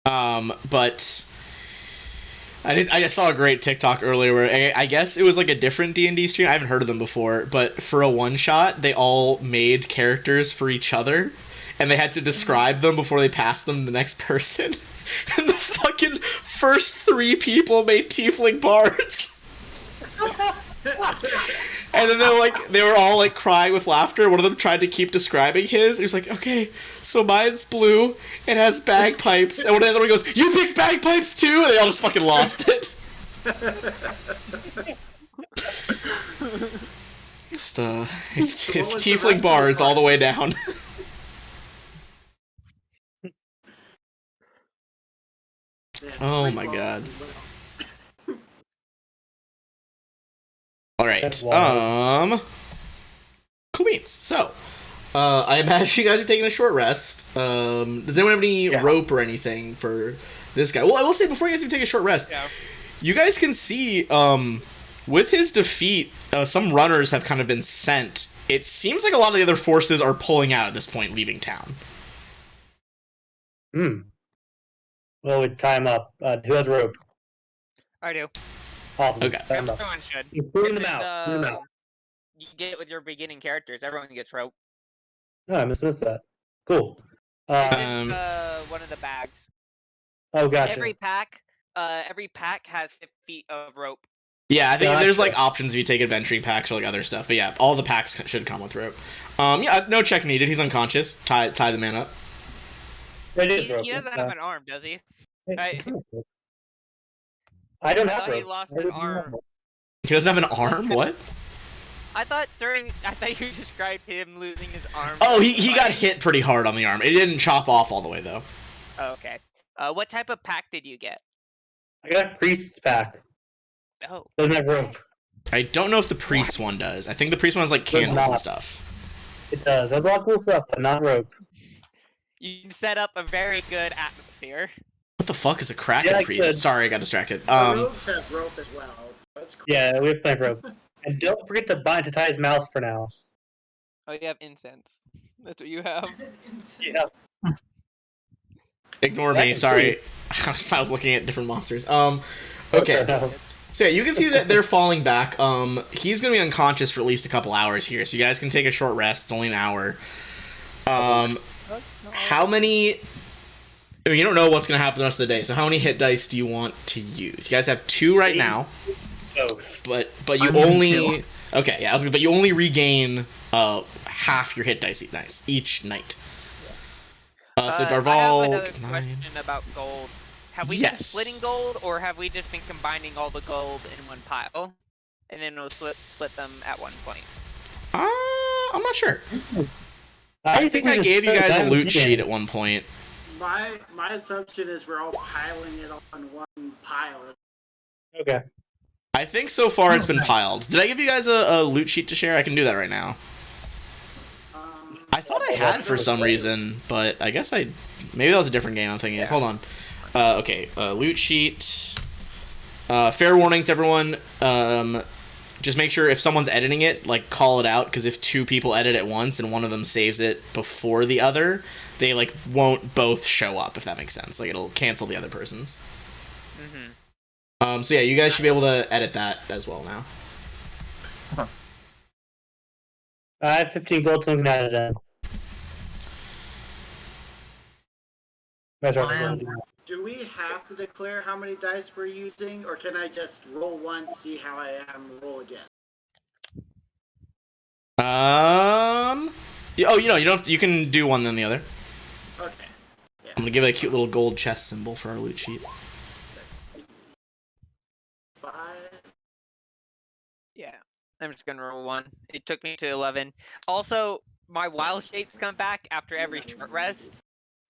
Speaker 1: But I just saw a great TikTok earlier where I guess it was like a different D&D stream. I haven't heard of them before, but for a one shot, they all made characters for each other, and they had to describe them before they passed them to the next person. And the fucking first 3 people made tiefling bards. And then they were all like crying with laughter. One of them tried to keep describing his. He was like, okay, so mine's blue and has bagpipes. And one of the other one goes, you picked bagpipes too? And they all just fucking lost it. It's tiefling bards all the way down. Oh my god. All right. Cool beans. So, I imagine you guys are taking a short rest. Does anyone have any rope or anything for this guy? Well, I will say before you guys take a short rest, you guys can see with his defeat, some runners have kind of been sent. It seems like a lot of the other forces are pulling out at this point, leaving town.
Speaker 3: Well, we tie him up. Who has rope?
Speaker 4: I do.
Speaker 3: Awesome.
Speaker 1: Okay.
Speaker 3: Tie him up.
Speaker 4: Everyone should.
Speaker 3: You put them out.
Speaker 4: You get it with your beginning characters. Everyone gets rope.
Speaker 3: No, I missed that. Cool.
Speaker 4: It's in, one of the bags.
Speaker 3: Oh, gotcha.
Speaker 4: Every pack has 50 feet of rope.
Speaker 1: Yeah, I think there's like options if you take adventuring packs or like other stuff. But yeah, all the packs should come with rope. Yeah, no check needed. He's unconscious. Tie the man up.
Speaker 4: He doesn't have an arm, does he?
Speaker 3: I don't have rope.
Speaker 4: He lost an arm.
Speaker 1: He doesn't have an arm? What?
Speaker 4: I thought you described him losing his arm.
Speaker 1: Oh, he got hit pretty hard on the arm. It didn't chop off all the way though.
Speaker 4: Oh, okay. What type of pack did you get?
Speaker 3: I got a priest's pack.
Speaker 4: Oh.
Speaker 3: Doesn't have rope.
Speaker 1: I don't know if the priest one does. I think the priest one has like candles and stuff.
Speaker 3: It does. There's a lot of cool stuff, but not rope.
Speaker 4: You can set up a very good atmosphere.
Speaker 1: What the fuck is a Kraken priest? Sorry, I got distracted.
Speaker 2: Rogues have rope as well, so that's cool.
Speaker 3: Yeah, we have plenty of rope. And don't forget to tie his mouth for now.
Speaker 4: Oh, you have incense. That's what you have.
Speaker 3: Yeah.
Speaker 1: Ignore me. Sorry, I was looking at different monsters. Okay. So yeah, you can see that they're falling back. He's gonna be unconscious for at least a couple hours here, so you guys can take a short rest. It's only an hour. How many? I mean, you don't know what's gonna happen the rest of the day. So how many hit dice do you want to use? You guys have 2 right now. But you only okay. Yeah, but you only regain half your hit dice each night. So Darval.
Speaker 4: I have another question about gold. Have we been splitting gold, or have we just been combining all the gold in one pile, and then we'll split them at one point?
Speaker 1: I'm not sure. I think I gave you guys a loot sheet at one point.
Speaker 2: My assumption is we're all piling it on one pile.
Speaker 3: Okay.
Speaker 1: I think so far it's been piled. Did I give you guys a loot sheet to share? I can do that right now. I thought I had for some reason, but I guess maybe that was a different game I'm thinking of. Hold on. Okay, loot sheet. Fair warning to everyone. Just make sure if someone's editing it, like, call it out, because if 2 people edit at once and one of them saves it before the other, they, like, won't both show up, if that makes sense. Like, it'll cancel the other person's. So yeah, you guys should be able to edit that as well now.
Speaker 3: I have 15 gold, so I'm gonna add it in.
Speaker 2: Do we have to declare how many dice we're using, or can I just roll once, see how I am, roll again?
Speaker 1: You don't have to, you can do one then the other.
Speaker 2: Okay. Yeah.
Speaker 1: I'm gonna give it a cute little gold chest symbol for our loot sheet.
Speaker 2: Let's see. 5.
Speaker 4: Yeah, I'm just gonna roll 1. It took me to 11. Also, my wild shapes come back after every short rest.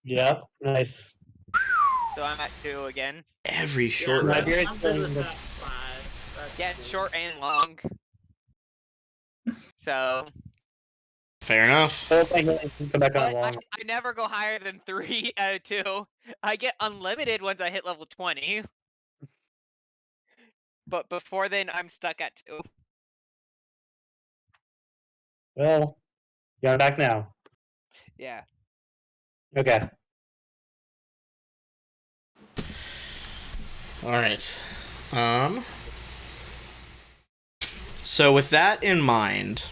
Speaker 3: Yeah, nice.
Speaker 4: So I'm at 2 again.
Speaker 1: Every short rest.
Speaker 2: I'm good with that 5. That's
Speaker 4: Yeah,
Speaker 2: cool.
Speaker 4: short and long. So.
Speaker 1: Fair enough.
Speaker 3: Come back on
Speaker 4: But
Speaker 3: long.
Speaker 4: I never go higher than 3 out of 2. I get unlimited once I hit level 20. But before then, I'm stuck at 2.
Speaker 3: Well, yeah, I'm back now.
Speaker 4: Yeah.
Speaker 3: Okay.
Speaker 1: All right. So with that in mind,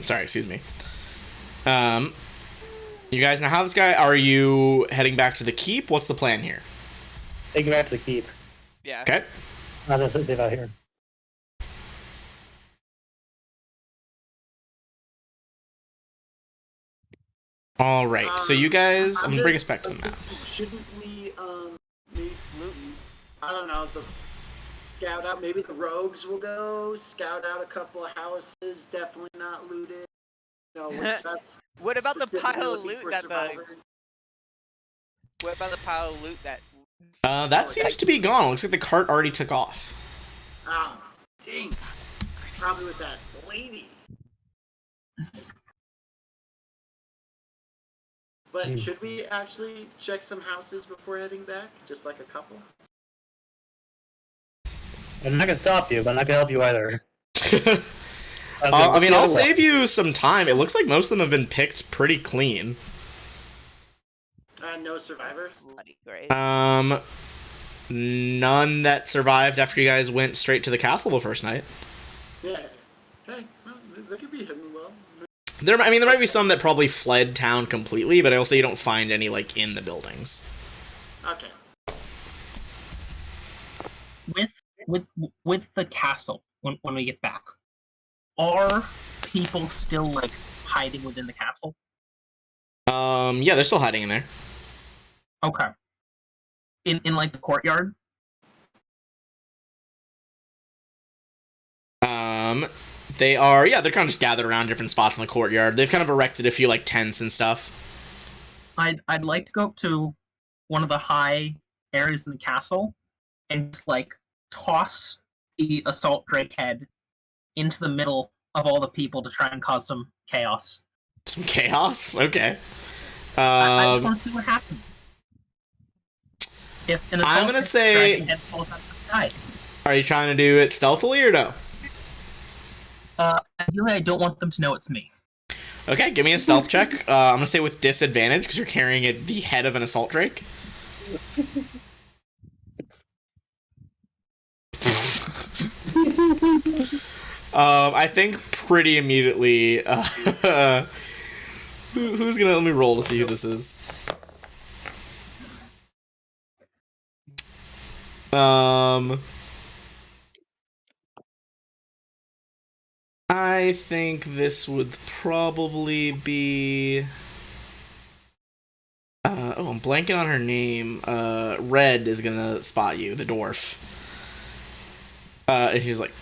Speaker 1: sorry, excuse me. You guys now have this guy. Are you heading back to the keep? What's the plan here?
Speaker 3: Take me back to the keep.
Speaker 4: Yeah.
Speaker 1: Okay.
Speaker 3: Not just live out here.
Speaker 1: All right. So you guys, I'm gonna bring us back to the map.
Speaker 2: Shouldn't we, maybe, I don't know, scout out, maybe the rogues will go, scout out a couple of houses, definitely not looted. No,
Speaker 4: What about the
Speaker 2: specifically
Speaker 4: pile of
Speaker 2: looking
Speaker 4: loot
Speaker 2: for
Speaker 4: that the?
Speaker 2: survivors.
Speaker 4: What about the pile of loot that?
Speaker 1: That seems to be gone. Looks like the cart already took off.
Speaker 2: Oh, dang. Probably with that lady. But should we actually check some houses before heading back? Just like a couple?
Speaker 3: I'm not gonna stop you, but I'm not gonna help you either.
Speaker 1: I mean, I'll save you some time. It looks like most of them have been picked pretty clean.
Speaker 2: No survivors?
Speaker 4: Bloody great.
Speaker 1: None that survived after you guys went straight to the castle the first night.
Speaker 2: Yeah. Hey, well, they could be hidden well.
Speaker 1: There might be some that probably fled town completely, but also you don't find any, like, in the buildings.
Speaker 2: Okay.
Speaker 5: With the castle when we get back, are people still like hiding within the castle?
Speaker 1: Yeah, they're still hiding in there.
Speaker 5: Okay. In like the courtyard?
Speaker 1: They are, yeah, they're kind of just gathered around different spots in the courtyard. They've kind of erected a few, like, tents and stuff.
Speaker 5: I'd like to go up to one of the high areas in the castle and just, like, toss the assault drake head into the middle of all the people to try and cause some chaos.
Speaker 1: Some chaos? Okay.
Speaker 5: I just want to see what happens. If an
Speaker 1: I'm gonna say...
Speaker 5: head falls out of the sky.
Speaker 1: Are you trying to do it stealthily or no?
Speaker 5: Ideally, I don't want them to know it's me.
Speaker 1: Okay, give me a stealth check. I'm gonna say with disadvantage because you're carrying the head of an assault drake. I think pretty immediately. Who's gonna let me roll to see who this is? I think this would probably be. Oh, I'm blanking on her name. Red is gonna spot you, the dwarf. And he's like,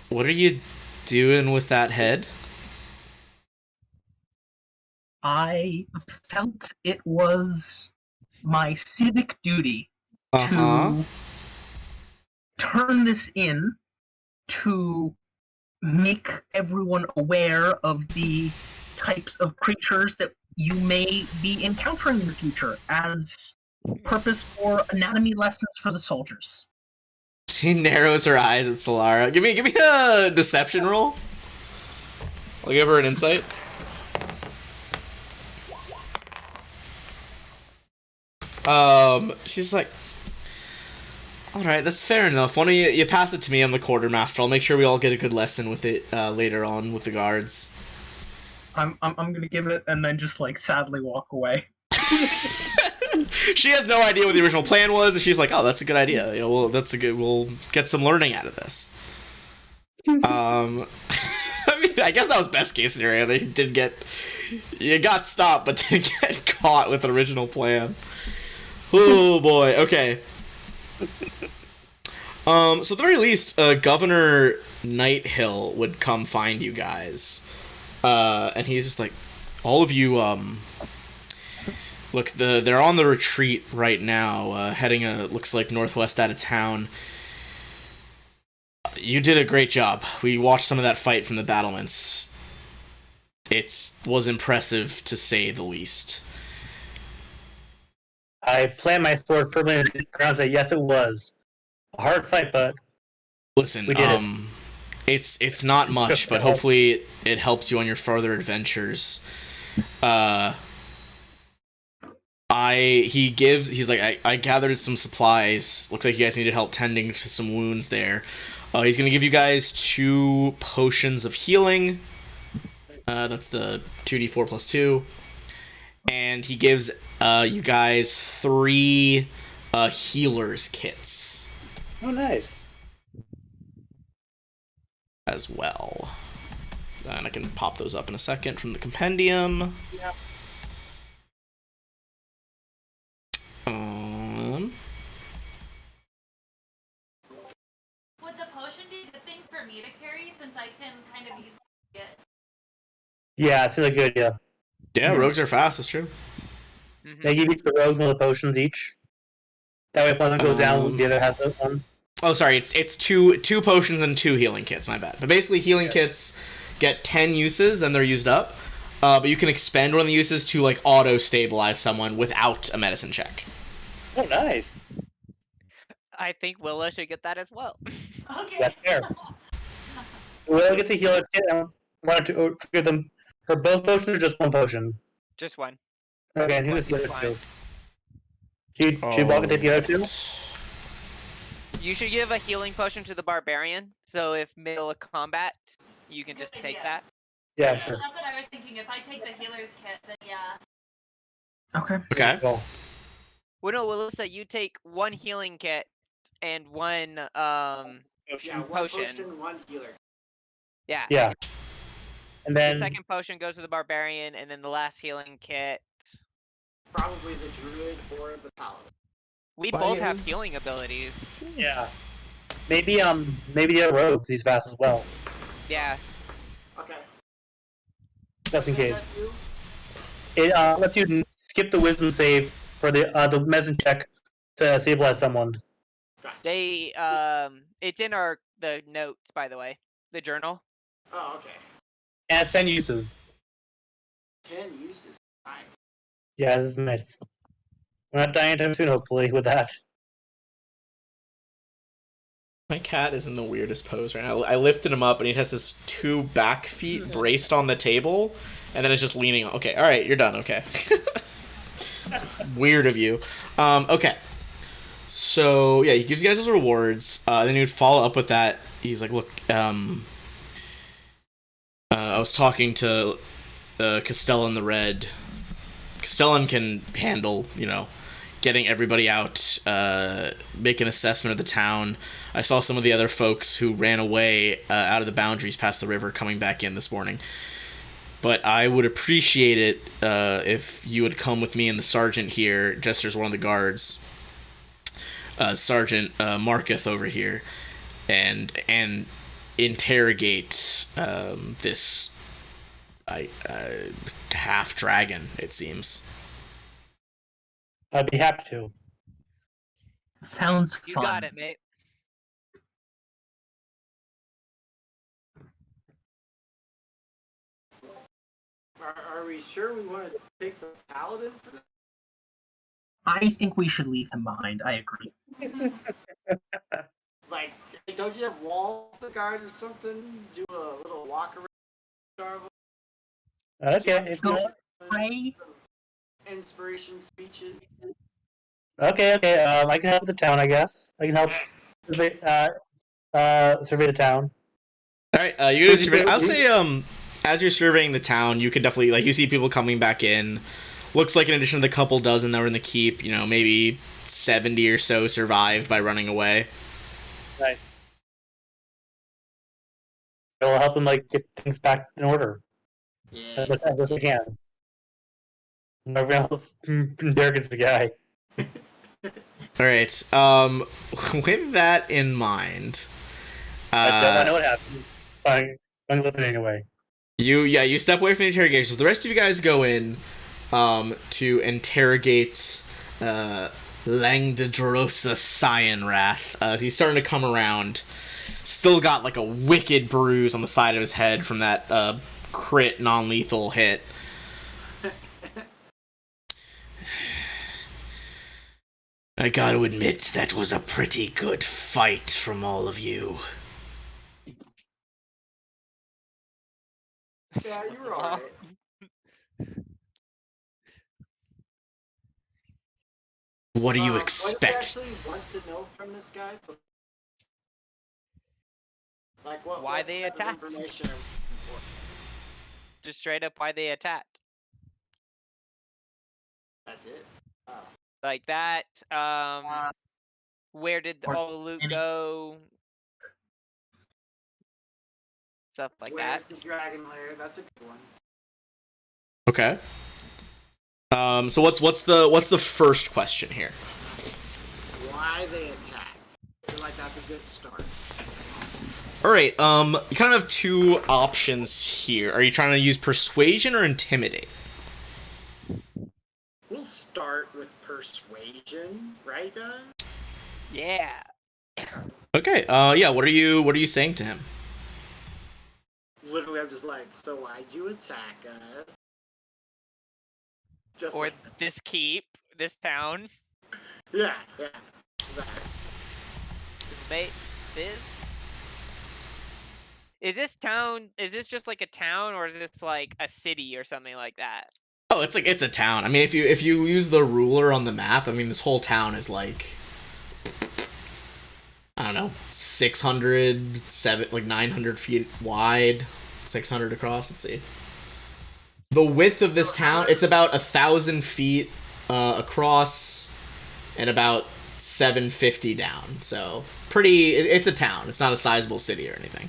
Speaker 1: "What are you doing with that head?"
Speaker 5: I felt it was my civic duty
Speaker 1: Uh-huh.
Speaker 5: to turn this in to make everyone aware of the types of creatures that you may be encountering in the future as purpose for anatomy lessons for the soldiers.
Speaker 1: She narrows her eyes at Solara. Give me a deception roll. I'll give her an insight. She's like, all right, that's fair enough. Why don't you pass it to me? I'm the quartermaster. I'll make sure we all get a good lesson with it later on with the guards.
Speaker 5: I'm gonna give it and then just like sadly walk away.
Speaker 1: She has no idea what the original plan was, and she's like, "Oh, that's a good idea. You know, we'll get some learning out of this." I mean, I guess that was best case scenario. You got stopped, but didn't get caught with the original plan. Oh boy. Okay. So at the very least, Governor Nighthill would come find you guys, and he's just like, all of you, look, they're on the retreat right now, heading looks like northwest out of town. You did a great job. We watched some of that fight from the battlements. It was impressive to say the least.
Speaker 3: I plant my sword firmly in the ground and say, yes, it was. A hard fight, but
Speaker 1: listen,
Speaker 3: we did
Speaker 1: it's not much, but hopefully it helps you on your further adventures. I he's like, I gathered some supplies. Looks like you guys needed help tending to some wounds there. He's gonna give you guys 2 potions of healing. That's the 2d4 plus 2. And he gives you guys 3 healer's kits
Speaker 3: Oh, nice.
Speaker 1: as well. And I can pop those up in a second from the compendium.
Speaker 3: Yeah.
Speaker 6: Would the potion be a good thing for me to carry since I can kind of easily get?
Speaker 3: Yeah, it's a good idea.
Speaker 1: Yeah, rogues are fast. That's true.
Speaker 4: Mhm.
Speaker 3: They give each the rogues 1 of the potions each. That way, if one of them goes down, the other has one.
Speaker 1: Oh, sorry. It's two potions and 2 healing kits. My bad. But basically, healing kits get 10 uses and they're used up. But you can expend one of the uses to like auto stabilize someone without a medicine check.
Speaker 3: Oh, nice.
Speaker 4: I think Willa should get that as well.
Speaker 6: Okay.
Speaker 3: That's fair. Will get to heal a kit and want to trigger them for both potions or just 1 potion?
Speaker 4: Just one.
Speaker 3: Okay, and who
Speaker 4: One
Speaker 3: is the
Speaker 4: is
Speaker 3: other
Speaker 4: fine.
Speaker 3: 2? Should Walker take the other 2?
Speaker 4: You should give a healing potion to the barbarian, so if middle of combat, you can just
Speaker 6: Good
Speaker 4: take
Speaker 6: idea.
Speaker 4: that.
Speaker 3: Yeah, sure.
Speaker 6: That's what I was thinking. If I take the healer's kit, then yeah.
Speaker 5: Okay.
Speaker 1: Okay.
Speaker 3: Cool.
Speaker 4: Well, no, Melissa, you take 1 healing kit and 1
Speaker 2: Yeah, 1
Speaker 4: Potion.
Speaker 2: potion, 1 healer.
Speaker 4: yeah.
Speaker 3: Yeah. And
Speaker 4: The
Speaker 3: then
Speaker 4: second potion goes to the barbarian, and then the last healing kit.
Speaker 2: Probably the druid or the paladin.
Speaker 4: We
Speaker 1: Buy
Speaker 4: both
Speaker 1: in.
Speaker 4: have healing abilities.
Speaker 3: yeah, maybe the other rogue he's fast as well,
Speaker 4: Yeah.
Speaker 2: Okay.
Speaker 3: just in
Speaker 2: What does
Speaker 3: case.
Speaker 2: that do?
Speaker 3: It lets you skip the wisdom save for the medicine check to stabilize someone.
Speaker 2: Gotcha.
Speaker 4: They it's in the notes, by the way. The journal.
Speaker 2: Oh, okay.
Speaker 3: And it's 10 uses.
Speaker 2: 10 uses. Fine.
Speaker 3: Yeah, this is nice. We're not dying anytime soon, hopefully, with that.
Speaker 1: My cat is in the weirdest pose right now. I lifted him up and he has his 2 back feet braced on the table, and then it's just leaning on. Okay, all right, you're done. Okay. That's weird of you. Okay. So yeah, he gives you guys those rewards. Then he would follow up with that. He's like, look, I was talking to Castellan the Red. Castellan can handle, getting everybody out, make an assessment of the town. I saw some of the other folks who ran away out of the boundaries past the river coming back in this morning. But I would appreciate it if you would come with me and the sergeant here, gestures one of the guards, Sergeant Marketh over here, and interrogate this half dragon, it seems.
Speaker 3: I'd be happy to.
Speaker 5: Sounds
Speaker 4: You
Speaker 5: fun.
Speaker 4: got it, mate.
Speaker 2: Are we sure we want to take the paladin for this?
Speaker 5: I think we should leave him behind. I agree.
Speaker 2: Like, don't you have walls to guard or something? Do a little walk around.
Speaker 3: Okay, if
Speaker 5: So,
Speaker 3: not,
Speaker 5: I
Speaker 2: Inspiration speeches.
Speaker 3: okay. I can help with the town, I guess. I can help survey the town.
Speaker 1: All right, you're gonna survey. I'll say, as you're surveying the town, you can definitely you see people coming back in. Looks like in addition to the couple dozen that were in the keep, maybe 70 or so survived by running away.
Speaker 3: Nice. It'll help them get things back in order
Speaker 2: Yeah.
Speaker 3: as best we can. And everyone else, Derek is the guy.
Speaker 1: All right. With that in mind,
Speaker 3: I know what happened. I'm living anyway.
Speaker 1: you step away from the interrogations. The rest of you guys go in to interrogate Langdedrosa Cyanrath. He's starting to come around. Still got a wicked bruise on the side of his head from that crit non-lethal hit. I gotta admit, that was a pretty good fight from all of you.
Speaker 2: Yeah, you were alright.
Speaker 1: What do you
Speaker 2: What
Speaker 1: expect?
Speaker 2: do you actually want to know from this guy? Like what?
Speaker 4: Why
Speaker 2: what
Speaker 4: they
Speaker 2: type of
Speaker 4: attacked.
Speaker 2: information are we looking for?
Speaker 4: Just straight up why they attacked.
Speaker 2: That's it. Oh.
Speaker 4: Like that. Where did
Speaker 5: Or
Speaker 4: all the loot
Speaker 5: any-
Speaker 4: go? Stuff like
Speaker 2: Where's
Speaker 4: that.
Speaker 2: the dragon lair? That's a good one.
Speaker 1: Okay. So what's the first question here?
Speaker 2: Why they attacked? I feel like that's a good start.
Speaker 1: All right. You kind of have two options here. Are you trying to use persuasion or intimidate?
Speaker 2: We'll start with persuasion, right, guys?
Speaker 4: Yeah.
Speaker 1: Okay. Yeah. What are you saying to him?
Speaker 2: Literally, I'm just like, so why'd you attack us? Just
Speaker 4: Or
Speaker 2: like that.
Speaker 4: this keep, this town.
Speaker 2: Yeah. That.
Speaker 4: Mate, this. Is this town? Is this just like a town, or is this like a city or something like that?
Speaker 1: Oh, it's a town. I mean, if you use the ruler on the map, I mean, this whole town is like, I don't know, 900 feet wide, 600 across. Let's see. The width of this town, it's about 1,000 feet across and about 750 down. So pretty. It's a town. It's not a sizable city or anything.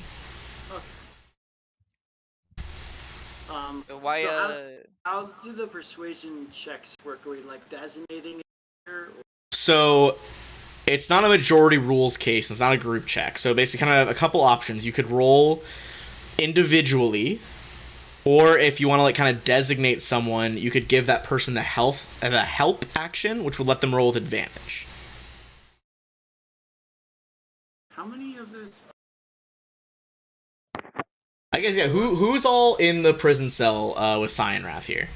Speaker 4: Why?
Speaker 2: So how do the persuasion checks work? Are we like designating it here?
Speaker 1: So it's not a majority rules case. It's not a group check. So basically, kind of a couple options. You could roll individually, or if you want to like kind of designate someone, you could give that person the help action, which would let them roll with advantage.
Speaker 2: How many of those?
Speaker 1: I guess yeah. Who's all in the prison cell with Cyanrath here?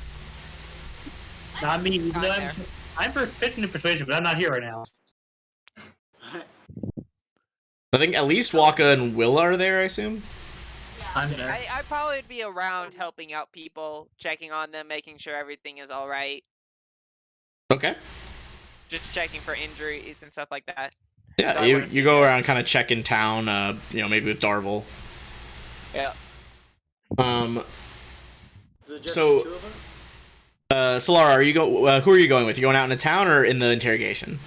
Speaker 3: Not me. Even though
Speaker 4: Not there.
Speaker 3: I'm proficient in persuasion, but I'm not here right now.
Speaker 1: I think at least Waka and Will are there. I assume.
Speaker 3: I'm there.
Speaker 4: I'd probably be around helping out people, checking on them, making sure everything is all right,
Speaker 1: Okay.
Speaker 4: just checking for injuries and stuff like that.
Speaker 1: Yeah,
Speaker 4: So I
Speaker 1: you
Speaker 4: wouldn't
Speaker 1: you
Speaker 4: be
Speaker 1: go
Speaker 4: there.
Speaker 1: around kind of checking town. Maybe with Darvel.
Speaker 4: Yeah.
Speaker 2: Is it just
Speaker 1: So-
Speaker 2: the two of them?
Speaker 1: Solara, who are you going with? You going out in the town or in the interrogation?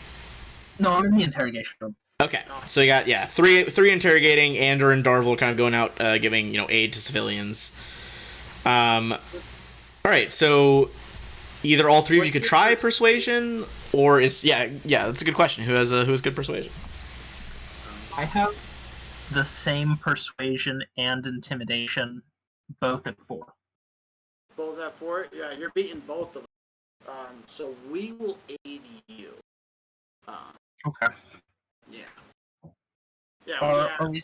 Speaker 5: No, I'm in the interrogation room.
Speaker 1: Okay, so you got three interrogating, Andor and Darvel kind of going out giving aid to civilians. All right, so either all three of you could try persuasion, or yeah that's a good question. Who has good persuasion?
Speaker 5: I have the same persuasion and intimidation, both at 4.
Speaker 2: Both at 4? Yeah, you're beating both of them. So we will aid you.
Speaker 5: Okay.
Speaker 2: Yeah. Yeah,
Speaker 5: Are we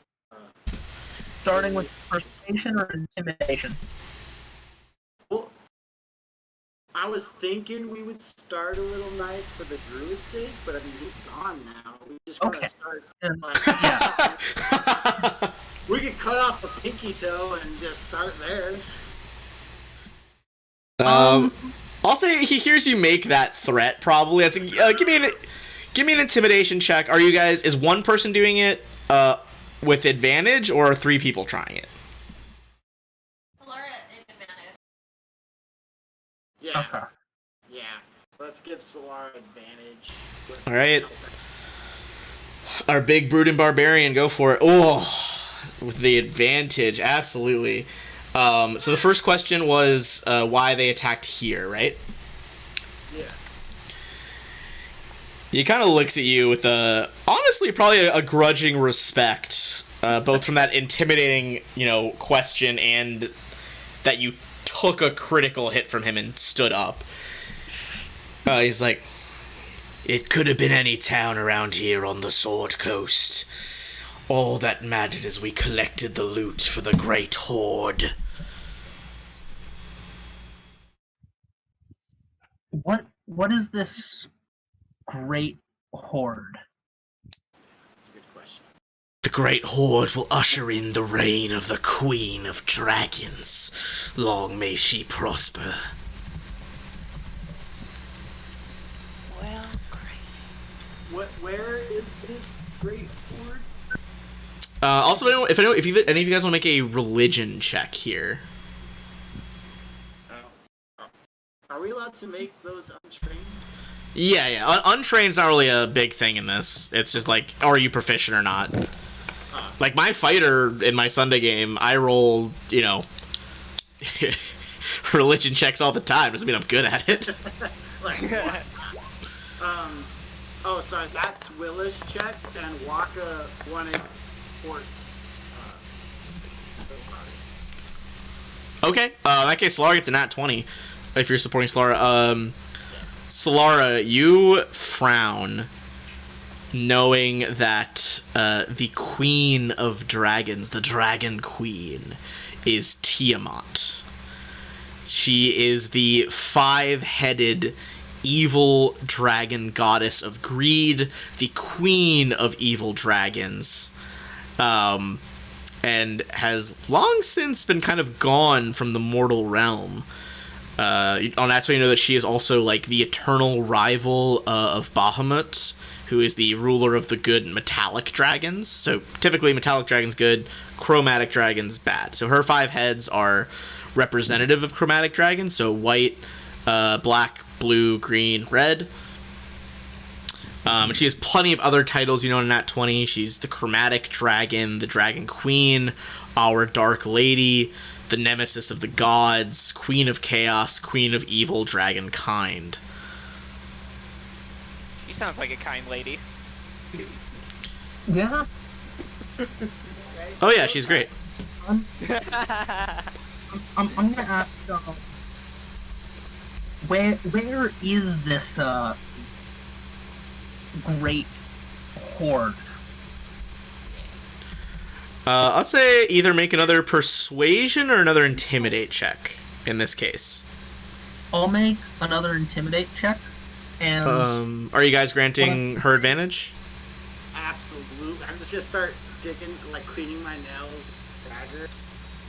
Speaker 5: starting with persuasion or intimidation?
Speaker 2: well, I was thinking we would start a little nice for the druid's sake, but I mean, he's gone now. We just want to
Speaker 5: Okay.
Speaker 2: start.
Speaker 5: And-
Speaker 2: Like,
Speaker 5: yeah.
Speaker 2: we could cut off a pinky toe and just start there.
Speaker 1: I'll say he hears you make that threat. Probably. That's give me an intimidation check. Is one person doing it with advantage, or are 3 people trying it?
Speaker 6: Laura at advantage.
Speaker 2: Yeah.
Speaker 5: Okay.
Speaker 2: Yeah. Let's give Solar advantage. with-
Speaker 1: All right. Our big brooding barbarian, go for it. Oh, with the advantage, absolutely. So the first question was why they attacked here, right?
Speaker 2: Yeah.
Speaker 1: He kind of looks at you with honestly, probably a grudging respect, both from that intimidating, question and that you took a critical hit from him and stood up. He's like, it could have been any town around here on the Sword Coast. All that mattered is we collected the loot for the Great Hoard.
Speaker 5: What is this great hoard?
Speaker 2: That's a good question.
Speaker 1: The Great Hoard will usher in the reign of the Queen of Dragons. Long may she prosper.
Speaker 4: Well, great.
Speaker 2: great Hoard?
Speaker 1: Also, if any of you guys want to make a religion check here.
Speaker 2: Are we allowed to make those untrained?
Speaker 1: Yeah. Untrained's not really a big thing in this. It's just like, are you proficient or not? Like my fighter in my Sunday game, I roll, religion checks all the time. Doesn't mean I'm good at it.
Speaker 2: Oh, sorry, that's Willa's check, and Waka wanted Hoard.
Speaker 1: Okay. In that case, Solara gets a nat 20 if you're supporting Solara. Solara, you frown knowing that the Queen of Dragons, the Dragon Queen, is Tiamat. She is the 5-headed evil dragon goddess of greed, the queen of evil dragons, and has long since been kind of gone from the mortal realm. That's why you know that she is also like the eternal rival of Bahamut, who is the ruler of the good metallic dragons. So typically metallic dragons good, chromatic dragons bad. So her 5 heads are representative of chromatic dragons, so white, black, blue, green, red. And she has plenty of other titles, in Nat 20. She's the Chromatic Dragon, the Dragon Queen, our Dark Lady, the Nemesis of the Gods, Queen of Chaos, Queen of Evil, Dragonkind.
Speaker 4: She sounds like a kind lady.
Speaker 5: Yeah.
Speaker 1: Oh yeah, she's great.
Speaker 5: I'm gonna ask, where is this great Hoard?
Speaker 1: I'd say either make another persuasion or another intimidate check in this case.
Speaker 5: I'll make another intimidate check. And
Speaker 1: are you guys granting her advantage?
Speaker 2: Absolutely. I'm just gonna start digging, like cleaning my nails. Dagger.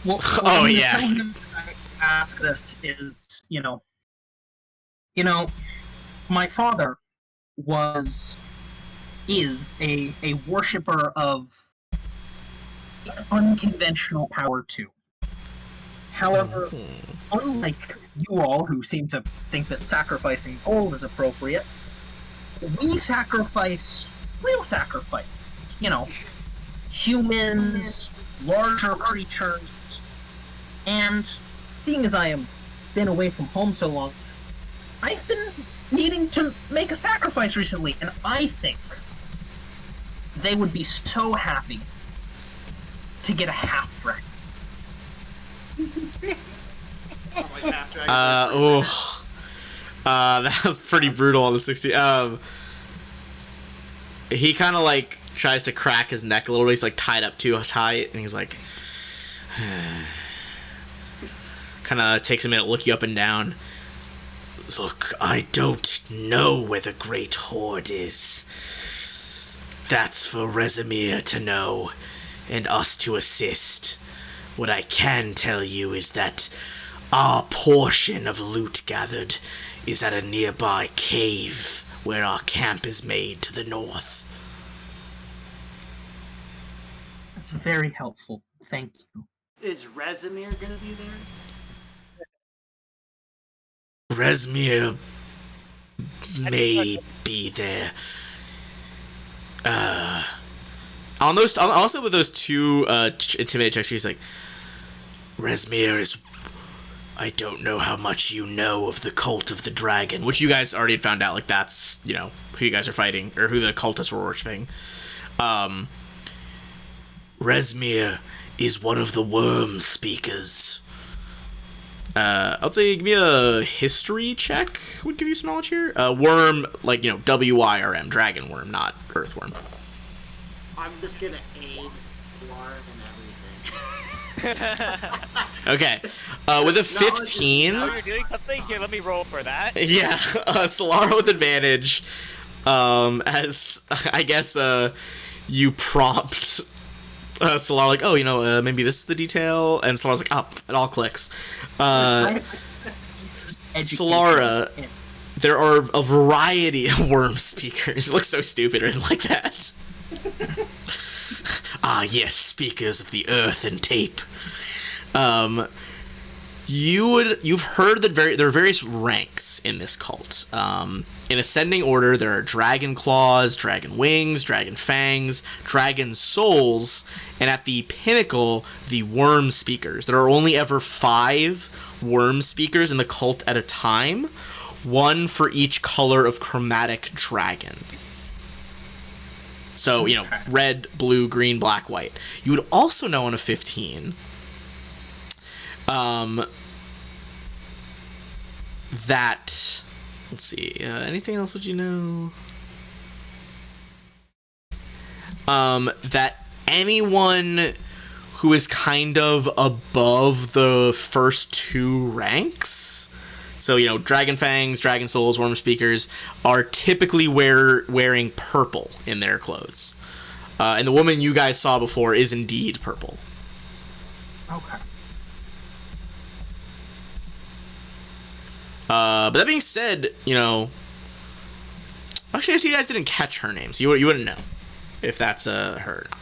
Speaker 5: well,
Speaker 1: Oh,
Speaker 5: I mean,
Speaker 1: yeah.
Speaker 5: The reason I ask this is, my father is a worshipper of unconventional power too. However, unlike you all who seem to think that sacrificing gold is appropriate, we sacrifice real sacrifice. Humans, larger creatures, and seeing as I am been away from home so long, I've been needing to make a sacrifice recently, and I think they would be so happy to get a half dragon.
Speaker 1: That was pretty brutal on the 60. He kind of like tries to crack his neck a little bit. He's like tied up too tight, and he's like, kind of takes a minute, look you up and down. Look, I don't know where the Great Hoard is. That's for Rezimir to know, and us to assist. What I can tell you is that our portion of loot gathered is at a nearby cave where our camp is made to the north.
Speaker 5: That's very helpful. Thank you.
Speaker 2: Is Rezimir gonna be there?
Speaker 1: Rezimir may be there. Also with those two intimidate checks, he's like, Rezimir is... I don't know how much you know of the Cult of the Dragon, which you guys already had found out, like that's, who you guys are fighting, or who the cultists were worshipping. Rezimir is one of the worm speakers. I'll say give me a history check would give you some knowledge here. Worm, like, W-I-R-M, dragon worm, not earthworm.
Speaker 2: I'm just gonna aid Lar and everything.
Speaker 1: Okay. With a 15...
Speaker 4: Oh, you're doing something? Here, let me roll for that.
Speaker 1: Yeah, Solara with advantage. As, I guess, you prompt Solara, like, oh, maybe this is the detail, and Solara's like, oh, it all clicks. Solara, there are a variety of worm speakers. It looks so stupid written like that. Ah, yes, speakers of the earth and tape. You've heard that there are various ranks in this cult. In ascending order, there are dragon claws, dragon wings, dragon fangs, dragon souls, and at the pinnacle, the worm speakers. There are only ever 5 worm speakers in the cult at a time, 1 for each color of chromatic dragon. So, red, blue, green, black, white. You would also know on a 15 that, let's see, anything else would you know? That anyone who is kind of above the first 2 ranks, so, Dragon Fangs, Dragon Souls, Worm Speakers, are typically wearing purple in their clothes. And the woman you guys saw before is indeed purple.
Speaker 5: Okay.
Speaker 1: But that being said, actually, I see you guys didn't catch her name, so you wouldn't know if that's her or not.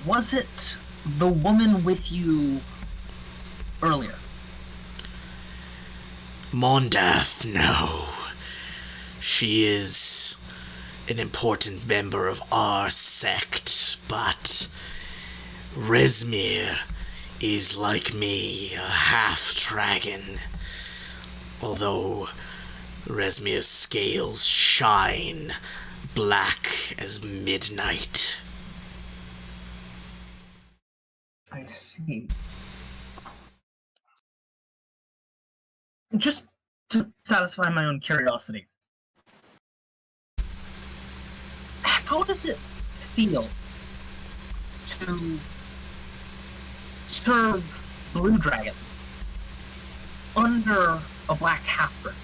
Speaker 5: Was it the woman with you earlier?
Speaker 1: Mondath, no. She is an important member of our sect, but Rezmir is like me, a half-dragon. Although Rezmir's scales shine black as midnight.
Speaker 5: I see. Just to satisfy my own curiosity, how does it feel to serve blue dragon under a black half-dragon?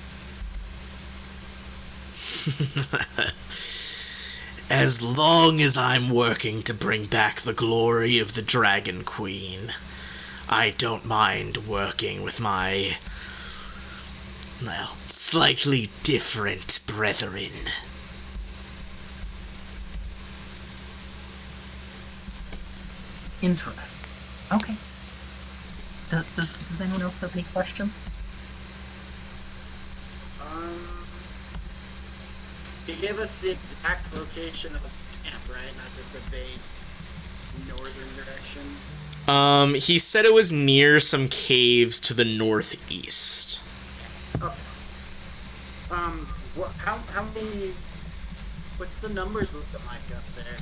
Speaker 1: As long as I'm working to bring back the glory of the Dragon Queen, I don't mind working with my, slightly different brethren.
Speaker 5: Interesting. Okay. Does anyone else have any questions?
Speaker 2: He gave us the exact location of the camp, right? Not just the vague northern direction.
Speaker 1: He said it was near some caves to the northeast.
Speaker 2: Okay. How many? What's the numbers looking like up there?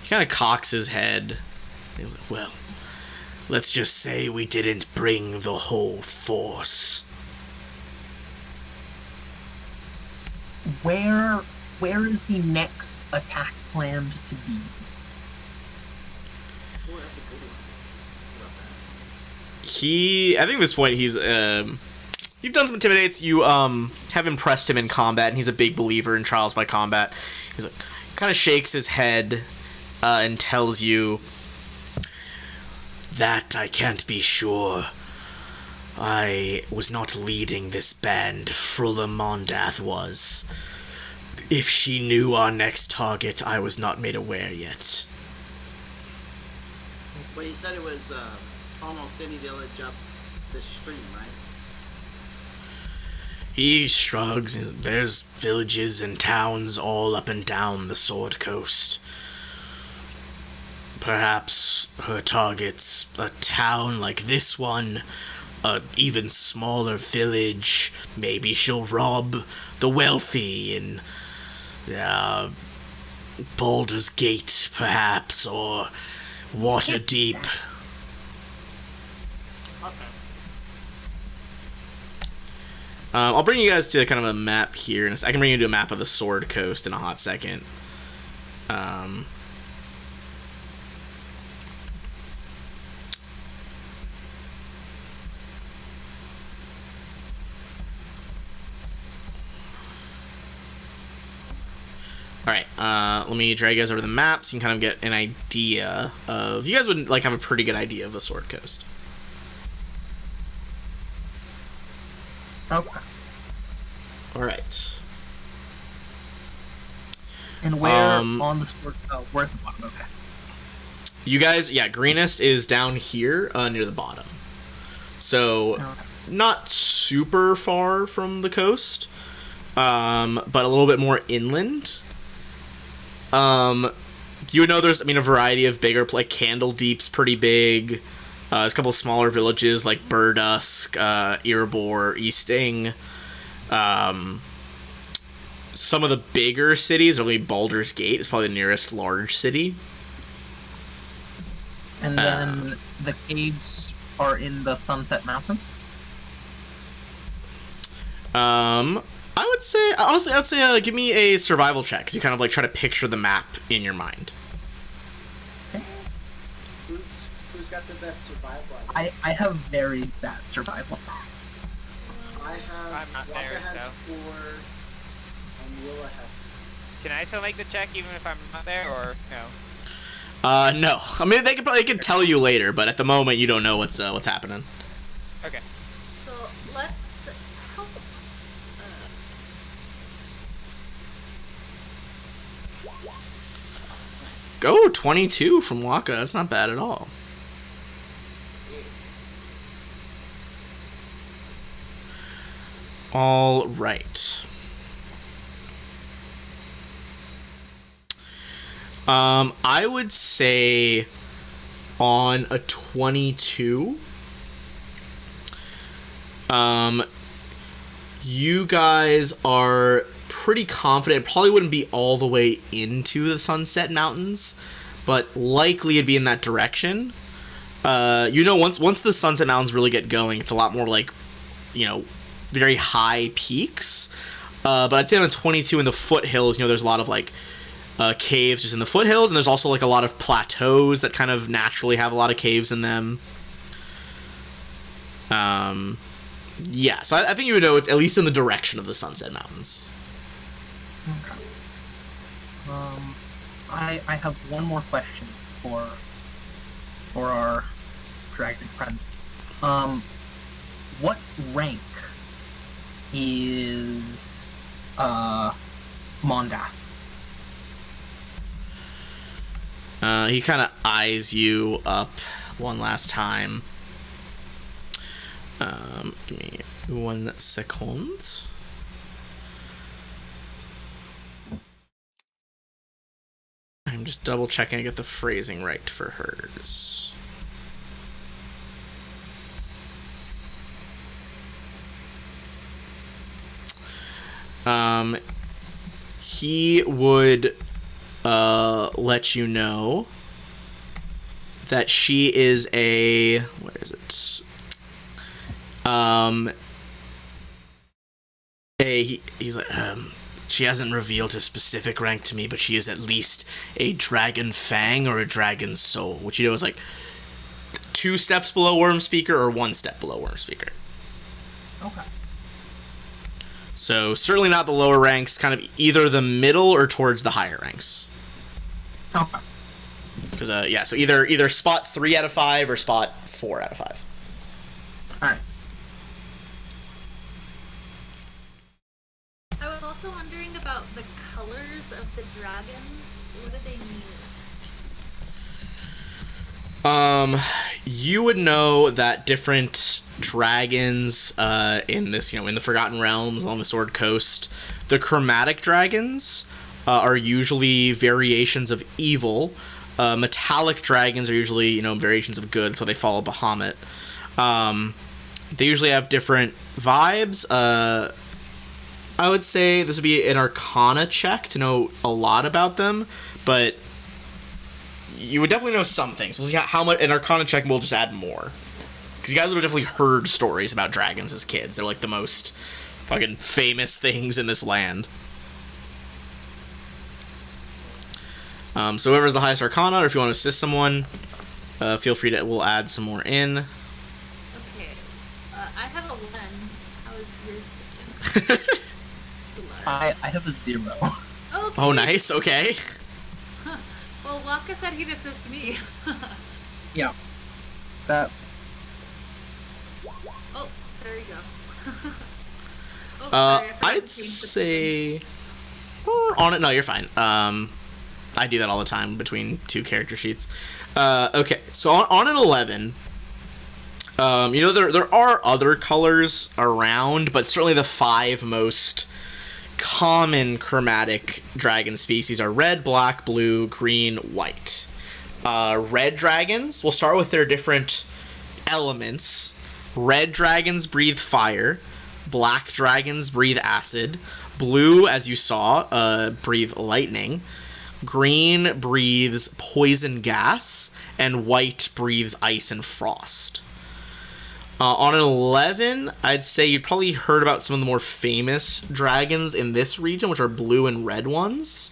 Speaker 1: He kind of cocks his head. He's like, well, let's just say we didn't bring the whole force.
Speaker 5: Where is the next attack planned to be?
Speaker 2: Oh, that's a good one.
Speaker 1: I think at this point he's, you've done some intimidates, you, have impressed him in combat, and he's a big believer in trials by combat. He's like, kind of shakes his head, and tells you, that I can't be sure. I was not leading this band, Frulla Mondath was. If she knew our next target, I was not made aware yet.
Speaker 2: But he said it was almost any village up the stream, right?
Speaker 1: He shrugs. There's villages and towns all up and down the Sword Coast. Perhaps her target's a town like this one, an even smaller village. Maybe she'll rob the wealthy in Baldur's Gate, perhaps, or Waterdeep.
Speaker 2: Okay.
Speaker 1: I'll bring you guys to kind of a map here. I can bring you to a map of the Sword Coast in a hot second. Alright, let me drag you guys over the map so you can kind of get an idea of... You guys would have a pretty good idea of the Sword Coast.
Speaker 5: Okay.
Speaker 1: All right.
Speaker 5: And where on the sword? Oh, we're at the bottom. Okay.
Speaker 1: You guys, yeah, Greenest is down here near the bottom. So,
Speaker 5: Okay.
Speaker 1: not super far from the coast, but a little bit more inland. You would know there's, a variety of bigger, like Candle Deep's pretty big. There's a couple of smaller villages like Burdusk, Erebor, Easting. Some of the bigger cities, only Baldur's Gate is probably the nearest large city.
Speaker 5: And then the caves are in the Sunset Mountains.
Speaker 1: I would say, honestly, I'd say give me a survival check, because you kind of like try to picture the map in your mind.
Speaker 2: Who's got the best survival?
Speaker 5: I have very bad survival.
Speaker 2: I have.
Speaker 4: I'm not
Speaker 2: Waka
Speaker 4: there,
Speaker 2: has
Speaker 4: so.
Speaker 2: 4, and Willa has.
Speaker 4: Can I still make the check even if I'm not there, or no?
Speaker 1: No. They could tell you later, but at the moment you don't know what's happening.
Speaker 4: Okay.
Speaker 6: So let's help.
Speaker 1: Go 22 from Waka. That's not bad at all. All right. I would say on a 22, you guys are pretty confident. It probably wouldn't be all the way into the Sunset Mountains, but likely it'd be in that direction. Once the Sunset Mountains really get going, it's a lot more like, very high peaks. But I'd say on a 22 in the foothills, there's a lot of like caves just in the foothills, and there's also like a lot of plateaus that kind of naturally have a lot of caves in them. Yeah, so I think you would know it's at least in the direction of the Sunset Mountains.
Speaker 5: Okay. I have one more question for our dragon friend. What rank is Mondath?
Speaker 1: He kind of eyes you up one last time. Give me 1 second. I'm just double checking to get the phrasing right for hers. He would let you know that she is a, where is it? He's like, she hasn't revealed a specific rank to me, but she is at least a dragon fang or a dragon soul, which is like 2 steps below Wormspeaker or 1 step below Wormspeaker.
Speaker 5: Okay.
Speaker 1: So certainly not the lower ranks, kind of either the middle or towards the higher ranks.
Speaker 5: Okay.
Speaker 1: Because so either spot 3 out of 5 or spot 4 out of 5.
Speaker 5: All right.
Speaker 6: I was also wondering about the colors of the dragons. What do they mean?
Speaker 1: You would know that different dragons in this, in the Forgotten Realms along the Sword Coast, the chromatic dragons are usually variations of evil. Metallic dragons are usually, variations of good, so they follow Bahamut. They usually have different vibes. I would say this would be an Arcana check to know a lot about them, but you would definitely know some things. We'll see how much an Arcana check will just add more. Because you guys would have definitely heard stories about dragons as kids. They're like the most fucking famous things in this land. So whoever's the highest Arcana, or if you want to assist someone, feel free to, we'll add some more in.
Speaker 6: Okay. I have a 1. How is yours? It's a lot.
Speaker 5: I have a 0.
Speaker 6: Okay.
Speaker 1: Oh, nice. Okay.
Speaker 6: Well, Waka said he'd assist me.
Speaker 5: Yeah. That.
Speaker 6: Oh, there you go. Oh, sorry, I forgot to
Speaker 1: I'd
Speaker 6: change the
Speaker 1: say on it. No, you're fine. I do that all the time between two character sheets. Okay, so on an 11, there are other colors around, but certainly the 5 most common chromatic dragon species are red, black, blue, green, white. Red dragons, we'll start with their different elements. Red dragons breathe fire. Black dragons breathe acid. Blue, as you saw, breathe lightning. Green breathes poison gas. And white breathes ice and frost. On an 11, I'd say you'd probably heard about some of the more famous dragons in this region, which are blue and red ones.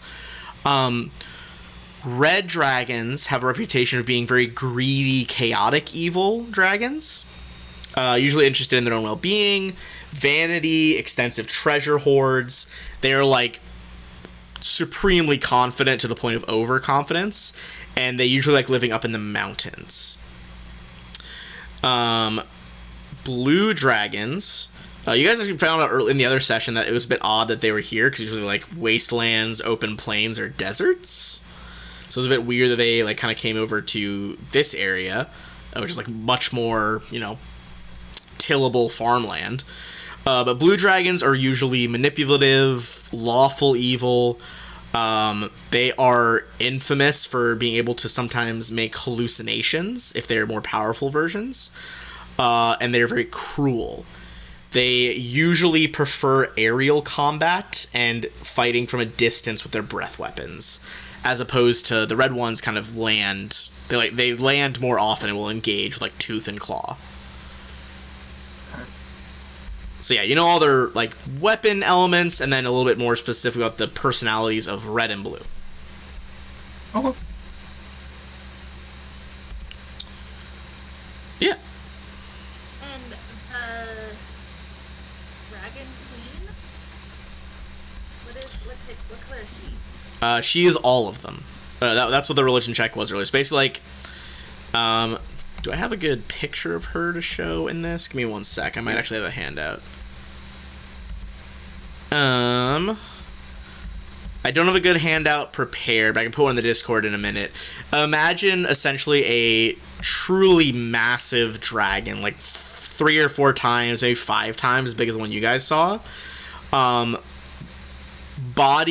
Speaker 1: Red dragons have a reputation of being very greedy, chaotic, evil dragons. Usually interested in their own well-being, vanity, extensive treasure hoards. They are, like, supremely confident to the point of overconfidence, and they usually like living up in the mountains. Blue dragons. You guys actually found out early in the other session that it was a bit odd that they were here, because usually like wastelands, open plains, or deserts. So it was a bit weird that they like kind of came over to this area, which is like much more, tillable farmland. But blue dragons are usually manipulative, lawful evil. They are infamous for being able to sometimes make hallucinations if they're more powerful versions. And they're very cruel. They usually prefer aerial combat and fighting from a distance with their breath weapons, as opposed to the red ones kind of land. They land more often and will engage with like tooth and claw. So yeah, all their like weapon elements, and then a little bit more specific about the personalities of red and blue.
Speaker 5: Okay.
Speaker 1: Yeah.
Speaker 6: And Dragon Queen? What color is she?
Speaker 1: She is all of them. That's what the religion check was earlier. It's basically like, do I have a good picture of her to show in this? Give me one sec. I might actually have a handout. I don't have a good handout prepared, but I can put one in the Discord in a minute. Imagine essentially a truly massive dragon, like 3 or 4 times, maybe 5 times as big as the one you guys saw. Body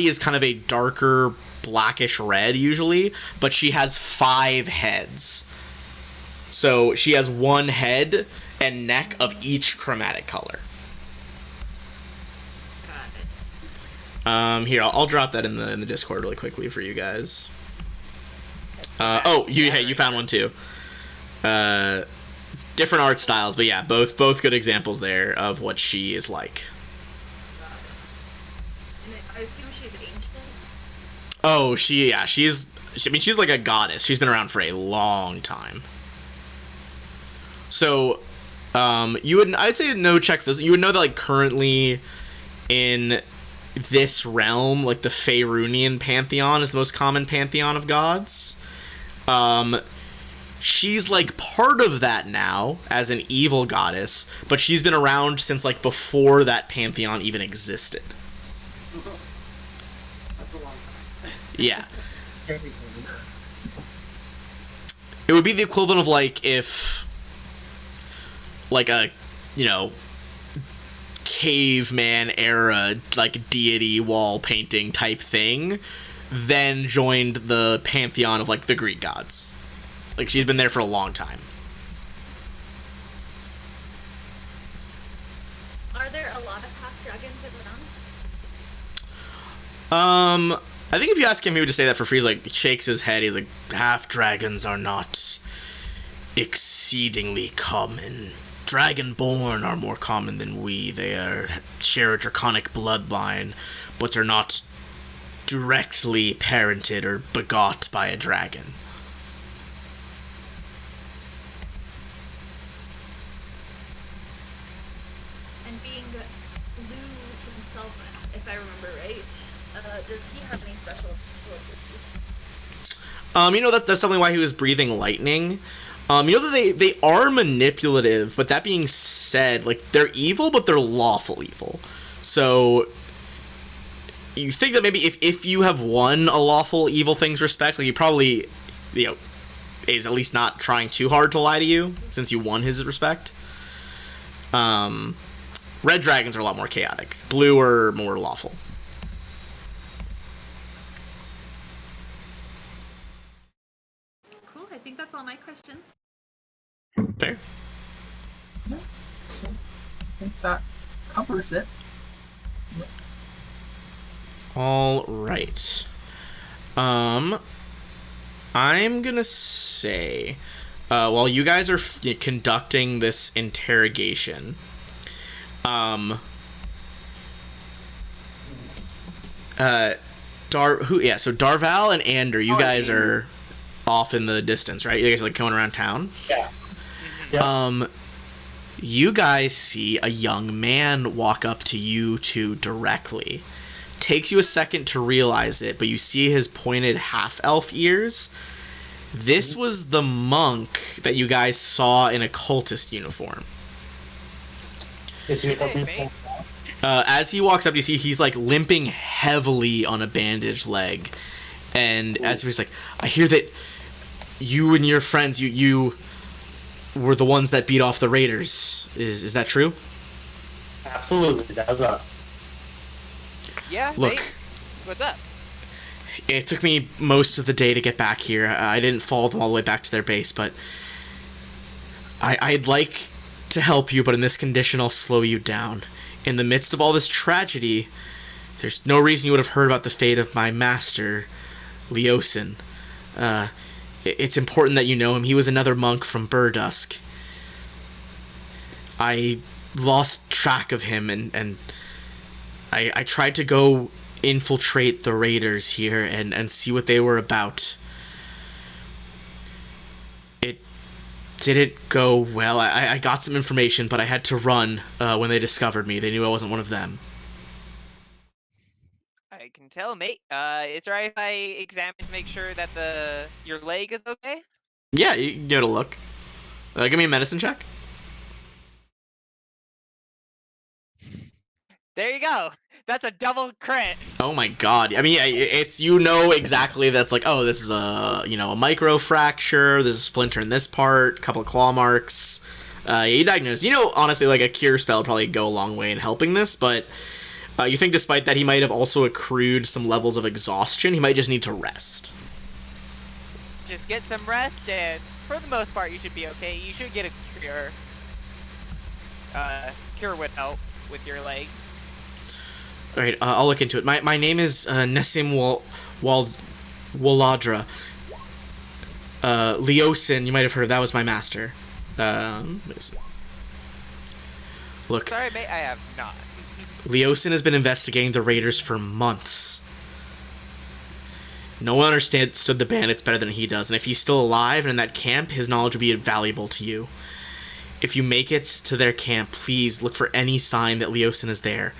Speaker 1: is kind of a darker blackish red usually, but she has 5 heads. So she has 1 head and neck of each chromatic color. Here, I'll drop that in the Discord really quickly for you guys. You found one too. Different art styles, but yeah, both good examples there of what she is like.
Speaker 6: And I assume she's ancient.
Speaker 1: Oh, she's like a goddess. She's been around for a long time. So, I'd say no check for this. You would know that like currently in this realm, like the Faerunian pantheon is the most common pantheon of gods. She's like part of that now as an evil goddess, but she's been around since like before that pantheon even existed.
Speaker 2: That's a long time.
Speaker 1: Yeah. It would be the equivalent of like if like a, caveman era like deity wall painting type thing then joined the pantheon of like the Greek gods. Like she's been there for a long time.
Speaker 6: Are there a lot of half dragons around?
Speaker 1: I think if you ask him, he would just say that for free. He's like shakes his head. He's like, half dragons are not exceedingly common. Dragonborn are more common than we. They share a draconic bloodline, but are not directly parented or begot by a dragon.
Speaker 6: And being Lou himself, if I remember right, does he have any special abilities?
Speaker 1: That's something why he was breathing lightning. That they are manipulative, but that being said, like, they're evil, but they're lawful evil. So you think that maybe if you have won a lawful evil things respect, like, you probably, is at least not trying too hard to lie to you since you won his respect. Red dragons are a lot more chaotic. Blue are more lawful.
Speaker 6: Cool. I think that's all my questions.
Speaker 1: Fair.
Speaker 5: I think that covers it.
Speaker 1: All right. I'm gonna say, while you guys are conducting this interrogation, so Darval and Ander, you guys are off in the distance, right? You guys are, like, going around town.
Speaker 3: Yeah. Yeah.
Speaker 1: You guys see a young man walk up to you two directly. Takes you a second to realize it, but you see his pointed half-elf ears. This was the monk that you guys saw in a cultist uniform.
Speaker 3: Is he
Speaker 4: Hey, mate.
Speaker 1: As he walks up, you see he's, like, limping heavily on a bandaged leg. And as he's like, I hear that you and your friends, you were the ones that beat off the raiders. Is that true?
Speaker 3: Absolutely, that was us.
Speaker 4: Yeah,
Speaker 1: Look.
Speaker 4: mate. What's up?
Speaker 1: It took me most of the day to get back here. I didn't follow them all the way back to their base, but I'd like to help you, but in this condition I'll slow you down. In the midst of all this tragedy, there's no reason you would have heard about the fate of my master, Leosin. It's important that you know him. He was another monk from Burdusk. I lost track of him, and I tried to go infiltrate the raiders here and see what they were about. It didn't go well. I got some information, but I had to run when they discovered me. They knew I wasn't one of them.
Speaker 4: I can tell, mate. It's alright if I examine to make sure that your leg is okay?
Speaker 1: Yeah, you can give it a look. Give me a medicine check.
Speaker 4: There you go. That's a double crit.
Speaker 1: Oh my god. I mean, it's, exactly that's like, oh, this is a micro fracture, there's a splinter in this part, a couple of claw marks. You diagnose. Honestly, like, a cure spell would probably go a long way in helping this, but you think despite that he might have also accrued some levels of exhaustion. He might just need to rest.
Speaker 4: Just get some rest, and for the most part, you should be okay. You should get a cure. Cure would help with your leg.
Speaker 1: Alright, I'll look into it. My name is Nessim Waladra. Leosin, you might have heard, that was my master. Look,
Speaker 4: Sorry, mate, I have not.
Speaker 1: Leosin has been investigating the raiders for months. No one understood the bandits better than he does, and if he's still alive and in that camp, his knowledge will be invaluable to you. If you make it to their camp, please look for any sign that Leosin is there.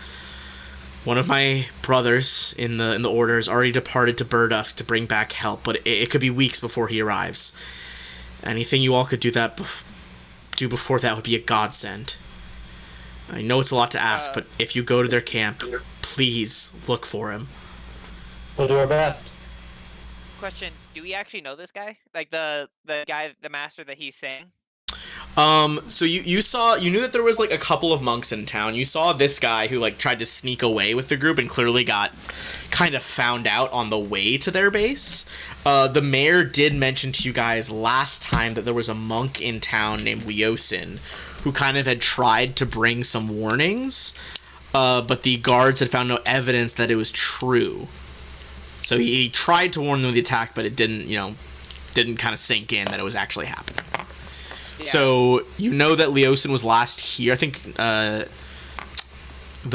Speaker 1: One of my brothers in the order has already departed to Burdusk to bring back help, but it could be weeks before he arrives. Anything you all could do before that would be a godsend. I know it's a lot to ask, but if you go to their camp, please look for him.
Speaker 3: We'll do our best.
Speaker 4: Question, do we actually know this guy? Like the guy, the master that he's saying?
Speaker 1: So you knew that there was, like, a couple of monks in town. You saw this guy who, like, tried to sneak away with the group and clearly got kind of found out on the way to their base. The mayor did mention to you guys last time that there was a monk in town named Leosin who kind of had tried to bring some warnings, but the guards had found no evidence that it was true. So he tried to warn them of the attack, but it didn't kind of sink in that it was actually happening. Yeah. So you know that Leosin was last here. I think the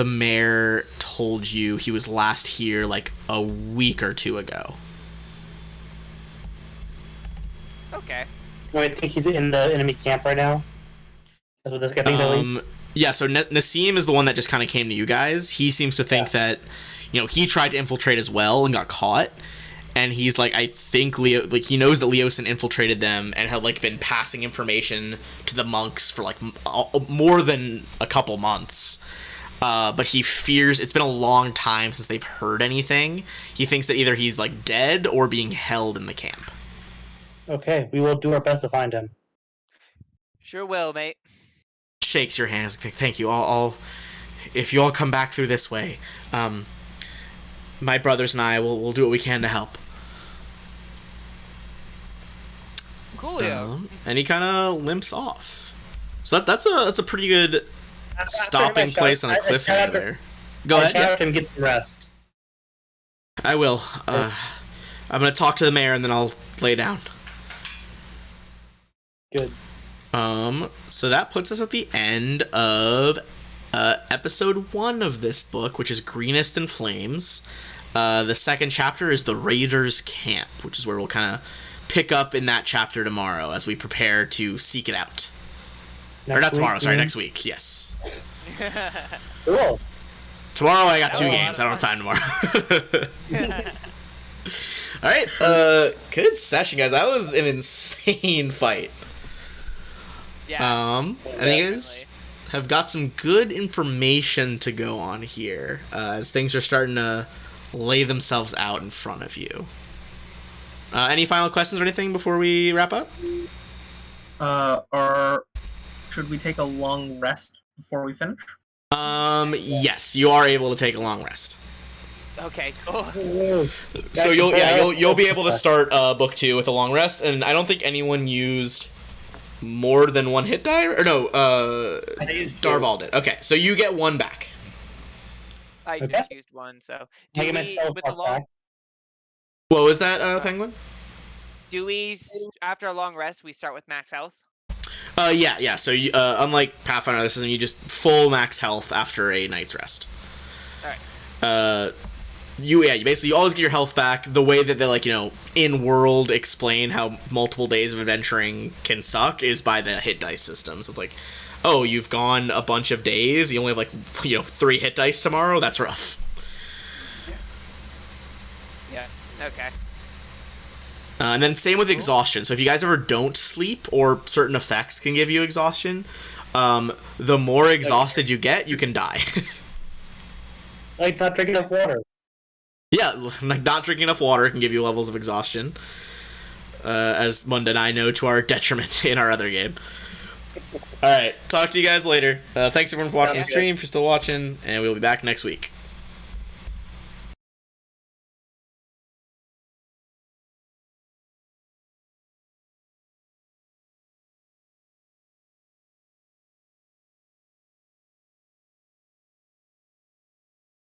Speaker 1: mayor told you he was last here like a week or two ago.
Speaker 4: Okay.
Speaker 3: No, I think he's in the enemy camp right now. That's what this guy thinks, at least.
Speaker 1: Yeah, so Nassim is the one that just kind of came to you guys. He seems to think that, he tried to infiltrate as well and got caught. And he's like, I think he knows that Leosin infiltrated them and had, like, been passing information to the monks for, like, more than a couple months. but he fears it's been a long time since they've heard anything. He thinks that either he's like dead or being held in the camp.
Speaker 3: Okay, we will do our best to find him.
Speaker 4: Sure will, mate.
Speaker 1: Shakes your hand. He's like, thank you. I'll if you all come back through this way, my brothers and I will do what we can to help.
Speaker 4: Coolio.
Speaker 1: And he kind of limps off. So that's a pretty good stopping place on a cliffhanger there. Go ahead.
Speaker 3: Shout out to him, get some rest.
Speaker 1: I will. I'm gonna talk to the mayor and then I'll lay down.
Speaker 3: Good.
Speaker 1: So that puts us at the end of episode 1 of this book, which is Greenest in Flames. The second chapter is the Raiders' Camp, which is where we'll kind of pick up in that chapter tomorrow as we prepare to seek it out. Next week, yes.
Speaker 3: Cool.
Speaker 1: Tomorrow I got 2 games. I don't have time tomorrow. Alright, good session, guys. That was an insane fight.
Speaker 4: Yeah.
Speaker 1: I think you guys have got some good information to go on here as things are starting to lay themselves out in front of you. Any final questions or anything before we wrap up?
Speaker 5: Should we take a long rest before we finish?
Speaker 1: Yes, you are able to take a long rest.
Speaker 4: Okay, cool.
Speaker 1: So you'll be able to start book 2 with a long rest, and I don't think anyone used more than 1 hit die, or no, Darval did. Okay, so you get 1 back.
Speaker 4: I just used 1, so do we, with the long,
Speaker 1: what was that, Penguin?
Speaker 4: do we after a long rest we start with max health?
Speaker 1: Yeah. So you, unlike Pathfinder system, you just full max health after a night's rest.
Speaker 4: All right.
Speaker 1: You basically always get your health back. The way that they in world explain how multiple days of adventuring can suck is by the hit dice system. So it's like, oh, you've gone a bunch of days. You only have 3 hit dice tomorrow. That's rough.
Speaker 4: Yeah. Okay.
Speaker 1: And then same with exhaustion. So if you guys ever don't sleep or certain effects can give you exhaustion, the more exhausted you get, you can die.
Speaker 3: Like not drinking enough water.
Speaker 1: Yeah, like not drinking enough water can give you levels of exhaustion. As Munda and I know to our detriment in our other game. Alright, talk to you guys later. Thanks everyone for watching the stream, if you're still watching, and we'll be back next week.